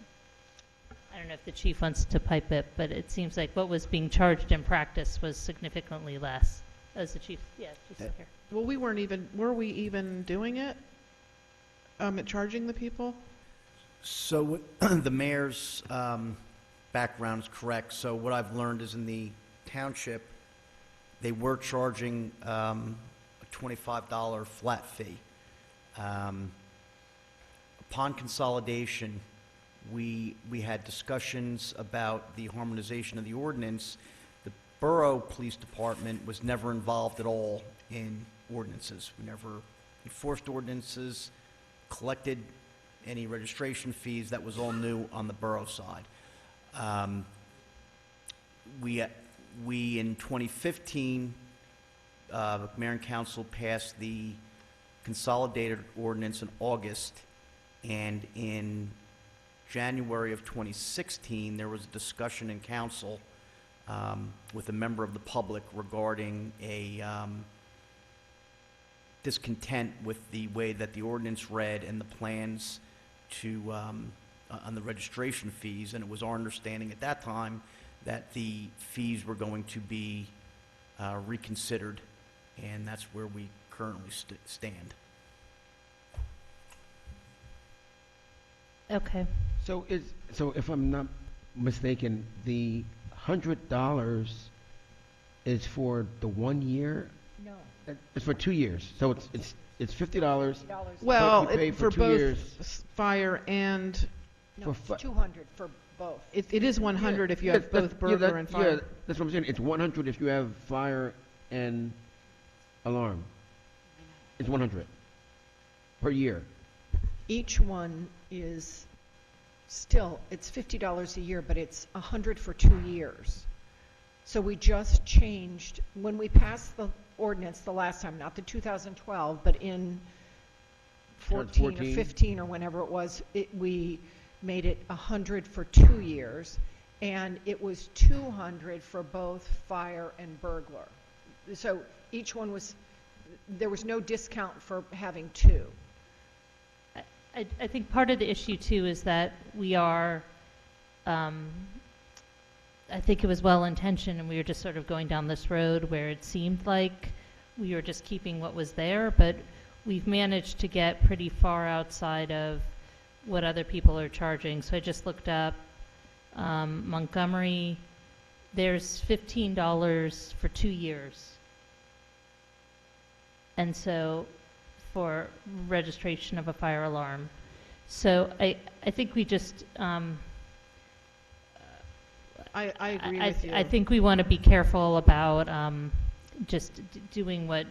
I don't know if the chief wants to pipe it, but it seems like what was being charged in practice was significantly less. As the chief, yeah, chief's here. Well, were we even doing it? At charging the people? So the mayor's background is correct. So what I've learned is in the township, they were charging a $25 flat fee. Upon consolidation, we had discussions about the harmonization of the ordinance. The borough police department was never involved at all in ordinances. We never enforced ordinances, collected any registration fees. That was all new on the borough side. We in 2015, Mayor and Council passed the consolidated ordinance in August, and in January of 2016, there was a discussion in council with a member of the public regarding a discontent with the way that the ordinance read and the plans to on the registration fees, and it was our understanding at that time that the fees were going to be reconsidered, and that's where we currently stand. Okay. So if I'm not mistaken, the $100 is for the 1 year? No. It's for 2 years. So it's $50. Well, but you pay for 2 both years. fire and, No, For it's 200 for both. it is 100 if you have both burglar and fire. Yeah, that's what I'm saying. It's 100 if you have fire and alarm. It's 100 per year. Each one is still, it's $50 a year, but it's 100 for 2 years. So we just changed, when we passed the ordinance the last time, not the 2012, but in 14 or 14. 15 or whenever it was, we made it 100 for 2 years, and it was 200 for both fire and burglar. So each one was, there was no discount for having two. I think part of the issue too is that we are, I think it was well-intentioned and we were just sort of going down this road where it seemed like we were just keeping what was there, but we've managed to get pretty far outside of what other people are charging. So I just looked up Montgomery, there's $15 for 2 years. And so for registration of a fire alarm. So I think we just, I agree with you. I think we want to be careful about just doing what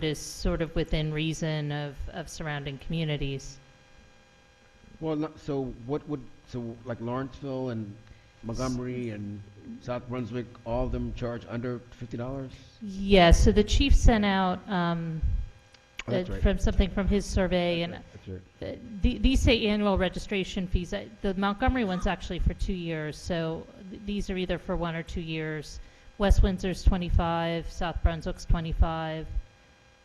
is sort of within reason of surrounding communities. Well, so like Lawrenceville and Montgomery and South Brunswick, all of them charge under $50? Yeah, so the chief sent out That's right. from something from his survey, and That's right. these say annual registration fees. The Montgomery one's actually for 2 years, so these are either for 1 or 2 years. West Windsor's 25, South Brunswick's 25,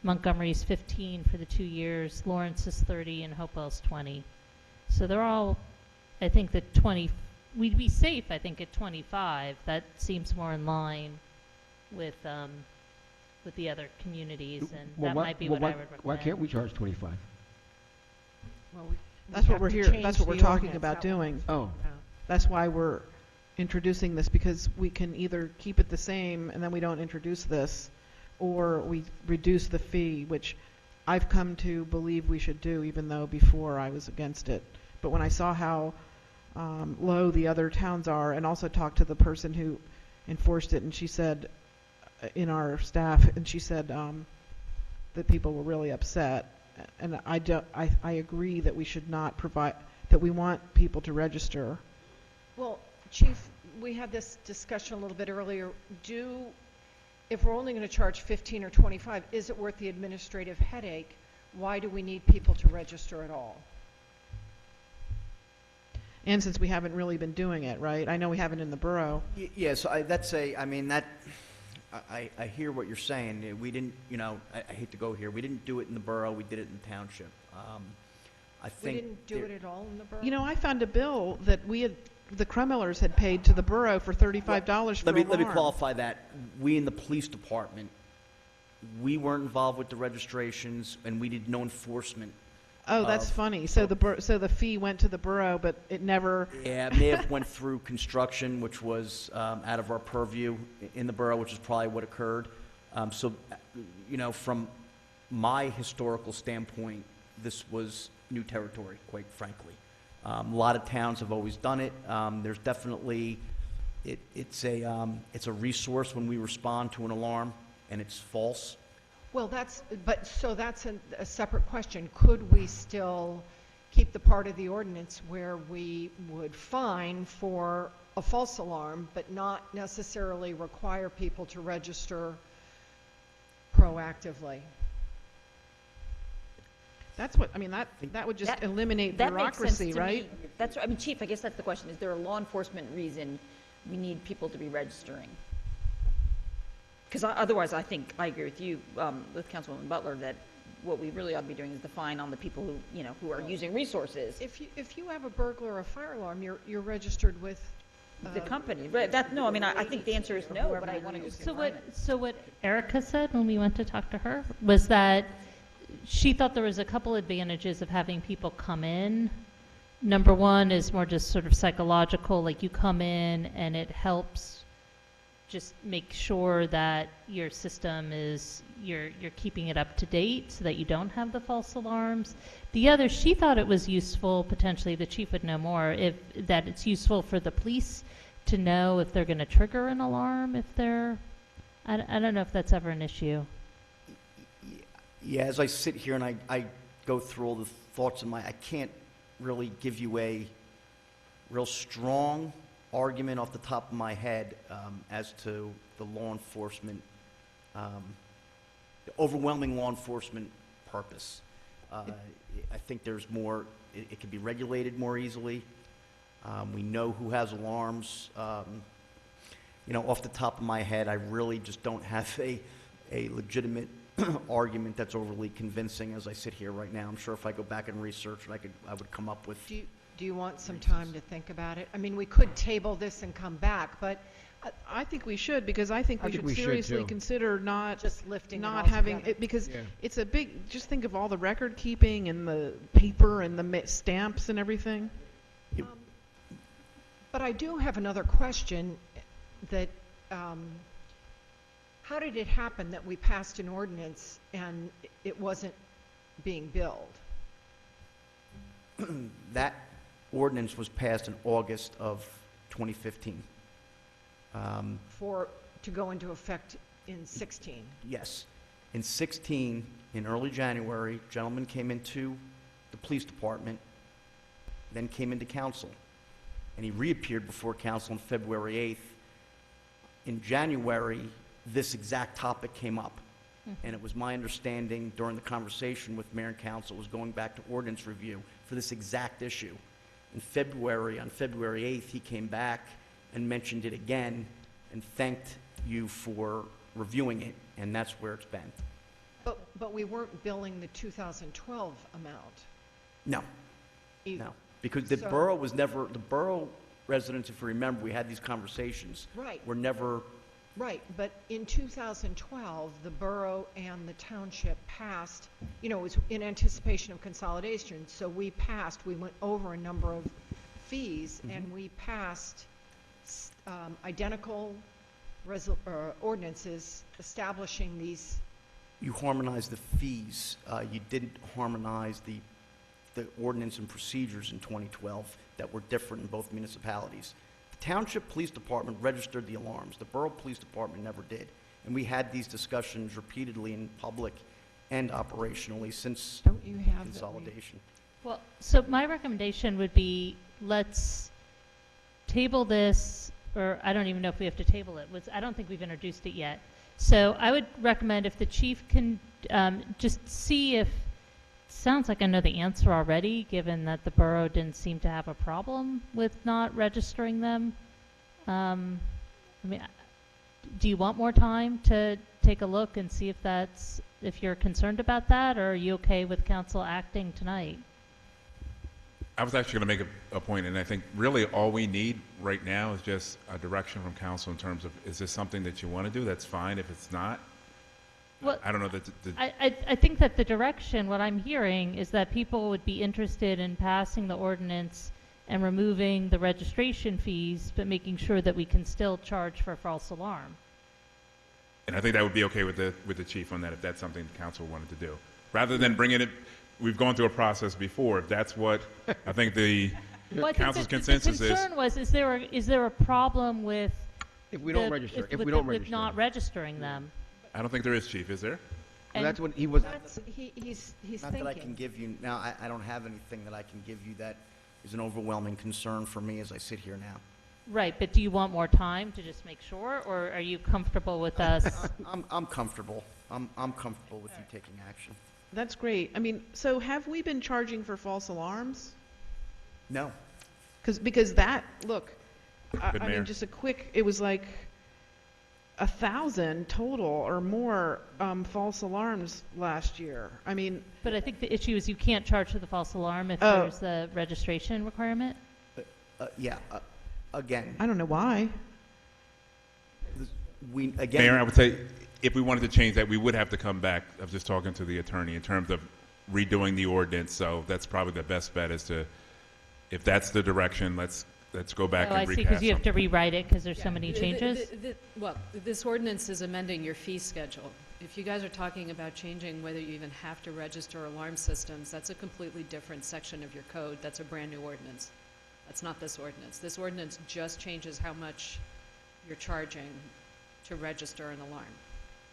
Montgomery's 15 for the 2 years, Lawrence is 30, and Hopewell's 20. So they're all, I think the 20, we'd be safe, I think, at 25. That seems more in line with the other communities, and that might be what I would recommend. Why can't we charge 25? Well, That's what have we're to here, change that's what we're the talking ordinance. about That doing. Oh. That's why we're introducing this, because we can either keep it the same and then we don't introduce this, or we reduce the fee, which I've come to believe we should do, even though before I was against it. But when I saw how low the other towns are, and also talked to the person who enforced it, and she said, in our staff, and she said that people were really upset. And I agree that we should not provide, that we want people to register. Well, Chief, we had this discussion a little bit earlier. If we're only going to charge 15 or 25, is it worth the administrative headache? Why do we need people to register at all? And since we haven't really been doing it, right? I know we haven't in the borough. Yes, I hear what you're saying. We didn't, I hate to go here. We didn't do it in the borough. We did it in the township. I think We didn't do it at all in the borough? I found a bill that the Krumellers had paid to the borough for $35 for Let me qualify that. We in the police department, we weren't involved with the registrations, and we did no enforcement. Oh, that's funny. So the fee went to the borough, but it never. Yeah, it may have went through construction, which was out of our purview in the borough, which is probably what occurred. From my historical standpoint, this was new territory, quite frankly. A lot of towns have always done it. There's definitely, it's a resource when we respond to an alarm and it's false. Well, that's a separate question. Could we still keep the part of the ordinance where we would fine for a false alarm, but not necessarily require people to register proactively? That's what, that would just eliminate bureaucracy, right? That's, Chief, I guess that's the question. Is there a law enforcement reason we need people to be registering? Because otherwise, I think, I agree with you, with Councilwoman Butler, that what we really ought to be doing is the fine on the people who are using resources. If you have a burglar or a fire alarm, you're registered with the company. But I think the answer is no, but I want to just So what Erica said when we went to talk to her was that she thought there was a couple advantages of having people come in. Number one is more just sort of psychological, like you come in and it helps just make sure that your system is, you're keeping it up to date so that you don't have the false alarms. The other, she thought it was useful, potentially, the chief would know more, that it's useful for the police to know if they're going to trigger an alarm, if they're, I don't know if that's ever an issue. Yeah, as I sit here and I go through all the thoughts in I can't really give you a real strong argument off the top of my head as to the law enforcement, the overwhelming law enforcement purpose. I think there's more, it can be regulated more easily. We know who has alarms. Off the top of my head, I really just don't have a legitimate argument that's overly convincing as I sit here right now. I'm sure if I go back and research it, I would come up with. Do you want some time to think about it? We could table this and come back, but I think we should, because I think we should seriously consider not just lifting not it having it, because it's a big. Just think of all the record keeping and the paper and the stamps and everything. But I do have another question. That how did it happen that we passed an ordinance and it wasn't being billed? That ordinance was passed in August of 2015. To go into effect in 16? Yes. In 16, in early January, a gentleman came into the police department, then came into council, and he reappeared before council on February 8th. In January, this exact topic came up, and it was my understanding during the conversation with mayor and council was going back to ordinance review for this exact issue. In February, on February 8th, he came back and mentioned it again and thanked you for reviewing it, and that's where it's been. But we weren't billing the 2012 amount. No. No, because the borough was never, the borough residents, if you remember, we had these conversations. Right. Were never. Right, but in 2012, the borough and the township passed, it was in anticipation of consolidation, so we went over a number of fees, and we passed identical ordinances establishing these. You harmonized the fees. You didn't harmonize the ordinance and procedures in 2012 that were different in both municipalities. The Township Police Department registered the alarms. The Borough Police Department never did. And we had these discussions repeatedly in public and operationally since Don't you have consolidation. Well, so my recommendation would be, let's table this, or I don't even know if we have to table it. I don't think we've introduced it yet. So I would recommend if the chief can just see if, sounds like I know the answer already, given that the borough didn't seem to have a problem with not registering them. I mean, do you want more time to take a look and see if you're concerned about that, or are you okay with council acting tonight? I was actually going to make a point, and I think really all we need right now is just a direction from council in terms of, is this something that you want to do? That's fine. If it's not, well, I don't know that. I think that the direction, what I'm hearing, is that people would be interested in passing the ordinance and removing the registration fees, but making sure that we can still charge for a false alarm. And I think that would be okay with the chief on that, if that's something the council wanted to do. Rather than bringing it, we've gone through a process before. If that's what I think the council's consensus is. The concern was, is there a problem with if we don't register? If we don't register, with not registering them? I don't think there is, chief. Is there? Well, that's what he was. He's Not thinking. that I can give you, now, I don't have anything that I can give you that is an overwhelming concern for me as I sit here now. Right, but do you want more time to just make sure, or are you comfortable with us? I'm comfortable. I'm comfortable with you taking action. That's great. I mean, so have we been charging for false alarms? No. Because that, look, Good I mayor. mean, just a quick, it was like 1,000 total or more false alarms last year. I mean, But I think the issue is you can't charge for the false alarm if Oh. there's the registration requirement. Yeah, again, I don't know why. again. Mayor, I would say if we wanted to change that, we would have to come back. I was just talking to the attorney in terms of redoing the ordinance, so that's probably the best bet is to, if that's the direction, let's go back Oh, and I see, recast because you have to something. rewrite it because there's so many changes. Well, this ordinance is amending your fee schedule. If you guys are talking about changing whether you even have to register alarm systems, that's a completely different section of your code. That's a brand-new ordinance. That's not this ordinance. This ordinance just changes how much you're charging to register an alarm.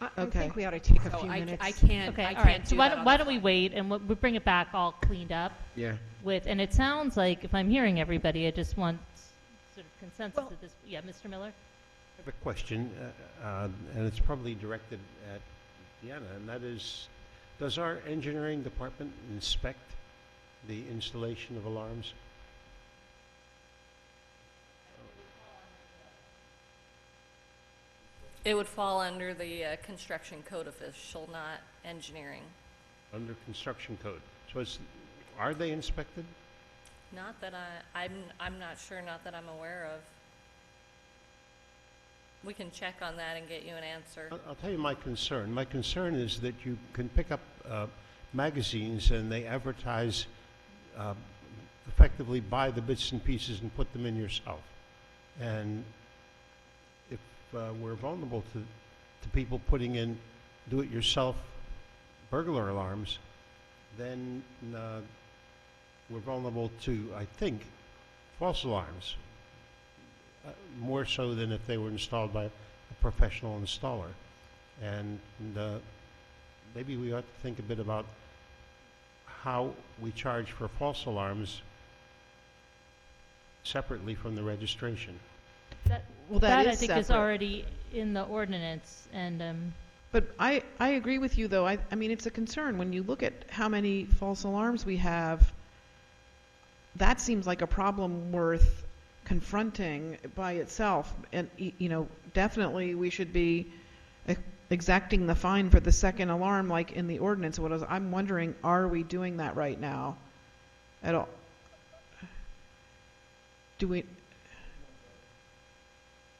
I think we ought to take a So few minutes. I can't, Okay, I all can't right. So do why that don't, on why the don't we fly. wait and we'll bring it back all cleaned up Yeah. with, and it sounds like, if I'm hearing everybody, I just want sort of consensus at this. Yeah, Mr. Miller? I have a question, and it's probably directed at Deanna, and that is, does our engineering department inspect the installation of alarms? It would fall under the construction code official, not engineering. Under construction code. So are they inspected? Not that I'm not sure, not that I'm aware of. We can check on that and get you an answer. I'll tell you my concern. My concern is that you can pick up magazines and they advertise, effectively buy the bits and pieces and put them in yourself. And if we're vulnerable to people putting in do-it-yourself burglar alarms, then we're vulnerable to, I think, false alarms. More so than if they were installed by a professional installer. And maybe we ought to think a bit about how we charge for false alarms separately from the registration. Well, that I is think is separate. already in the ordinance, and But I agree with you, though. I mean, it's a concern. When you look at how many false alarms we have, that seems like a problem worth confronting by itself. And, definitely we should be exacting the fine for the second alarm like in the ordinance. I'm wondering, are we doing that right now at all?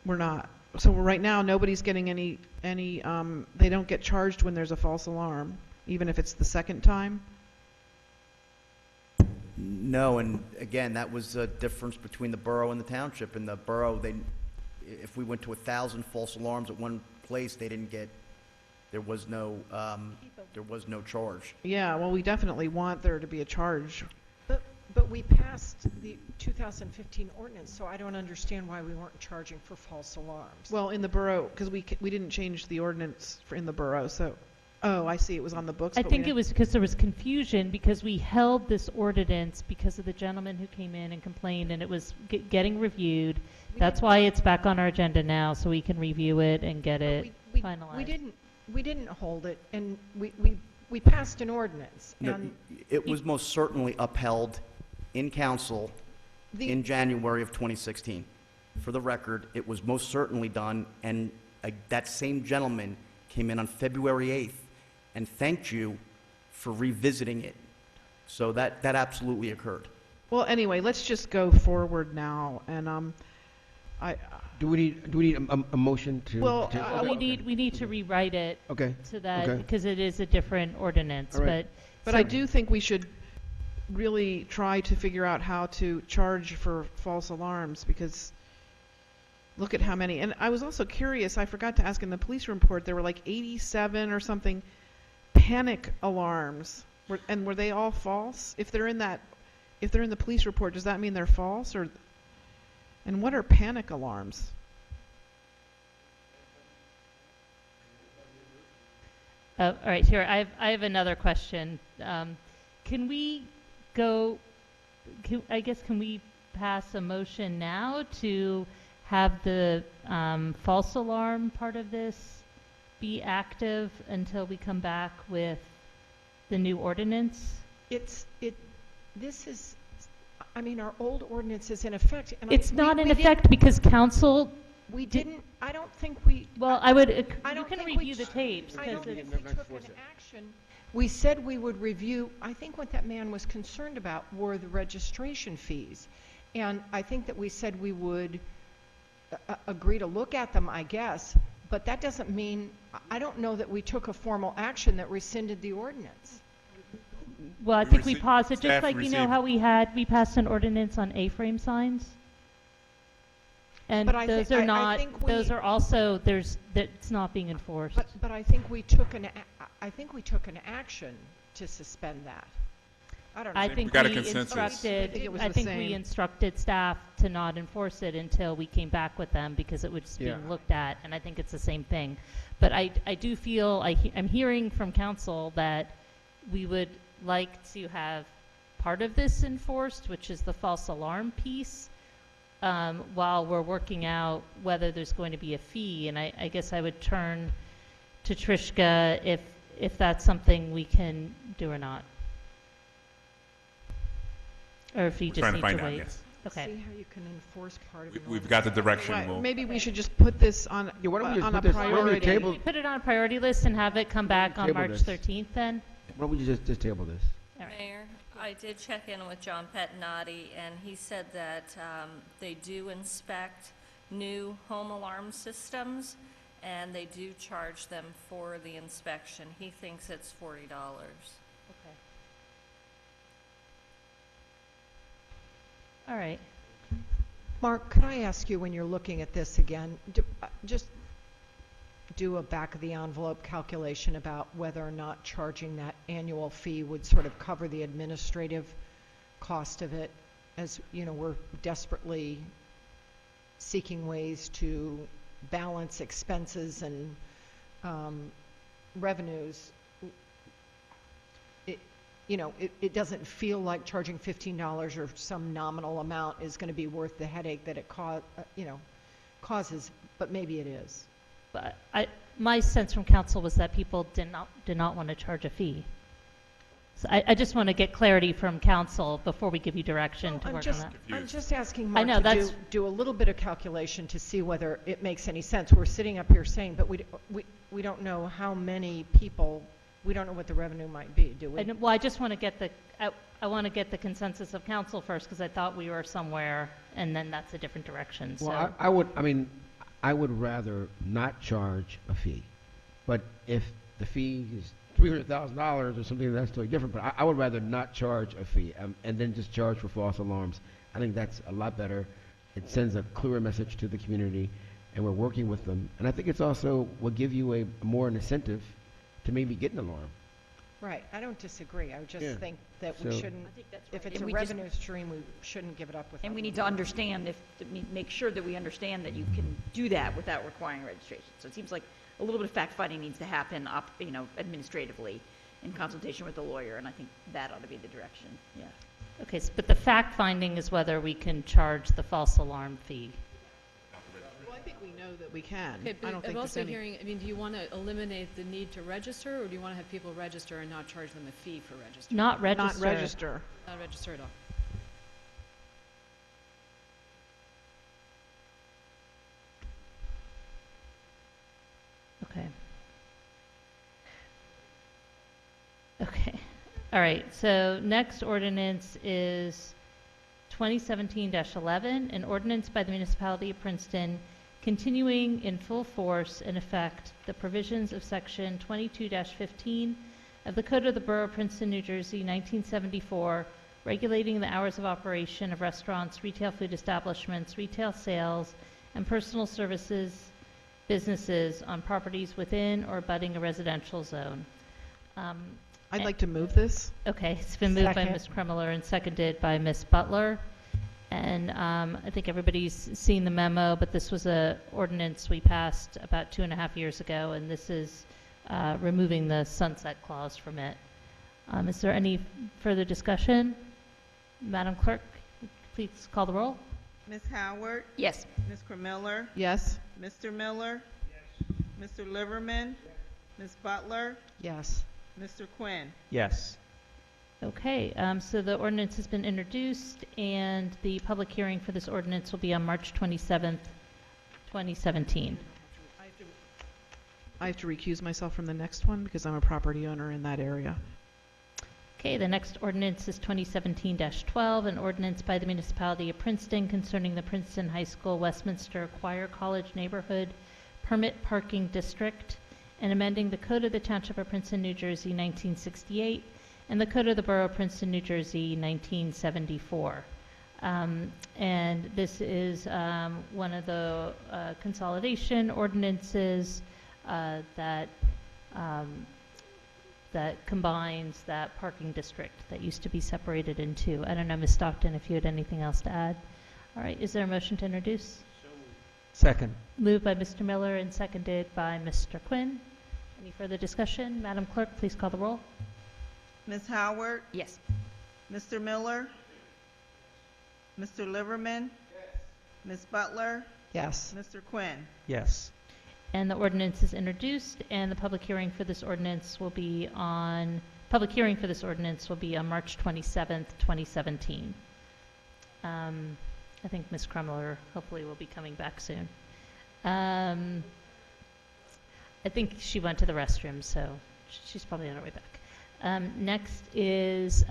We're not. So right now, nobody's getting any, they don't get charged when there's a false alarm, even if it's the second time? No, and again, that was a difference between the borough and the township. In the borough, if we went to 1,000 false alarms at one place, they didn't get, there was no charge. Yeah, well, we definitely want there to be a charge. But we passed the 2015 ordinance, so I don't understand why we weren't charging for false alarms. Well, in the borough, because we didn't change the ordinance in the borough, so, oh, I see, it was on the books. I but we think it didn't- was because there was confusion, because we held this ordinance because of the gentleman who came in and complained, and it was getting reviewed. That's why it's back on our agenda now, so we can review it and get it finalized. We didn't hold it, and we passed an ordinance, No, and it was most certainly upheld in council in January of 2016. For the record, it was most certainly done, and that same gentleman came in on February 8th and thanked you for revisiting it. So that absolutely occurred. Well, anyway, let's just go forward now, and, Do we need a motion to? Well, to- We need to rewrite it Okay. to that, Okay. because it is a different ordinance, All right. But so- I do think we should really try to figure out how to charge for false alarms, because look at how many. And I was also curious, I forgot to ask in the police report, there were like 87 or something panic alarms. And were they all false? If they're in the police report, does that mean they're false? And what are panic alarms? All right, here, I have another question. Can we go, can we pass a motion now to have the false alarm part of this be active until we come back with the new ordinance? Our old ordinance is in effect. And It's not in effect because council. We didn't, I don't think we. Well, you can review the tapes. I don't because think we took an action. We said we would review, I think what that man was concerned about were the registration fees. And I think that we said we would agree to look at them, I guess, but that doesn't mean, I don't know that we took a formal action that rescinded the ordinance. Well, I think we received- paused it, just staff like, you know received- how we passed an ordinance on A-frame signs? And But I those think- are I not, think those we- are also, it's not being enforced. But I think we took an action to suspend that. I don't know. I think got a we consensus. I think it was I the think we same. instructed staff to not enforce it until we came back with them because it was being Yeah. looked at, and I think it's the same thing. But I do feel, I'm hearing from council that we would like to have part of this enforced, which is the false alarm piece, while we're working out whether there's going to be a fee. And I guess I would turn to Trishka if that's something we can do or not. Or if you We're just trying to need find to out, wait. yes. Okay. See how you can enforce part of it. We've got the direction. Right, We'll- maybe we should just put this on, Yeah, why don't we just on put a this- why don't we priority. table- We put it on a priority list and have it come back on Table March this. 13th then? Why don't we just table this? All right. Mayor, I did check in with John Pettinati, and he said that they do inspect new home alarm systems, and they do charge them for the inspection. He thinks it's $40. Okay. All right. Mark, could I ask you, when you're looking at this again, just do a back-of-the-envelope calculation about whether or not charging that annual fee would sort of cover the administrative cost of it, as, you know, we're desperately seeking ways to balance expenses and revenues. It doesn't feel like charging $15 or some nominal amount is going to be worth the headache that it causes, but maybe it is. But my sense from council was that people did not want to charge a fee. So I just want to get clarity from council before we give you direction to work on that. I'm just asking I Mark know, to that's- do a little bit of calculation to see whether it makes any sense. We're sitting up here saying, but we don't know how many people, we don't know what the revenue might be, do we? Well, I just want to get I want to get the consensus of council first, because I thought we were somewhere, and then that's a different direction, so. Well, I would rather not charge a fee. But if the fee is $300,000 or something, that's totally different. But I would rather not charge a fee and then just charge for false alarms. I think that's a lot better. It sends a clearer message to the community. and we're working with them. And I think it's also will give you a more an incentive to maybe get an alarm. Right, I don't disagree. I would just Yeah. think that we So- shouldn't, I think that's if right. it's And a we just- revenue stream, we shouldn't give it up without. And we need to understand make sure that we understand that you can do that without requiring registration. So it seems like a little bit of fact-finding needs to happen, administratively in consultation with the lawyer, and I think that ought to be the direction, yeah. Okay, but the fact-finding is whether we can charge the false alarm fee. Well, I think we know that we can. Okay, I but don't I'm think there's also any. hearing, I mean, do you want to eliminate the need to register, or do you want to have people register and not charge them a fee for registering? Not register. Not register. Not register at all. Okay. Okay. All right, so next ordinance is 2017-11, an ordinance by the municipality of Princeton continuing in full force and effect the provisions of section 22-15 of the Code of the Borough of Princeton, New Jersey, 1974, regulating the hours of operation of restaurants, retail food establishments, retail sales, and personal services businesses on properties within or abutting a residential zone. I'd like to move this. Okay, it's been moved by Second. Ms. Kremler and seconded by Ms. Butler. And I think everybody's seen the memo, but this was a ordinance we passed about 2.5 years ago, and this is removing the sunset clause from it. Is there any further discussion? Madam Clerk, please call the roll. Ms. Howard? Yes. Ms. Miller? Yes. Mr. Miller? Yes. Mr. Liverman? Ms. Butler? Yes. Mr. Quinn? Yes. Okay, so the ordinance has been introduced, and the public hearing for this ordinance will be on March 27th, 2017. I have to recuse myself from the next one because I'm a property owner in that area. Okay, the next ordinance is 2017-12, an ordinance by the municipality of Princeton concerning the Princeton High School Westminster Choir College Neighborhood Permit Parking District, and amending the Code of the Township of Princeton, New Jersey, 1968, and the Code of the Borough of Princeton, New Jersey, 1974. And this is one of the consolidation ordinances that combines that parking district that used to be separated in two. I don't know, Ms. Stockton, if you had anything else to add. All right, is there a motion to introduce? Second. Moved by Mr. Miller and seconded by Mr. Quinn. Any further discussion? Madam Clerk, please call the roll. Ms. Howard? Yes. Mr. Miller? Mr. Liverman? Ms. Butler? Yes. Mr. Quinn? Yes. And the ordinance is introduced, and the public hearing for this ordinance will be on March 27th, 2017. I think Ms. Kremler hopefully will be coming back soon. I think she went to the restroom, so she's probably on her way back. Next is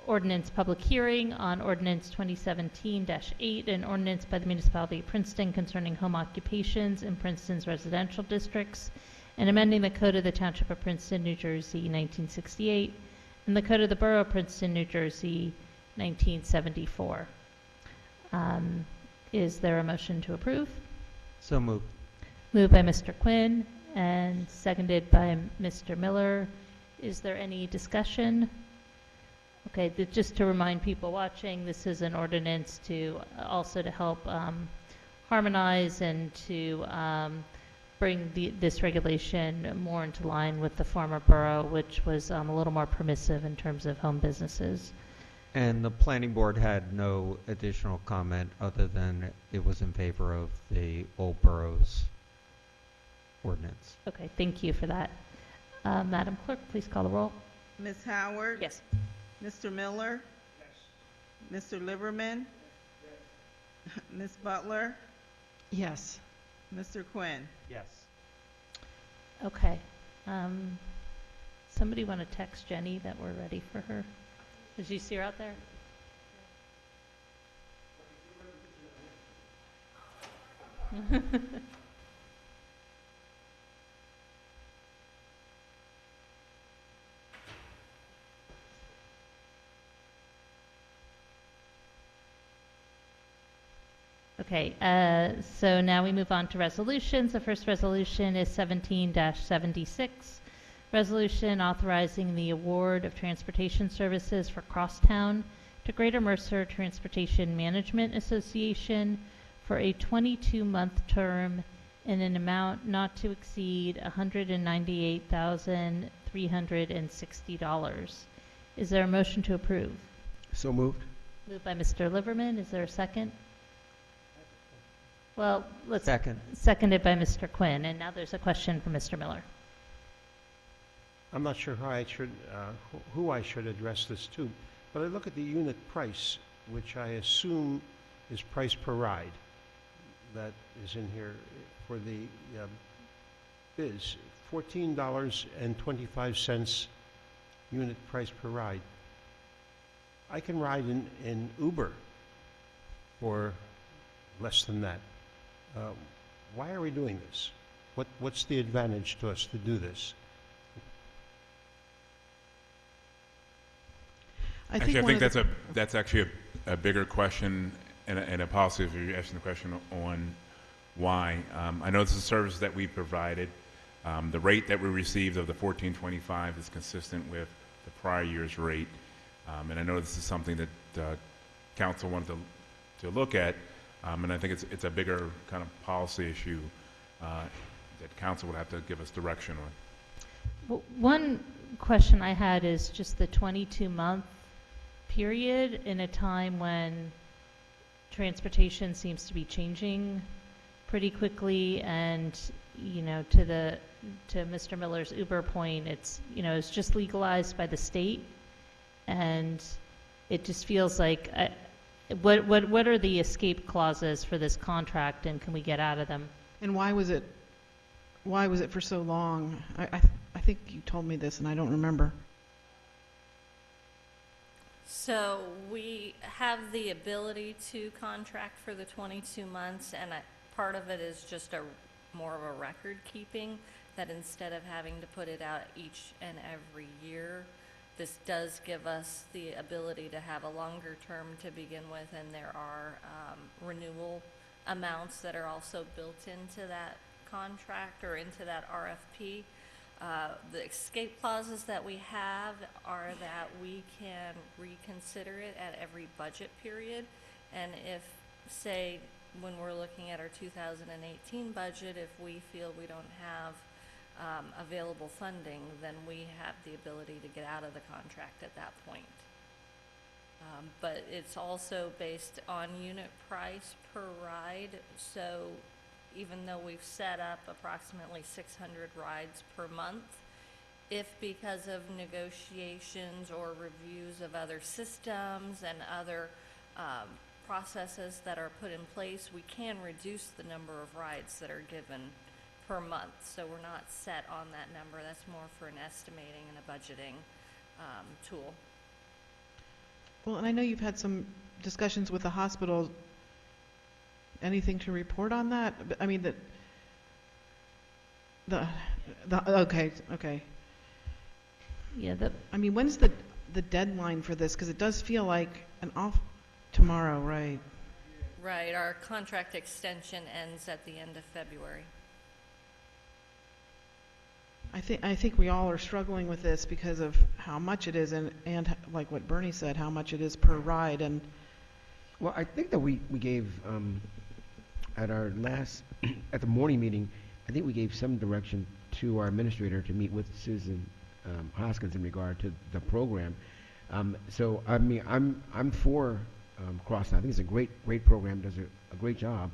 ordinance public hearing on ordinance 2017-8, an ordinance by the municipality of Princeton concerning home occupations in Princeton's residential districts, and amending the Code of the Township of Princeton, New Jersey, 1968, and the Code of the Borough of Princeton, New Jersey, 1974. Is there a motion to approve? So moved. Moved by Mr. Quinn and seconded by Mr. Miller. Is there any discussion? Okay, just to remind people watching, this is an ordinance to also to help harmonize and to bring this regulation more into line with the former borough, which was a little more permissive in terms of home businesses. And the planning board had no additional comment other than it was in favor of the Old Boroughs ordinance. Okay, thank you for that. Madam Clerk, please call the roll. Ms. Howard? Yes. Mr. Miller? Yes. Mr. Liverman? Yes. Ms. Butler? Yes. Mr. Quinn? Yes. Okay. Somebody want to text Jenny that we're ready for her? Did you see her out there? Okay, so now we move on to resolutions. The first resolution is 17-76. Resolution authorizing the award of transportation services for Crosstown to Greater Mercer Transportation Management Association for a 22-month term in an amount not to exceed $198,360. Is there a motion to approve? So moved. Moved by Mr. Liverman. Is there a second? Well, let's Second. Seconded by Mr. Quinn. And now there's a question for Mr. Miller. I'm not sure who I should address this to, but I look at the unit price, which I assume is price per ride. That is in here for the biz, $14.25 unit price per ride. I can ride in Uber for less than that. Why are we doing this? What's the advantage to us to do this? I think that's actually a bigger question and a policy if you're asking the question on why. I know this is a service that we provided. The rate that we received of the $14.25 is consistent with the prior year's rate. And I know this is something that council wanted to look at, and I think it's a bigger kind of policy issue that council would have to give us direction on. Well, one question I had is just the 22-month period in a time when transportation seems to be changing pretty quickly, and to Mr. Miller's Uber point, it's it's just legalized by the state, and it just feels like what are the escape clauses for this contract, and can we get out of them? And why was it for so long? I think you told me this and I don't remember. So we have the ability to contract for the 22 months, and part of it is just more of a record keeping, that instead of having to put it out each and every year, this does give us the ability to have a longer term to begin with, and there are renewal amounts that are also built into that contract or into that RFP. The escape clauses that we have are that we can reconsider it at every budget period, and if, say, when we're looking at our 2018 budget, if we feel we don't have available funding, then we have the ability to get out of the contract at that point. But it's also based on unit price per ride, so even though we've set up approximately 600 rides per month, if because of negotiations or reviews of other systems and other processes that are put in place, we can reduce the number of rides that are given per month. So we're not set on that number. That's more for an estimating and a budgeting tool. Well, and I know you've had some discussions with the hospital. Anything to report on that? I mean, okay. Yeah. I mean, when's the deadline for this? Because it does feel like tomorrow, right? Right. Our contract extension ends at the end of February. I think we all are struggling with this because of how much it is, and like what Bernie said, how much it is per ride. And well, I think that we gave at our at the morning meeting, I think we gave some direction to our administrator to meet with Susan Hoskins in regard to the program. So I mean, I'm for Crosstown. I think it's a great program. Does a great job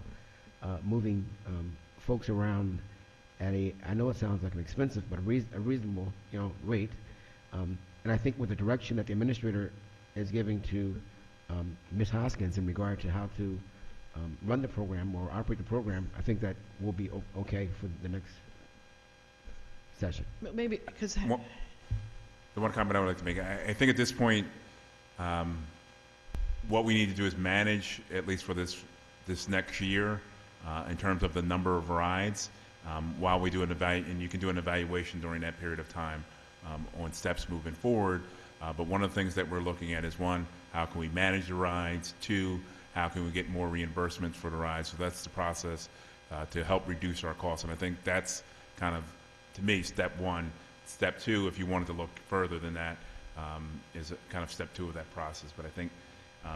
moving folks around at I know it sounds like an expensive, but a reasonable rate. And I think with the direction that the administrator is giving to Ms. Hoskins in regard to how to run the program or operate the program, I think that will be okay for the next session. Maybe because the one comment I would like to make, I think at this point, what we need to do is manage, at least for this next year, in terms of the number of rides, while we do and you can do an evaluation during that period of time on steps moving forward. But one of the things that we're looking at is, one, how can we manage the rides? Two, how can we get more reimbursements for the rides. So that's the process to help reduce our costs. And I think that's kind of, to me, step one. Step two, if you wanted to look further than that, is kind of step two of that process. But I think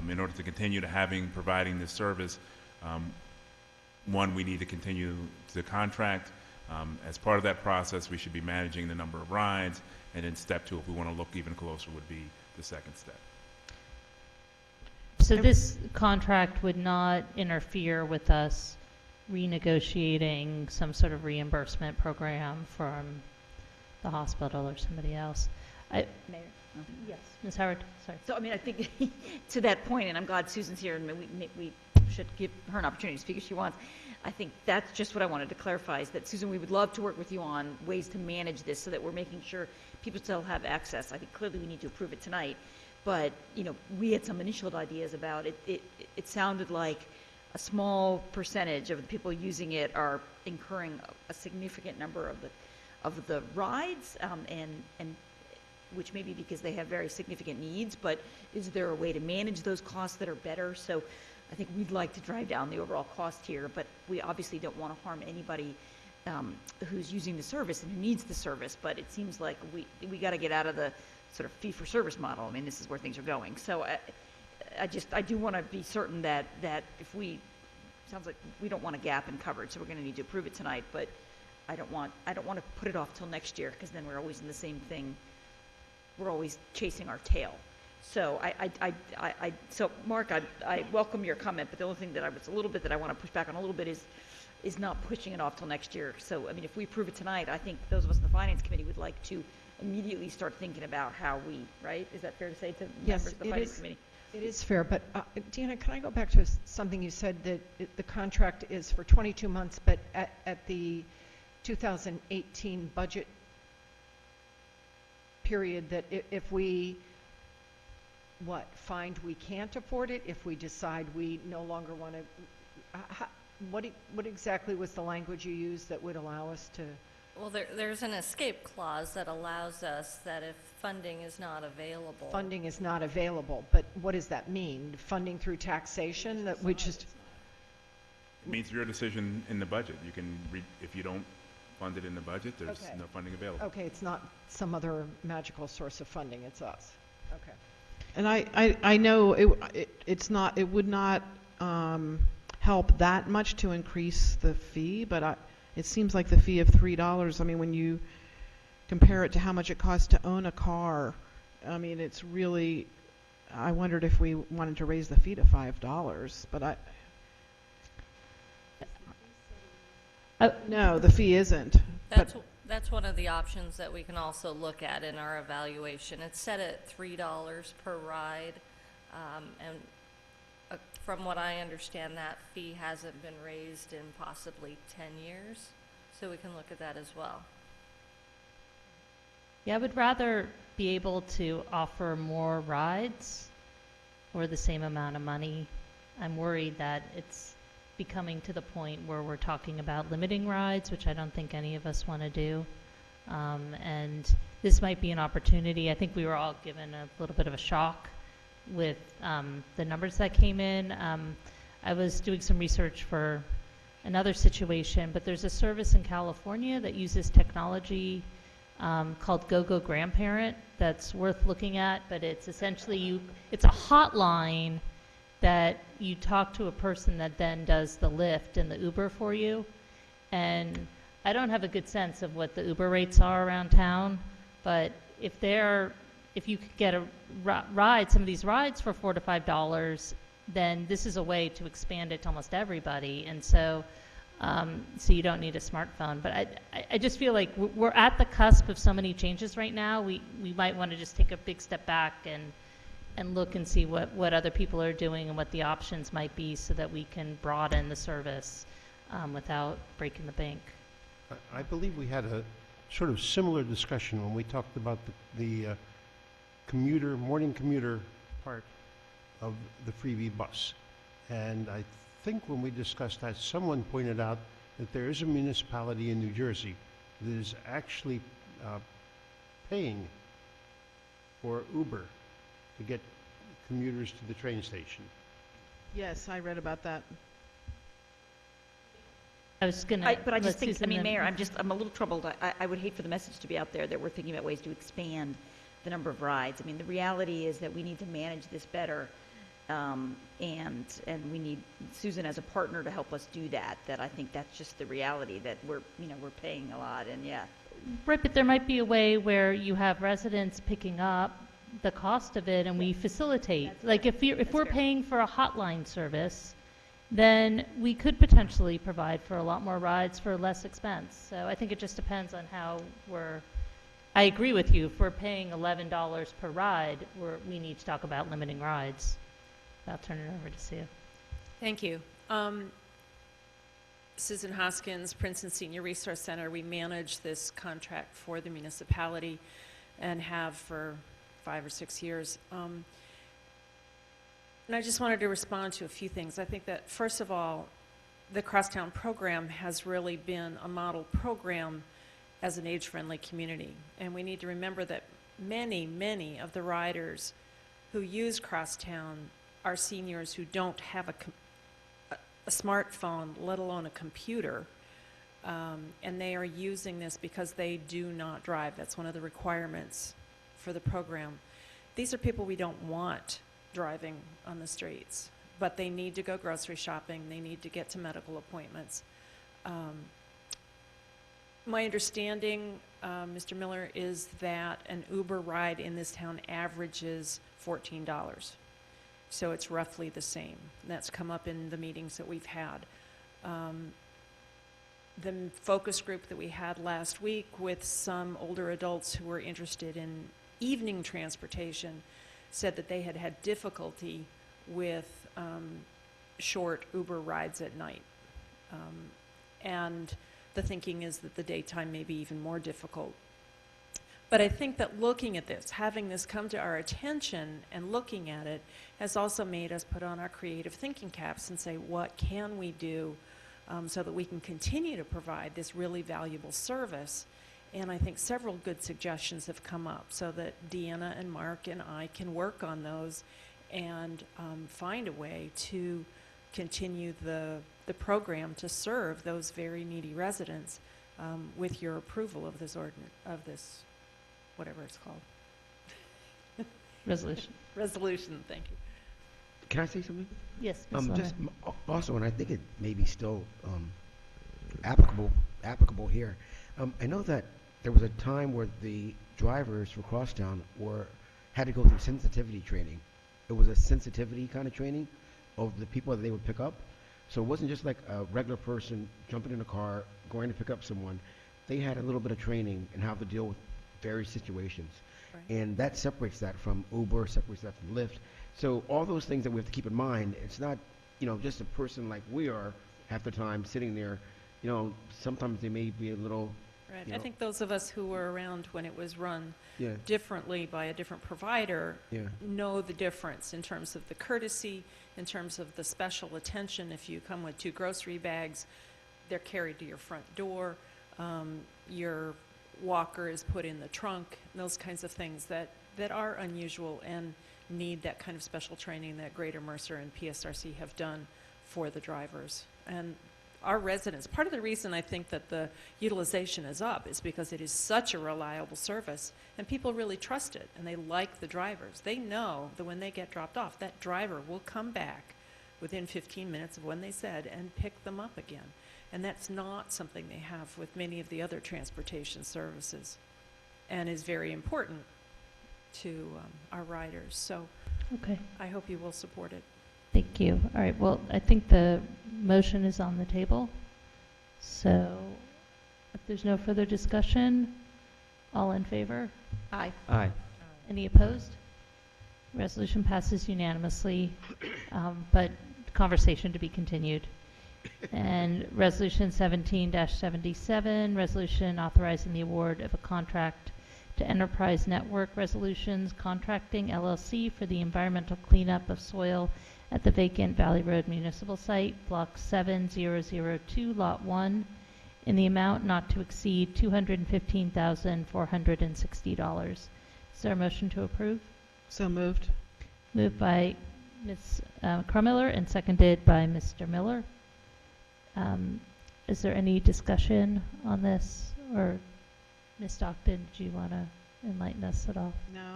in order to continue to providing this service, one, we need to continue the contract. As part of that process, we should be managing the number of rides. And then step two, if we want to look even closer, would be the second step. So this contract would not interfere with us renegotiating some sort of reimbursement program from the hospital or somebody else. Mayor? Yes, Ms. Howard, sorry. So, I mean, I think to that point, and I'm glad Susan's here, and we should give her an opportunity to speak if she wants. I think that's just what I wanted to clarify, is that, Susan, we would love to work with you on ways to manage this so that we're making sure people still have access. I think clearly we need to approve it tonight, but, you know, we had some initial ideas about it. It sounded like a small percentage of the people using it are incurring a significant number of the rides, and which may be because they have very significant needs, but is there a way to manage those costs that are better? So I think we'd like to drive down the overall cost here, but we obviously don't want to harm anybody who's using the service and who needs the service, but it seems like we got to get out of the sort of fee-for-service model. I mean, this is where things are going. So I do want to be certain that if sounds like we don't want a gap in coverage, so we're going to need to approve it tonight, but I don't want to put it off till next year, because then we're always in the same thing. We're always chasing our tail. So so Mark, I welcome your comment, but the only thing that I want to push back on a little bit is not pushing it off till next year. So, I mean, if we approve it tonight, I think those of us in the Finance Committee would like to immediately start thinking about how right? Is that fair to say to members of the Finance Committee? It is fair, but Deanna, can I go back to something you said, that the contract is for 22 months, but at the 2018 budget period, that if we find we can't afford it, if we decide we no longer want to, what exactly was the language you used that would allow us to? Well, there's an escape clause that allows us that if funding is not available. Funding is not available, but what does that mean? Funding through taxation, that we just? It means your decision in the budget. You can if you don't fund it in the budget, there's no funding available. Okay, it's not some other magical source of funding, it's us. Okay. And I know it would not help that much to increase the fee, but it seems like the fee of $3, I mean, when you compare it to how much it costs to own a car, I mean, it's really, I wondered if we wanted to raise the fee to $5, but no, the fee isn't. That's one of the options that we can also look at in our evaluation. It's set at $3 per ride, and from what I understand, that fee hasn't been raised in possibly 10 years, so we can look at that as well. Yeah, I would rather be able to offer more rides or the same amount of money. I'm worried that it's becoming to the point where we're talking about limiting rides, which I don't think any of us want to do. And this might be an opportunity. I think we were all given a little bit of a shock with the numbers that came in. I was doing some research for another situation, but there's a service in California that uses technology called GoGo Grandparent that's worth looking at, but it's essentially it's a hotline that you talk to a person that then does the Lyft and the Uber for you. And I don't have a good sense of what the Uber rates are around town, but if you could get a ride, some of these rides for $4 to $5, then this is a way to expand it to almost everybody. And so you don't need a smartphone. But I just feel like we're at the cusp of so many changes right now. We might want to just take a big step back and look and see what other people are doing and what the options might be so that we can broaden the service without breaking the bank. I believe we had a sort of similar discussion when we talked about the morning commuter part of the freebie bus. And I think when we discussed that, someone pointed out that there is a municipality in New Jersey that is actually paying for Uber to get commuters to the train station. Yes, I read about that. I was gonna. But I just let think, Susan Mayor, then- I'm a little troubled. I would hate for the message to be out there that we're thinking about ways to expand the number of rides. I mean, the reality is that we need to manage this better, and we need Susan as a partner to help us do that. That I think that's just the reality, that we're paying a lot, and yeah. Right, but there might be a way where you have residents picking up the cost of it and we facilitate. Like if we're paying for a hotline service, then we could potentially provide for a lot more rides for less expense. So I think it just depends on how I agree with you. If we're paying $11 per ride, we need to talk about limiting rides. I'll turn it over to Sue. Thank you. Susan Hoskins, Princeton Senior Resource Center. We manage this contract for the municipality and have for 5 or 6 years. And I just wanted to respond to a few things. I think that, first of all, the Crosstown program has really been a model program as an age-friendly community. And we need to remember that many, many of the riders who use Crosstown are seniors who don't have a smartphone, let alone a computer. And they are using this because they do not drive. That's one of the requirements for the program. These are people we don't want driving on the streets, but they need to go grocery shopping, they need to get to medical appointments. My understanding, Mr. Miller, is that an Uber ride in this town averages $14. So it's roughly the same. That's come up in the meetings that we've had. The focus group that we had last week with some older adults who were interested in evening transportation said that they had had difficulty with short Uber rides at night. And the thinking is that the daytime may be even more difficult. But I think that looking at this, having this come to our attention and looking at it, has also made us put on our creative thinking caps and say, what can we do so that we can continue to provide this really valuable service? And I think several good suggestions have come up so that Deanna and Mark and I can work on those and find a way to continue the program to serve those very needy residents with your approval of this whatever it's called. Resolution, thank you. Can I say something? Yes, Ms. Just also, and I think it may be still applicable here. I know that there was a time where the drivers for Crosstown had to go through sensitivity training. It was a sensitivity kind of training of the people that they would pick up. So it wasn't just like a regular person jumping in a car, going to pick up someone. They had a little bit of training in how to deal with various situations. Right. And that separates that from Uber, separates that from Lyft. So all those things that we have to keep in mind, it's not, just a person like we are half the time sitting there. Sometimes they may be a little... Right. I think those of us who were around when it was run differently by a different provider know the difference in terms of the courtesy, in terms of the special attention. If you come with 2 grocery bags, they're carried to your front door. Your walker is put in the trunk. Those kinds of things that are unusual and need that kind of special training that Greater Mercer and PSRC have done for the drivers. And our residents, part of the reason I think that the utilization is up is because it is such a reliable service and people really trust it and they like the drivers. They know that when they get dropped off, that driver will come back within 15 minutes of when they said and pick them up again. And that's not something they have with many of the other transportation services and is very important to our riders. So okay. I hope you will support it. Thank you. All right, well, I think the motion is on the table. So if there's no further discussion, all in favor? Aye. Aye. Any opposed? Resolution passes unanimously, but conversation to be continued. And Resolution 17-77, resolution authorizing the award of a contract to Enterprise Network Resolutions Contracting LLC for the environmental cleanup of soil at the vacant Valley Road Municipal Site, Block 7002, Lot 1, in the amount not to exceed $215,460. Is there a motion to approve? So moved. Moved by Ms. Crumiller and seconded by Mr. Miller. Is there any discussion on this? Or Ms. Stockton, do you want to enlighten us at all? No.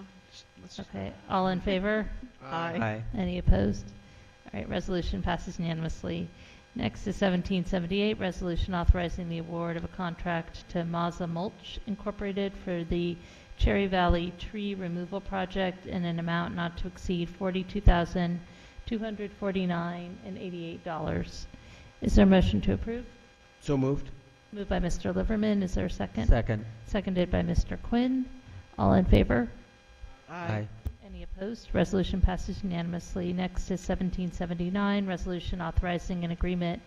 Let's just Okay, all in favor? Aye. Aye. Any opposed? All right, resolution passes unanimously. Next is 1778, resolution authorizing the award of a contract to Mazza Mulch Incorporated for the Cherry Valley Tree Removal Project in an amount not to exceed $42,249.88. Is there a motion to approve? So moved. Moved by Mr. Liverman. Is there a second? Second. Seconded by Mr. Quinn. All in favor? Aye. Any opposed? Resolution passes unanimously. Next is 1779, resolution authorizing an agreement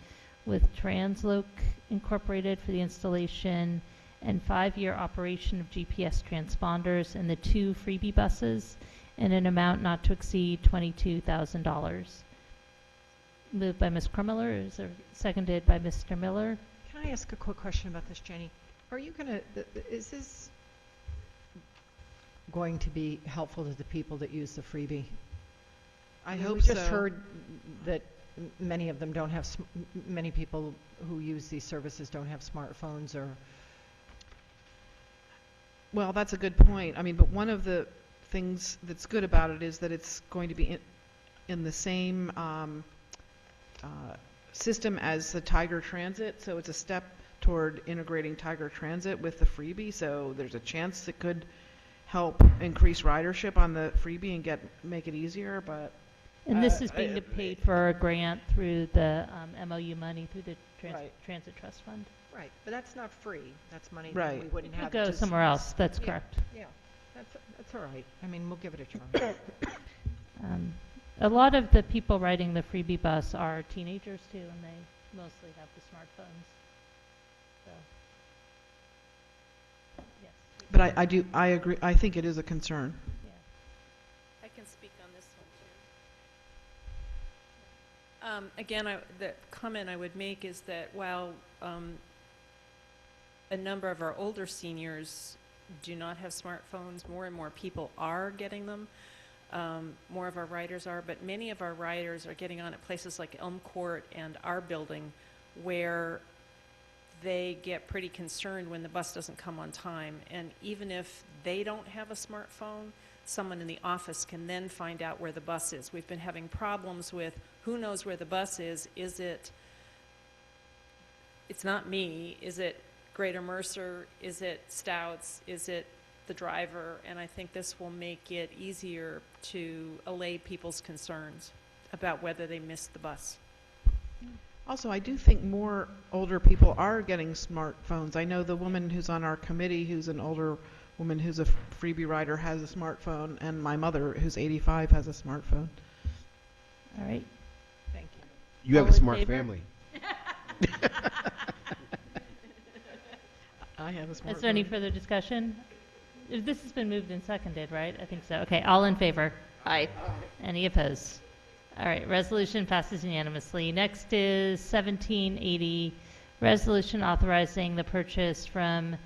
with Transloc Incorporated for the installation and 5-year operation of GPS transponders in the 2 freebie buses in an amount not to exceed $22,000. Moved by Ms. Crumiller. Is there seconded by Mr. Miller? Can I ask a quick question about this, Jenny? Are you going to, is this going to be helpful to the people that use the freebie? I mean, hope we just so. heard that many of them don't have, many people who use these services don't have smartphones or. Well, that's a good point. I mean, but one of the things that's good about it is that it's going to be in the same system as the Tiger Transit, so it's a step toward integrating Tiger Transit with the freebie, so there's a chance it could help increase ridership on the freebie and make it easier, but... And this is being paid for a grant through the MOU money through the Transit Trust Fund. Right, but that's not free. That's money Right. that we wouldn't have. Could go just- somewhere else. That's Yeah, correct. Yeah, that's all right. I mean, we'll give it a try. A lot of the people riding the freebie bus are teenagers too, and they mostly have the smartphones. So, yes. But I agree, I think it is a concern. Yeah. I can speak on this one too. Again, the comment I would make is that while a number of our older seniors do not have smartphones, more and more people are getting them. More of our riders are, but many of our riders are getting on at places like Elm Court and our building where they get pretty concerned when the bus doesn't come on time. And even if they don't have a smartphone, someone in the office can then find out where the bus is. We've been having problems with who knows where the bus is. It's not me. Is it Greater Mercer? Is it Stouts? Is it the driver? And I think this will make it easier to allay people's concerns about whether they missed the bus. Also, I do think more older people are getting smartphones. I know the woman who's on our committee, who's an older woman who's a freebie rider, has a smartphone, and my mother, who's 85, has a smartphone. All right. Thank you. You have All a in smart favor? family. I have a smartphone. Is there any further discussion? This has been moved and seconded, right? I think so. Okay, all in favor? Aye. Any opposed? All right, resolution passes unanimously. Next is 1780, resolution authorizing the purchase from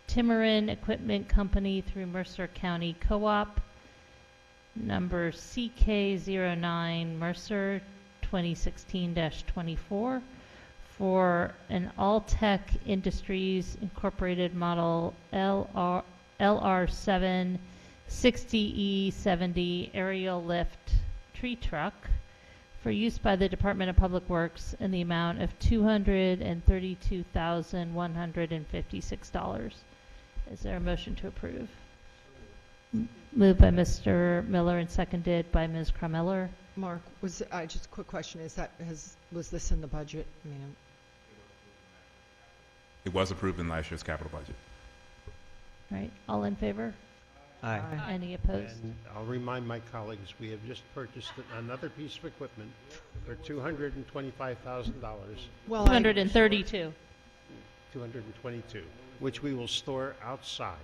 Timurin Equipment Company through Mercer County Co-op, number CK09 Mercer 2016-24, for an Alltech Industries Incorporated model LR7 60E70 aerial lift tree truck for use by the Department of Public Works in the amount of $232,156. Is there a motion to approve? Moved by Mr. Miller and seconded by Ms. Crumiller. Mark, just a quick question, was this in the budget? I mean, It was approved in last year's capital budget. All right, all in favor? Aye. Any opposed? And I'll remind my colleagues, we have just purchased another piece of equipment for $225,000. well, 232. 222, which we will store outside.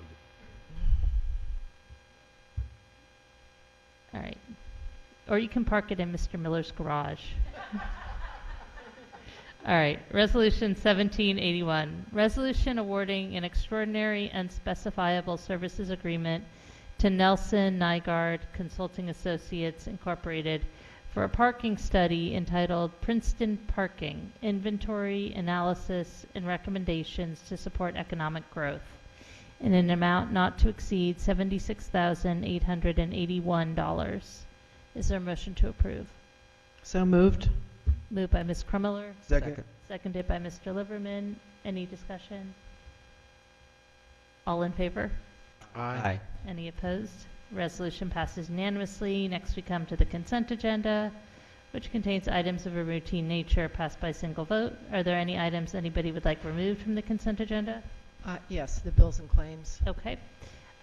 All right. Or you can park it in Mr. Miller's garage. All right, Resolution 1781. Resolution awarding an extraordinary and specifiable services agreement to Nelson Nygaard Consulting Associates Incorporated for a parking study entitled Princeton Parking, Inventory, Analysis, and Recommendations to Support Economic Growth, in an amount not to exceed $76,881. Is there a motion to approve? So moved. Moved by Ms. Krummeller. Second. Seconded by Mr. Liverman. Any discussion? All in favor? Aye. Any opposed? Resolution passes unanimously. Next, we come to the consent agenda, which contains items of a routine nature passed by single vote. Are there any items anybody would like removed from the consent agenda? Yes, the bills and claims. Okay.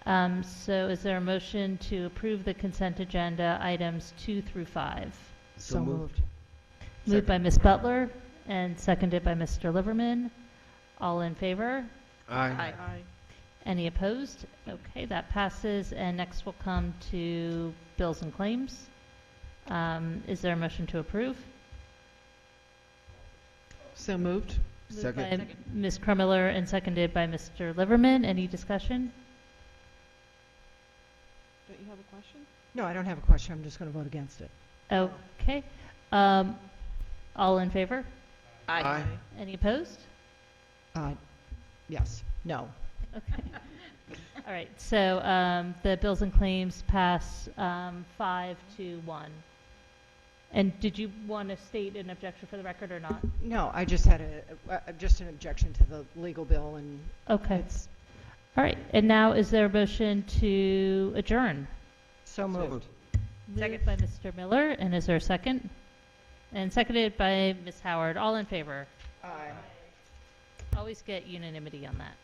So is there a motion to approve the consent agenda items 2 through 5? So moved. Moved by Ms. Butler and seconded by Mr. Liverman. All in favor? Aye. Any opposed? Okay, that passes. And next we'll come to bills and claims. Is there a motion to approve? So moved. Moved by Ms. Krummeller and seconded by Mr. Liverman. Any discussion? Don't you have a question? No, I don't have a question. I'm just going to vote against it. Okay. All in favor? Aye. Any opposed? Yes. No. Okay. All right. So the bills and claims pass 5-1. And did you want to state an objection for the record or not? No, I just had just an objection to the legal bill and. Okay. All right. And now is there a motion to adjourn? So moved. Moved by Mr. Miller. And is there a second? And seconded by Ms. Howard. All in favor? Aye. Always get unanimity on that.